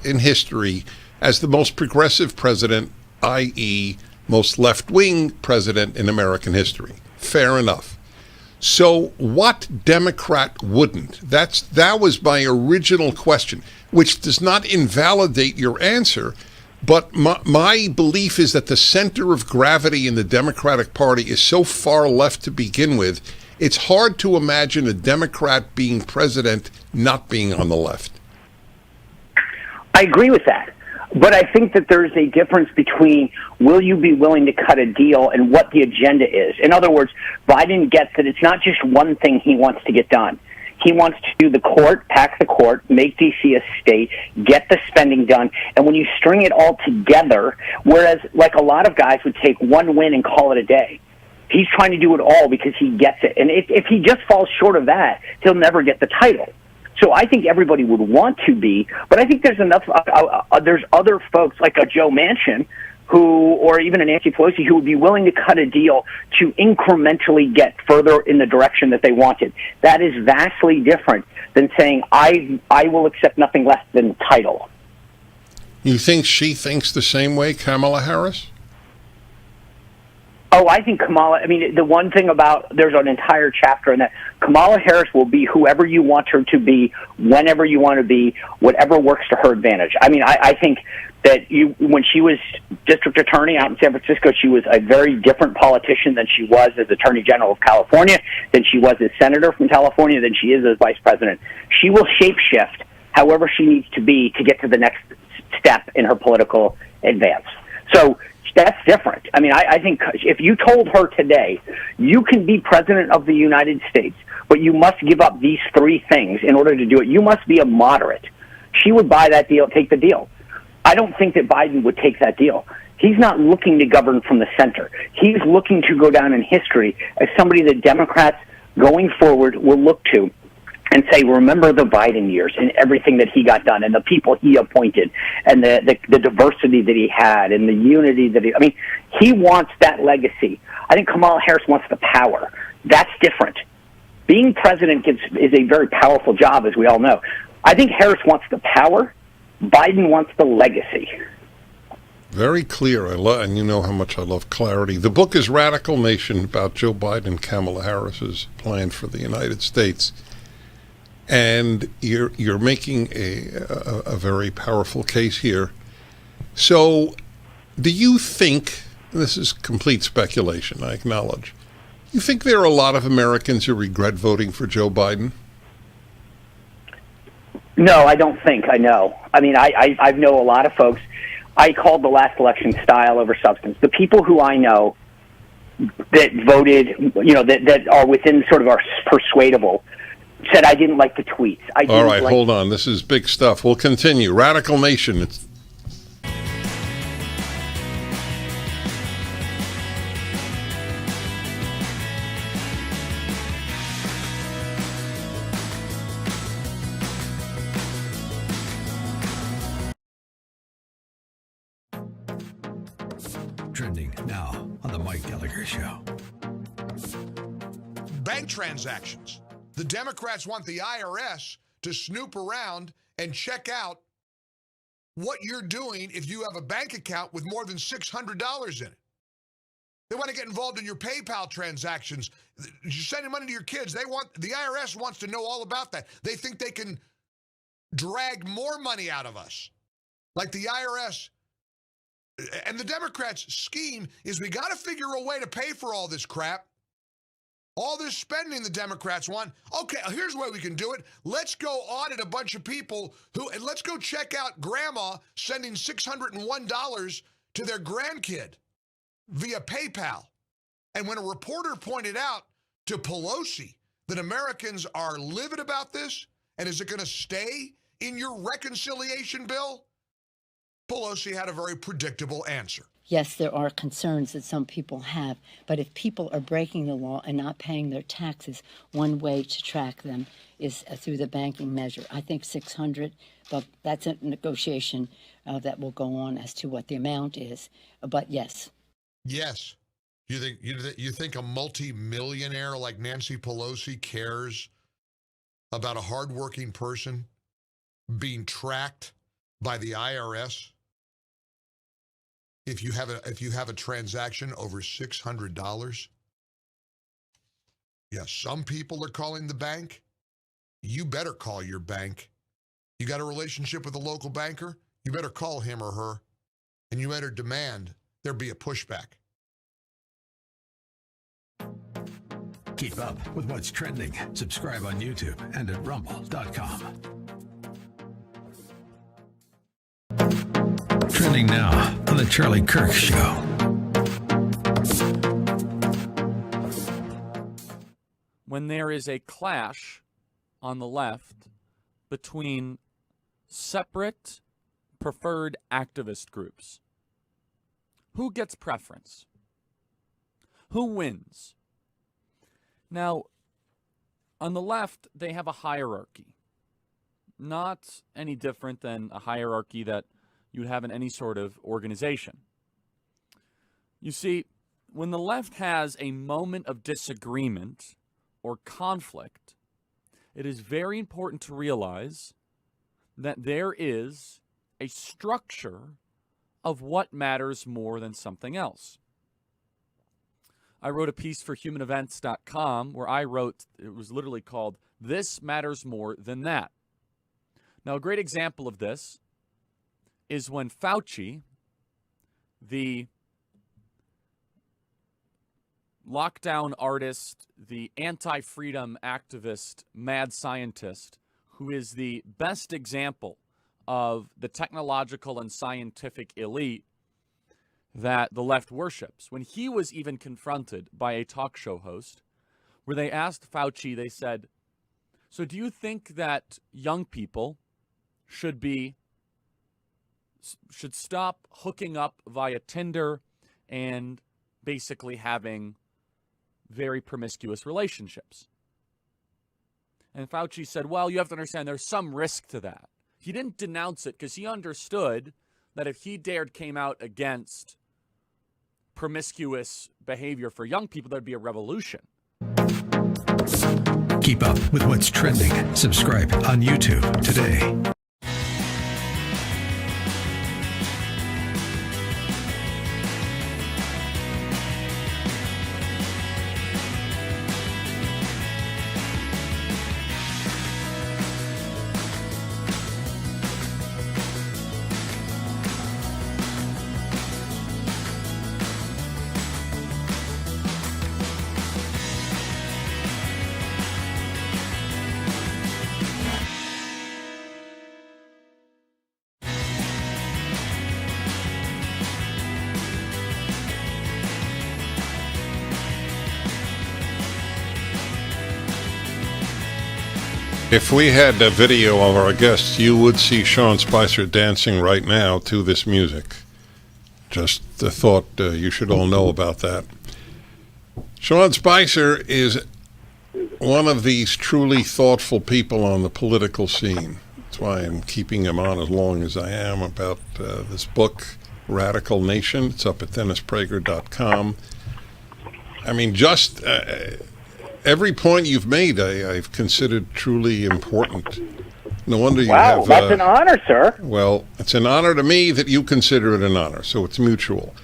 in history as the most progressive president, i.e., most left-wing president in American history. Fair enough. So what Democrat wouldn't? That was my original question, which does not invalidate your answer, But my belief is that the center of gravity in the Democratic Party is so far left to begin with, it's hard to imagine a Democrat being president not being on the left. I agree with that. But I think that there's a difference between will you be willing to cut a deal and what the agenda is. In other words, Biden gets that it's not just one thing he wants to get done. He wants to do the court, pack the court, make D.C. a state, get the spending done. And when you string it all together, whereas like a lot of guys would take one win and call it a day, he's trying to do it all because he gets it. And if he just falls short of that, he'll never get the title. So I think everybody would want to be, but I think there's enough, there's other folks like a Joe Manchin who, or even a Nancy Pelosi, who would be willing to cut a deal to incrementally get further in the direction that they wanted. That is vastly different than saying, I will accept nothing less than title. You think she thinks the same way, Kamala Harris? Oh, I think Kamala, I mean, the one thing about, there's an entire chapter in that Kamala Harris will be whoever you want her to be, whenever you want to be, whatever works to her advantage. I mean, I think that when she was district attorney out in San Francisco, she was a very different politician than she was as Attorney General of California, than she was as Senator from California, than she is as Vice President. She will shapeshift however she needs to be to get to the next step in her political advance. So that's different. I mean, I think if you told her today, you can be president of the United States, but you must give up these three things in order to do it. You must be a moderate. She would buy that deal, take the deal. I don't think that Biden would take that deal. He's not looking to govern from the center. He's looking to go down in history as somebody that Democrats going forward will look to and say, remember the Biden years and everything that he got done and the people he appointed and the diversity that he had and the unity that he, I mean, he wants that legacy. I think Kamala Harris wants the power. That's different. Being president is a very powerful job, as we all know. I think Harris wants the power. Biden wants the legacy. Very clear. And you know how much I love clarity. The book is Radical Nation, about Joe Biden and Kamala Harris's plan for the United States. And you're making a very powerful case here. So do you think, this is complete speculation, I acknowledge, you think there are a lot of Americans who regret voting for Joe Biden? No, I don't think. I know. I mean, I know a lot of folks. I called the last election style over substance. The people who I know that voted, you know, that are within sort of our persuadable, said I didn't like the tweets. All right, hold on. This is big stuff. We'll continue. Radical Nation. It's trending now on the Mike Gallagher Show. Bank transactions. The Democrats want the IRS to snoop around and check out what you're doing if you have a bank account with more than $600 in it. They want to get involved in your PayPal transactions. You're sending money to your kids. The IRS wants to know all about that. They think they can drag more money out of us. Like the IRS. And the Democrats' scheme is we got to figure a way to pay for all this crap. All this spending the Democrats want. Okay, here's the way we can do it. Let's go audit a bunch of people and let's go check out grandma sending $601 to their grandkid via PayPal. And when a reporter pointed out to Pelosi that Americans are livid about this, and is it going to stay in your reconciliation bill? Pelosi had a very predictable answer. Yes, there are concerns that some people have, but if people are breaking the law and not paying their taxes, one way to track them is through the banking measure. I think 600, but that's a negotiation that will go on as to what the amount is. But yes. Yes. You think a multi-millionaire like Nancy Pelosi cares about a hardworking person being tracked by the IRS? If you have a transaction over $600, yes, some people are calling the bank. You better call your bank. You got a relationship with a local banker? You better call him or her. and you enter demand, there be a pushback. Keep up with what's trending. Subscribe on YouTube and at rumble.com. Trending now on The Charlie Kirk Show. When there is a clash on the left between separate preferred activist groups, who gets preference? Who wins? Now, on the left, they have a hierarchy. Not any different than a hierarchy that you'd have in any sort of organization. You see, when the left has a moment of disagreement or conflict, it is very important to realize that there is a structure of what matters more than something else. I wrote a piece for humanevents.com where I wrote, it was literally called, "This Matters More Than That." Now, a great example of this is when Fauci, the lockdown artist, the anti-freedom activist, mad scientist, who is the best example of the technological and scientific elite that the left worships, when he was even confronted by a talk show host where they asked Fauci, they said, "So do you think that young people should stop hooking up via Tinder and basically having very promiscuous relationships?" And Fauci said, "Well, you have to understand there's some risk to that." He didn't denounce it because he understood that if he came out against promiscuous behavior for young people, there'd be a revolution. Keep up with what's trending. Subscribe on YouTube today. If we had a video of our guests, you would see Sean Spicer dancing right now to this music. Just the thought you should all know about that. Sean Spicer is one of these truly thoughtful people on the political scene. That's why I'm keeping him on as long as I am about this book, Radical Nation. It's up at DennisPrager.com. I mean, just... every point you've made, I've considered truly important. No wonder you have... Wow, that's an honor, sir. Well, it's an honor to me that you consider it an honor, so it's mutual.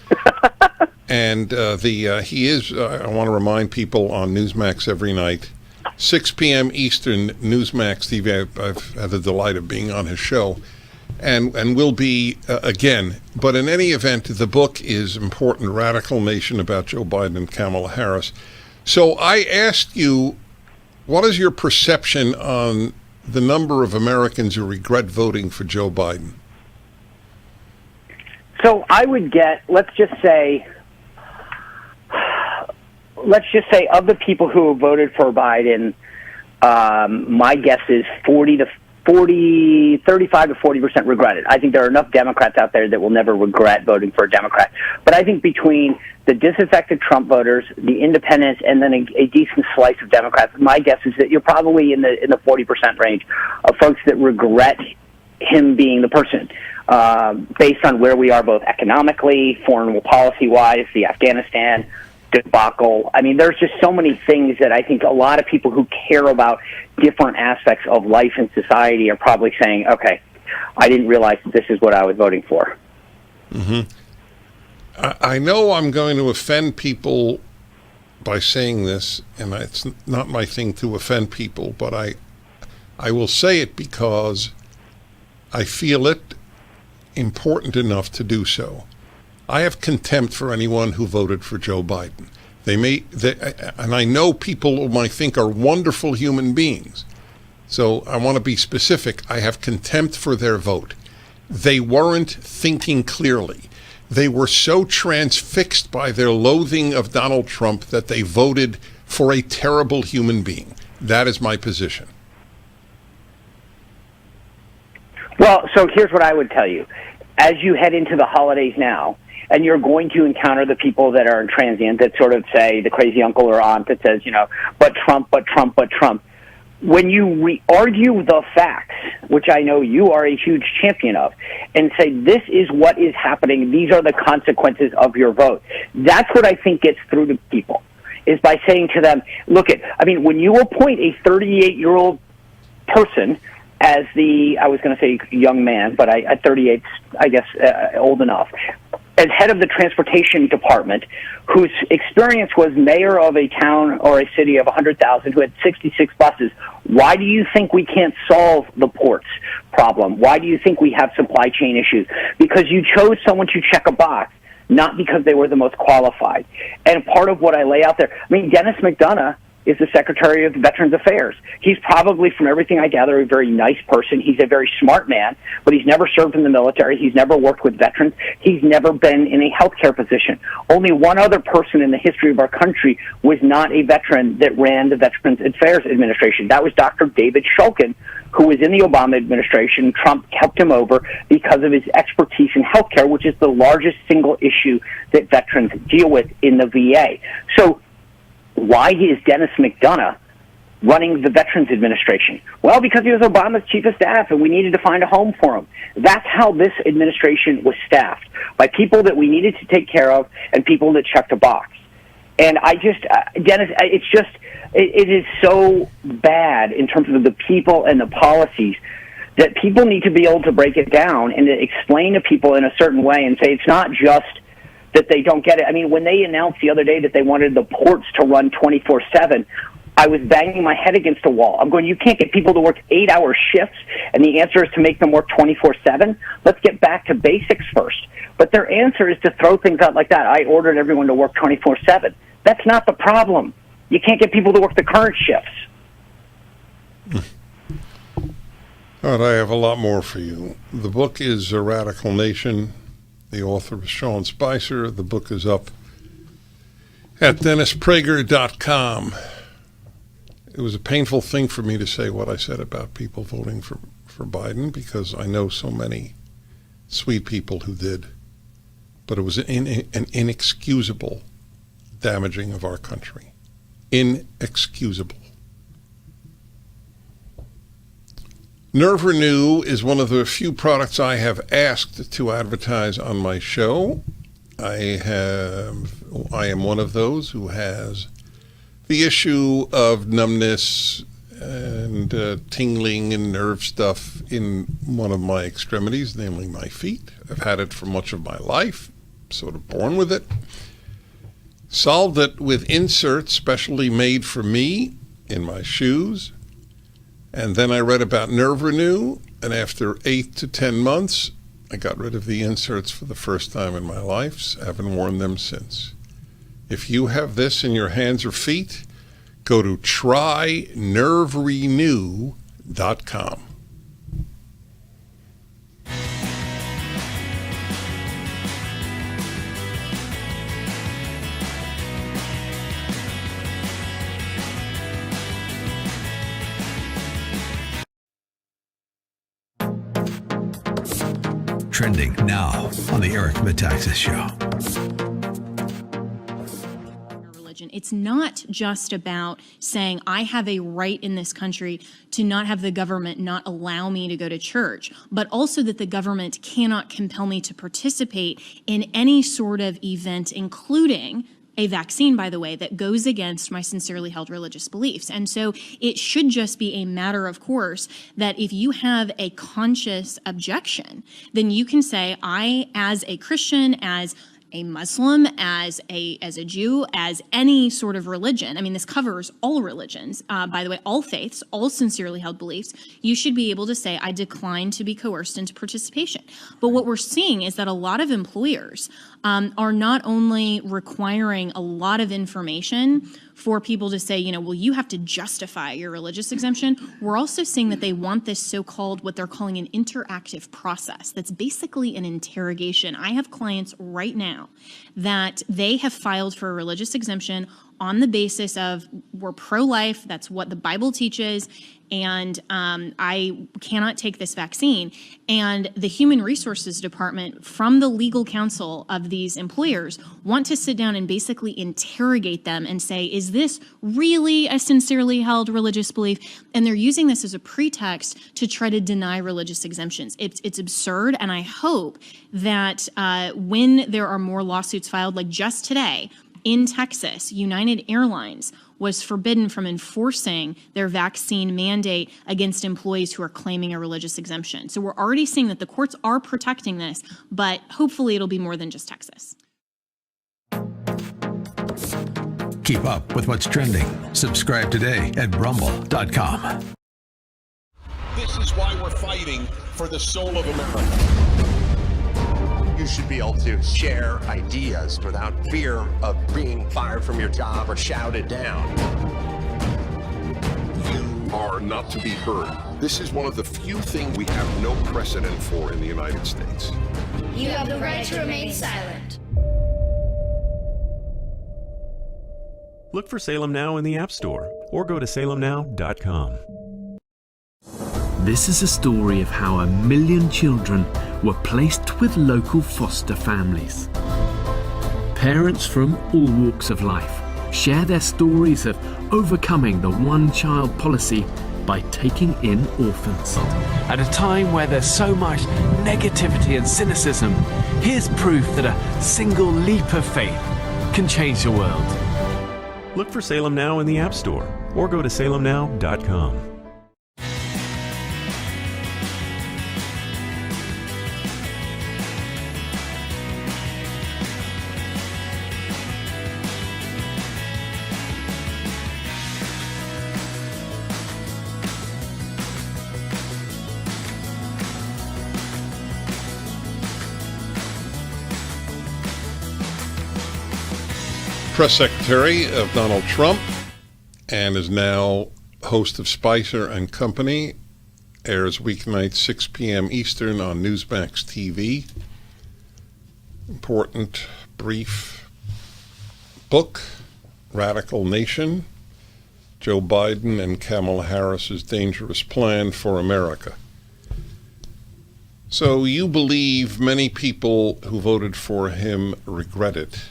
And he is, I want to remind people, on Newsmax every night, 6 p.m. Eastern, Newsmax TV. I've had the delight of being on his show, and will be again. But in any event, the book is important, Radical Nation, about Joe Biden and Kamala Harris. So I asked you, what is your perception on the number of Americans who regret voting for Joe Biden? So I would get, let's just say of the people who voted for Biden, my guess is 35 to 40% regret it. I think there are enough Democrats out there that will never regret voting for a Democrat. But I think between the disaffected Trump voters, the independents, and then a decent slice of Democrats, my guess is that you're probably in the 40% range of folks that regret him being the person, based on where we are both economically, foreign policy-wise, the Afghanistan debacle. I mean, there's just so many things that I think a lot of people who care about different aspects of life and society are probably saying, okay, I didn't realize that this is what I was voting for. Mm-hmm. I know I'm going to offend people by saying this, and it's not my thing to offend people, but I will say it because I feel it important enough to do so. I have contempt for anyone who voted for Joe Biden. And I know people whom I think are wonderful human beings. So I want to be specific. I have contempt for their vote. They weren't thinking clearly. They were so transfixed by their loathing of Donald Trump that they voted for a terrible human being. That is my position. Well, so here's what I would tell you. As you head into the holidays now, and you're going to encounter the people that are transient that sort of say, the crazy uncle or aunt that says, but Trump, but Trump, but Trump. When you argue the facts, which I know you are a huge champion of, and say, this is what is happening, these are the consequences of your vote, that's what I think gets through to people, is by saying to them, when you appoint a 38-year-old person as I was going to say young man, but at 38, I guess, old enough, as head of the transportation department, whose experience was mayor of a town or a city of 100,000 who had 66 buses, why do you think we can't solve the ports problem? Why do you think we have supply chain issues? Because you chose someone to check a box, not because they were the most qualified. And part of what I lay out there, Dennis McDonough is the Secretary of Veterans Affairs. He's probably, from everything I gather, a very nice person. He's a very smart man, but he's never served in the military. He's never worked with veterans. He's never been in a healthcare position. Only one other person in the history of our country was not a veteran that ran the Veterans Affairs Administration. That was Dr. David Shulkin, who was in the Obama administration. Trump kept him over because of his expertise in healthcare, which is the largest single issue that veterans deal with in the VA. So why is Dennis McDonough running the Veterans Administration? Well, because he was Obama's chief of staff, and we needed to find a home for him. That's how this administration was staffed, by people that we needed to take care of and people that checked a box. And Dennis, it is so bad in terms of the people and the policies that people need to be able to break it down and to explain to people in a certain way and say it's not just that they don't get it. When they announced the other day that they wanted the ports to run 24/7, I was banging my head against a wall. I'm going, you can't get people to work 8-hour shifts, and the answer is to make them work 24/7? Let's get back to basics first. But their answer is to throw things out like that. I ordered everyone to work 24/7. That's not the problem. You can't get people to work the current shifts. All right, I have a lot more for you. The book is A Radical Nation. The author is Sean Spicer. The book is up at DennisPrager.com. It was a painful thing for me to say what I said about people voting for Biden, because I know so many sweet people who did. But it was an inexcusable damaging of our country. Inexcusable. Nerve Renew is one of the few products I have asked to advertise on my show. I am one of those who has the issue of numbness and tingling and nerve stuff in one of my extremities, namely my feet. I've had it for much of my life, sort of born with it. Solved it with inserts specially made for me in my shoes. And then I read about Nerve Renew, and after 8 to 10 months, I got rid of the inserts for the first time in my life. I haven't worn them since. If you have this in your hands or feet, go to trynerverenew.com. Trending now on the Eric Metaxas Show. It's not just about saying I have a right in this country to not have the government not allow me to go to church, but also that the government cannot compel me to participate in any sort of event, including a vaccine, by the way, that goes against my sincerely held religious beliefs. And so it should just be a matter of course that if you have a conscious objection, then you can say, I, as a Christian, as a Muslim, as a Jew, as any sort of religion. I mean, this covers all religions, by the way, all faiths, all sincerely held beliefs. You should be able to say, I decline to be coerced into participation. But what we're seeing is that a lot of employers are not only requiring a lot of information for people to say, well, you have to justify your religious exemption. We're also seeing that they want this so-called, what they're calling an interactive process. That's basically an interrogation. I have clients right now that they have filed for a religious exemption on the basis of we're pro-life, that's what the Bible teaches, and I cannot take this vaccine. And the Human Resources Department, from the legal counsel of these employers, want to sit down and basically interrogate them and say, is this really a sincerely held religious belief? And they're using this as a pretext to try to deny religious exemptions. It's absurd, and I hope that when there are more lawsuits filed, like just today, in Texas, United Airlines was forbidden from enforcing their vaccine mandate against employees who are claiming a religious exemption. So we're already seeing that the courts are protecting this, but hopefully it'll be more than just Texas. Keep up with what's trending. Subscribe today at rumble.com. This is why we're fighting for the soul of America. You should be able to share ideas without fear of being fired from your job or shouted down. You are not to be heard. This is one of the few things we have no precedent for in the United States. You have the right to remain silent. Look for Salem Now in the App Store or go to salemnow.com. This is a story of how 1 million children were placed with local foster families. Parents from all walks of life share their stories of overcoming the one-child policy by taking in orphans. At a time where there's so much negativity and cynicism, here's proof that a single leap of faith can change the world. Look for Salem Now in the App Store or go to salemnow.com. Press secretary of Donald Trump and is now host of Spicer and Company, airs weeknights 6 p.m. Eastern on Newsmax TV. Important, brief book, Radical Nation, Joe Biden and Kamala Harris's Dangerous Plan for America. So you believe many people who voted for him regret it.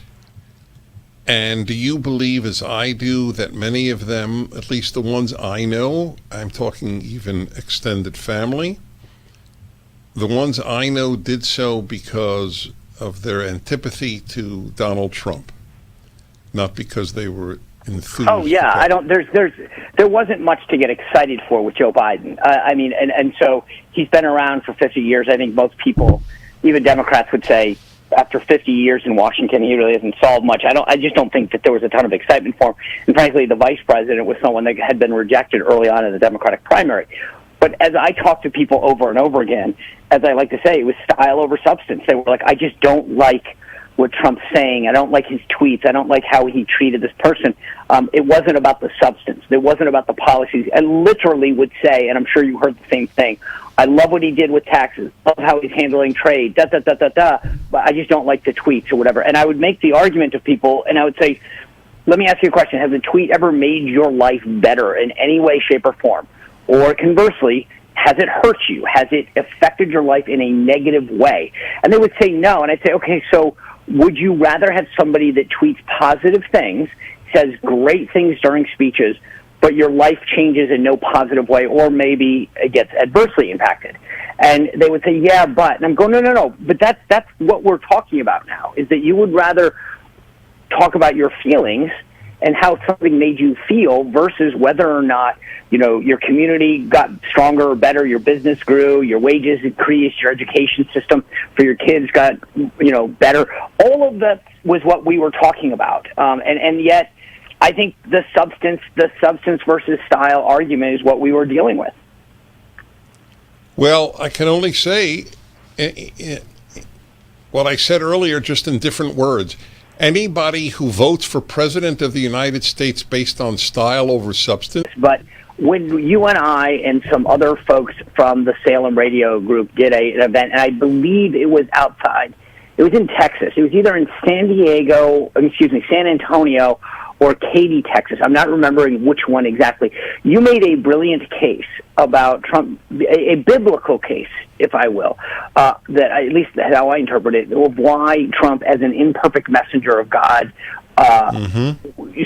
And do you believe, as I do, that many of them, at least the ones I know, I'm talking even extended family, the ones I know did so because of their antipathy to Donald Trump, not because they were enthused? Oh yeah, there wasn't much to get excited for with Joe Biden. I mean, and so he's been around for 50 years. I think most people, even Democrats, would say, after 50 years in Washington, he really hasn't solved much. I just don't think that there was a ton of excitement for him. And frankly, the vice president was someone that had been rejected early on in the Democratic primary. But as I talk to people over and over again, as I like to say, it was style over substance. They were like, I just don't like what Trump's saying. I don't like his tweets. I don't like how he treated this person. It wasn't about the substance. It wasn't about the policies. I literally would say, and I'm sure you heard the same thing, I love what he did with taxes. I love how he's handling trade, but I just don't like the tweets or whatever. And I would make the argument to people, and I would say, let me ask you a question. Has a tweet ever made your life better in any way, shape, or form? Or conversely, has it hurt you? Has it affected your life in a negative way? And they would say no. And I'd say, okay, so would you rather have somebody that tweets positive things, says great things during speeches, but your life changes in no positive way, or maybe it gets adversely impacted? And they would say, yeah, but. And I'm going, no. But that's what we're talking about now, is that you would rather talk about your feelings and how something made you feel versus whether or not, your community got stronger or better, your business grew, your wages increased, your education system for your kids got, better. All of that was what we were talking about. And yet I think the substance versus style argument is what we were dealing with. Well, I can only say what I said earlier, just in different words. Anybody who votes for President of the United States based on style over substance. But when you and I and some other folks from the Salem Radio Group did an event, and I believe it was outside, it was in Texas. It was either in San Antonio, or Katy, Texas. I'm not remembering which one exactly. You made a brilliant case about Trump, a biblical case, if I will, that at least that's how I interpret it, of why Trump, as an imperfect messenger of God,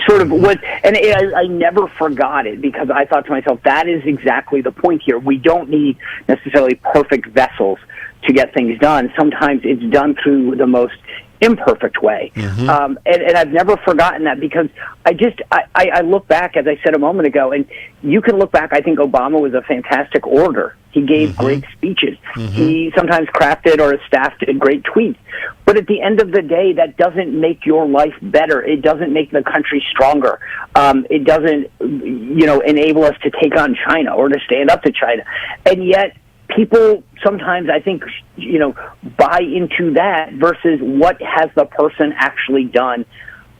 sort of was, and I never forgot it, because I thought to myself, that is exactly the point here. We don't need necessarily perfect vessels to get things done. Sometimes it's done through the most imperfect way. And I've never forgotten that, because I look back, as I said a moment ago, and you can look back, I think Obama was a fantastic orator. He gave great speeches. He sometimes crafted, or his staff did, great tweets. But at the end of the day, that doesn't make your life better. It doesn't make the country stronger. It doesn't, enable us to take on China or to stand up to China. And yet, people sometimes, I think, buy into that versus what has the person actually done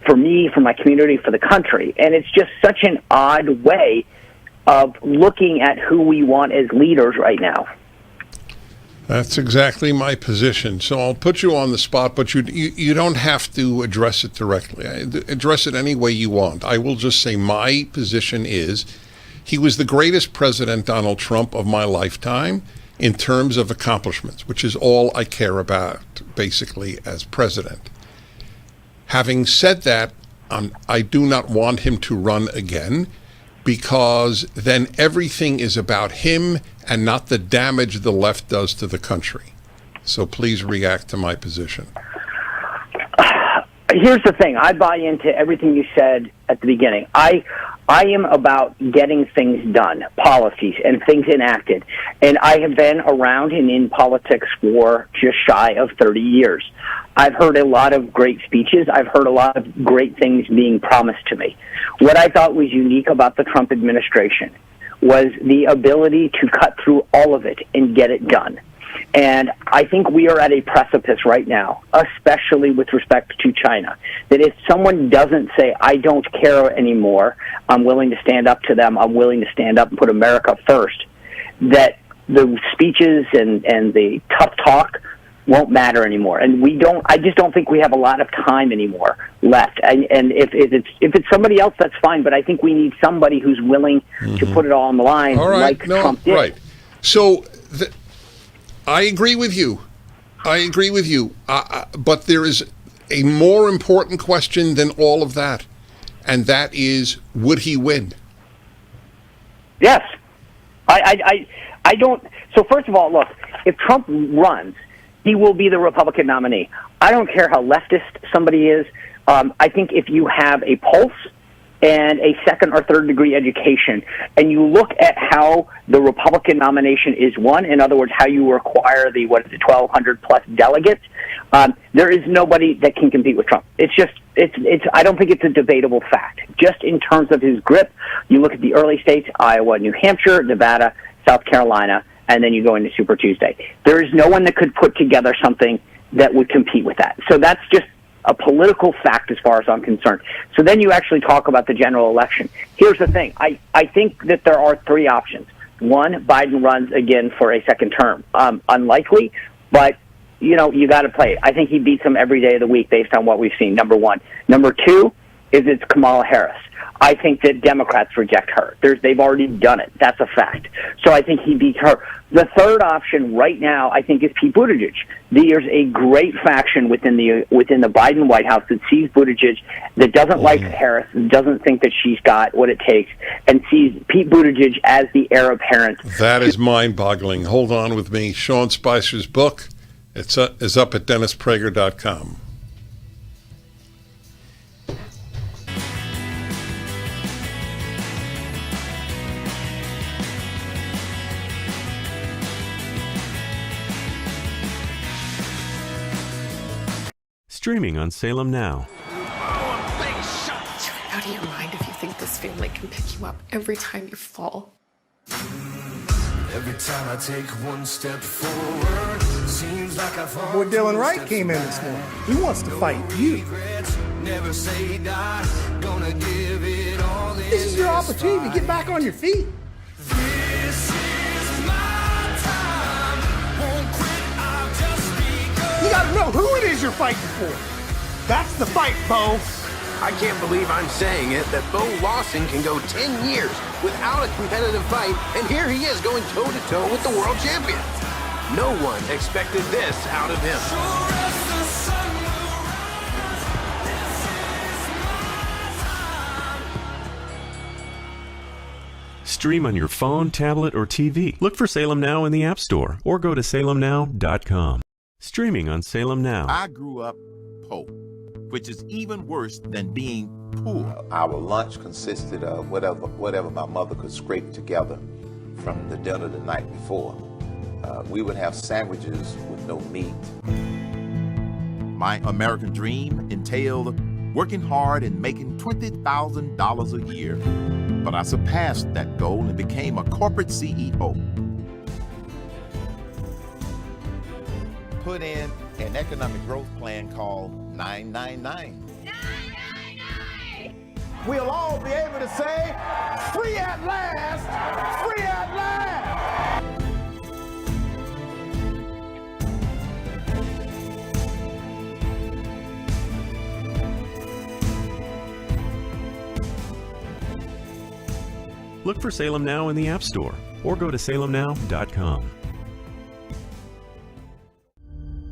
for me, for my community, for the country. And it's just such an odd way of looking at who we want as leaders right now. That's exactly my position. So I'll put you on the spot, but you don't have to address it directly. Address it any way you want. I will just say my position is he was the greatest president, Donald Trump, of my lifetime in terms of accomplishments, which is all I care about, basically, as president. Having said that, I do not want him to run again, because then everything is about him and not the damage the left does to the country. So please react to my position. Here's the thing. I buy into everything you said at the beginning. I am about getting things done, policies, and things enacted. And I have been around and in politics for just shy of 30 years. I've heard a lot of great speeches. I've heard a lot of great things being promised to me. What I thought was unique about the Trump administration was the ability to cut through all of it and get it done. And I think we are at a precipice right now, especially with respect to China, that if someone doesn't say, I don't care anymore, I'm willing to stand up to them, I'm willing to stand up and put America first, that the speeches and the tough talk won't matter anymore. And I just don't think we have a lot of time anymore left. And if it's somebody else, that's fine, but I think we need somebody who's willing to put it all on the line, Trump did. Right. So I agree with you. But there is a more important question than all of that, and that is, would he win? Yes. I don't. So first of all, look, if Trump runs, he will be the Republican nominee. I don't care how leftist somebody is. I think if you have a pulse and a second or third degree education, and you look at how the Republican nomination is won, in other words, how you acquire the 1,200 plus delegates, there is nobody that can compete with Trump. I don't think it's a debatable fact. Just in terms of his grip, you look at the early states, Iowa, New Hampshire, Nevada, South Carolina, and then you go into Super Tuesday. There is no one that could put together something that would compete with that. So that's just a political fact as far as I'm concerned. So then you actually talk about the general election. Here's the thing. I think that there are three options. One, Biden runs again for a second term. Unlikely, but, you got to play it. I think he beats him every day of the week based on what we've seen, number one. Number two is it's Kamala Harris. I think that Democrats reject her. They've already done it. That's a fact. So I think he beats her. The third option right now, I think, is Pete Buttigieg. There's a great faction within the Biden White House that sees Buttigieg, that doesn't like Harris, doesn't think that she's got what it takes, and sees Pete Buttigieg as the heir apparent. That is mind-boggling. Hold on with me. Sean Spicer's book is up at DennisPrager.com. Streaming on Salem Now. You're out of your mind if you think this family can pick you up every time you fall. Every time I take one step forward, seems like I fall. Boy, Dylan Wright came in this morning. He wants to fight you. Never say die, gonna give it all. This is your opportunity to get back on your feet. This is my time. Won't quit, I've just begun. You gotta know who it is you're fighting for. That's the fight, Bo. I can't believe I'm saying it, that Bo Lawson can go 10 years without a competitive fight, and here he is going toe-to-toe with the world champion. No one expected this out of him. Stream on your phone, tablet, or TV. Look for Salem Now in the App Store or go to salemnow.com. Streaming on Salem Now. I grew up poor, which is even worse than being poor. Our lunch consisted of whatever my mother could scrape together from the dinner the night before. We would have sandwiches with no meat. My American dream entailed working hard and making $20,000 a year. But I surpassed that goal and became a corporate CEO. Put in an economic growth plan called 999. We'll all be able to say, free at last, free at last. Look for Salem Now in the App Store or go to salemnow.com.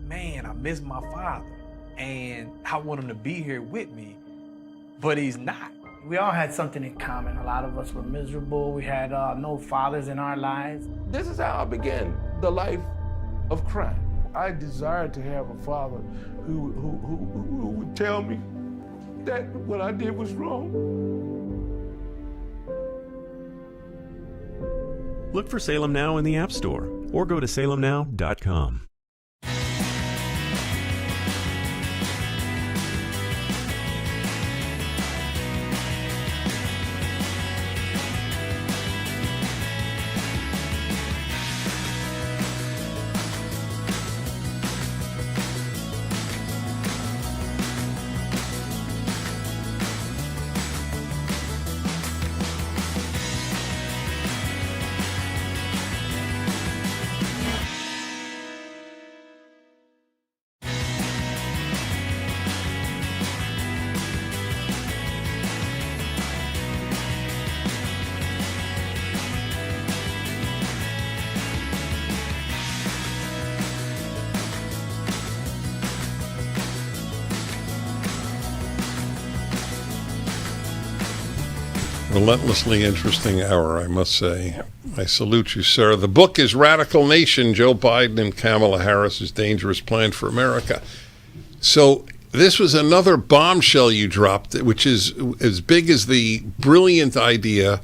Man, I miss my father, and I want him to be here with me, but he's not. We all had something in common. A lot of us were miserable. We had no fathers in our lives. This is how I began the life of crime. I desired to have a father who would tell me that what I did was wrong. Look for Salem Now in the App Store or go to salemnow.com. Relentlessly interesting hour, I must say. I salute you, sir. The book is Radical Nation, Joe Biden and Kamala Harris's Dangerous Plan for America. So this was another bombshell you dropped, which is as big as the brilliant idea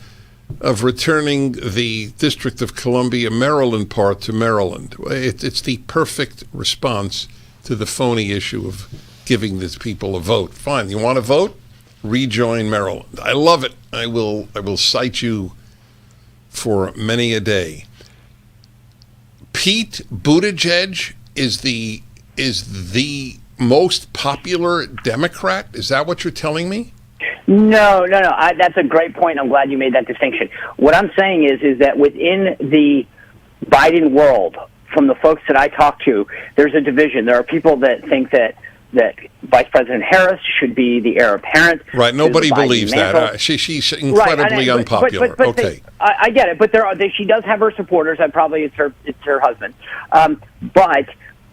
of returning the District of Columbia, Maryland part to Maryland. It's the perfect response to the phony issue of giving these people a vote. Fine, you want to vote? Rejoin Maryland. I love it. I will cite you for many a day. Pete Buttigieg is the most popular Democrat. Is that what you're telling me? No. That's a great point. I'm glad you made that distinction. What I'm saying is that within the Biden world, from the folks that I talk to, there's a division. There are people that think that Vice President Harris should be the heir apparent. Right. Nobody believes that. She's incredibly unpopular. But okay. I get it. But she does have her supporters, and probably it's her husband. But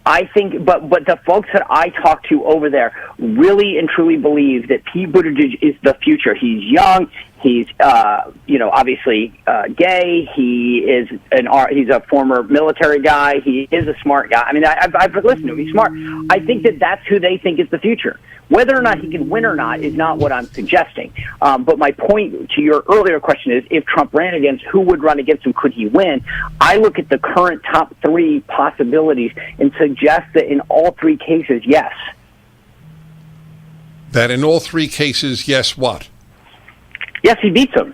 I think, but the folks that I talk to over there really and truly believe that Pete Buttigieg is the future. He's young. He's, obviously gay. He's a former military guy. He is a smart guy. I mean, I've listened to him. He's smart. I think that that's who they think is the future. Whether or not he can win or not is not what I'm suggesting. But my point to your earlier question is, if Trump ran against, who would run against him? Could he win? I look at the current top three possibilities and suggest that in all three cases, yes. That in all three cases, yes, what? Yes, he beats them.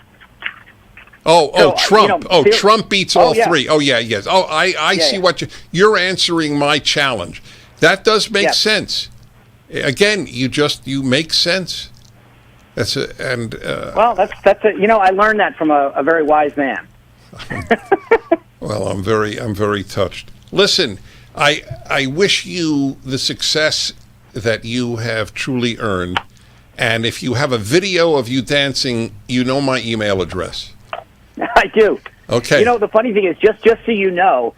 Trump. Trump beats all three. Oh, yeah, yes. Oh, I see what you're answering my challenge. That does make sense. Again, you make sense. That's I learned that from a very wise man. Well, I'm very touched. Listen, I wish you the success that you have truly earned. And if you have a video of you dancing, you know my email address. I do. Okay. You know, the funny thing is, just so you know,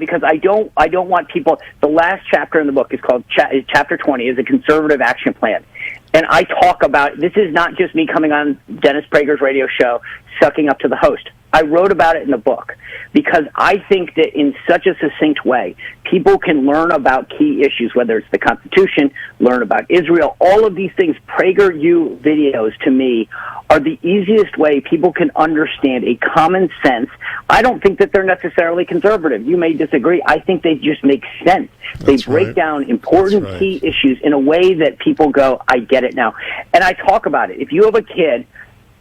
because I don't want people. The last chapter in the book is called Chapter 20, is a conservative action plan, and I talk about this is not just me coming on Dennis Prager's radio show sucking up to the host. I wrote about it in the book because I think that in such a succinct way, people can learn about key issues, whether it's the Constitution, learn about Israel, all of these things. PragerU videos, to me, are the easiest way people can understand a common sense. I don't think that they're necessarily conservative. You may disagree. I think they just make sense. They break down important key issues in a way that people go, I get it now. And I talk about it. If you have a kid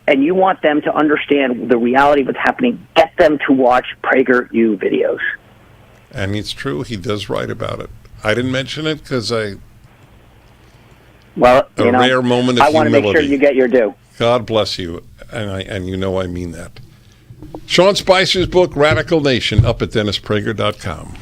and you want them to understand the reality of what's happening, get them to watch PragerU videos. And it's true, he does write about it. I didn't mention it because rare moment of humility. I want to make sure you get your due. God bless you, and you know I mean that. Sean Spicer's book, Radical Nation, up at DennisPrager.com.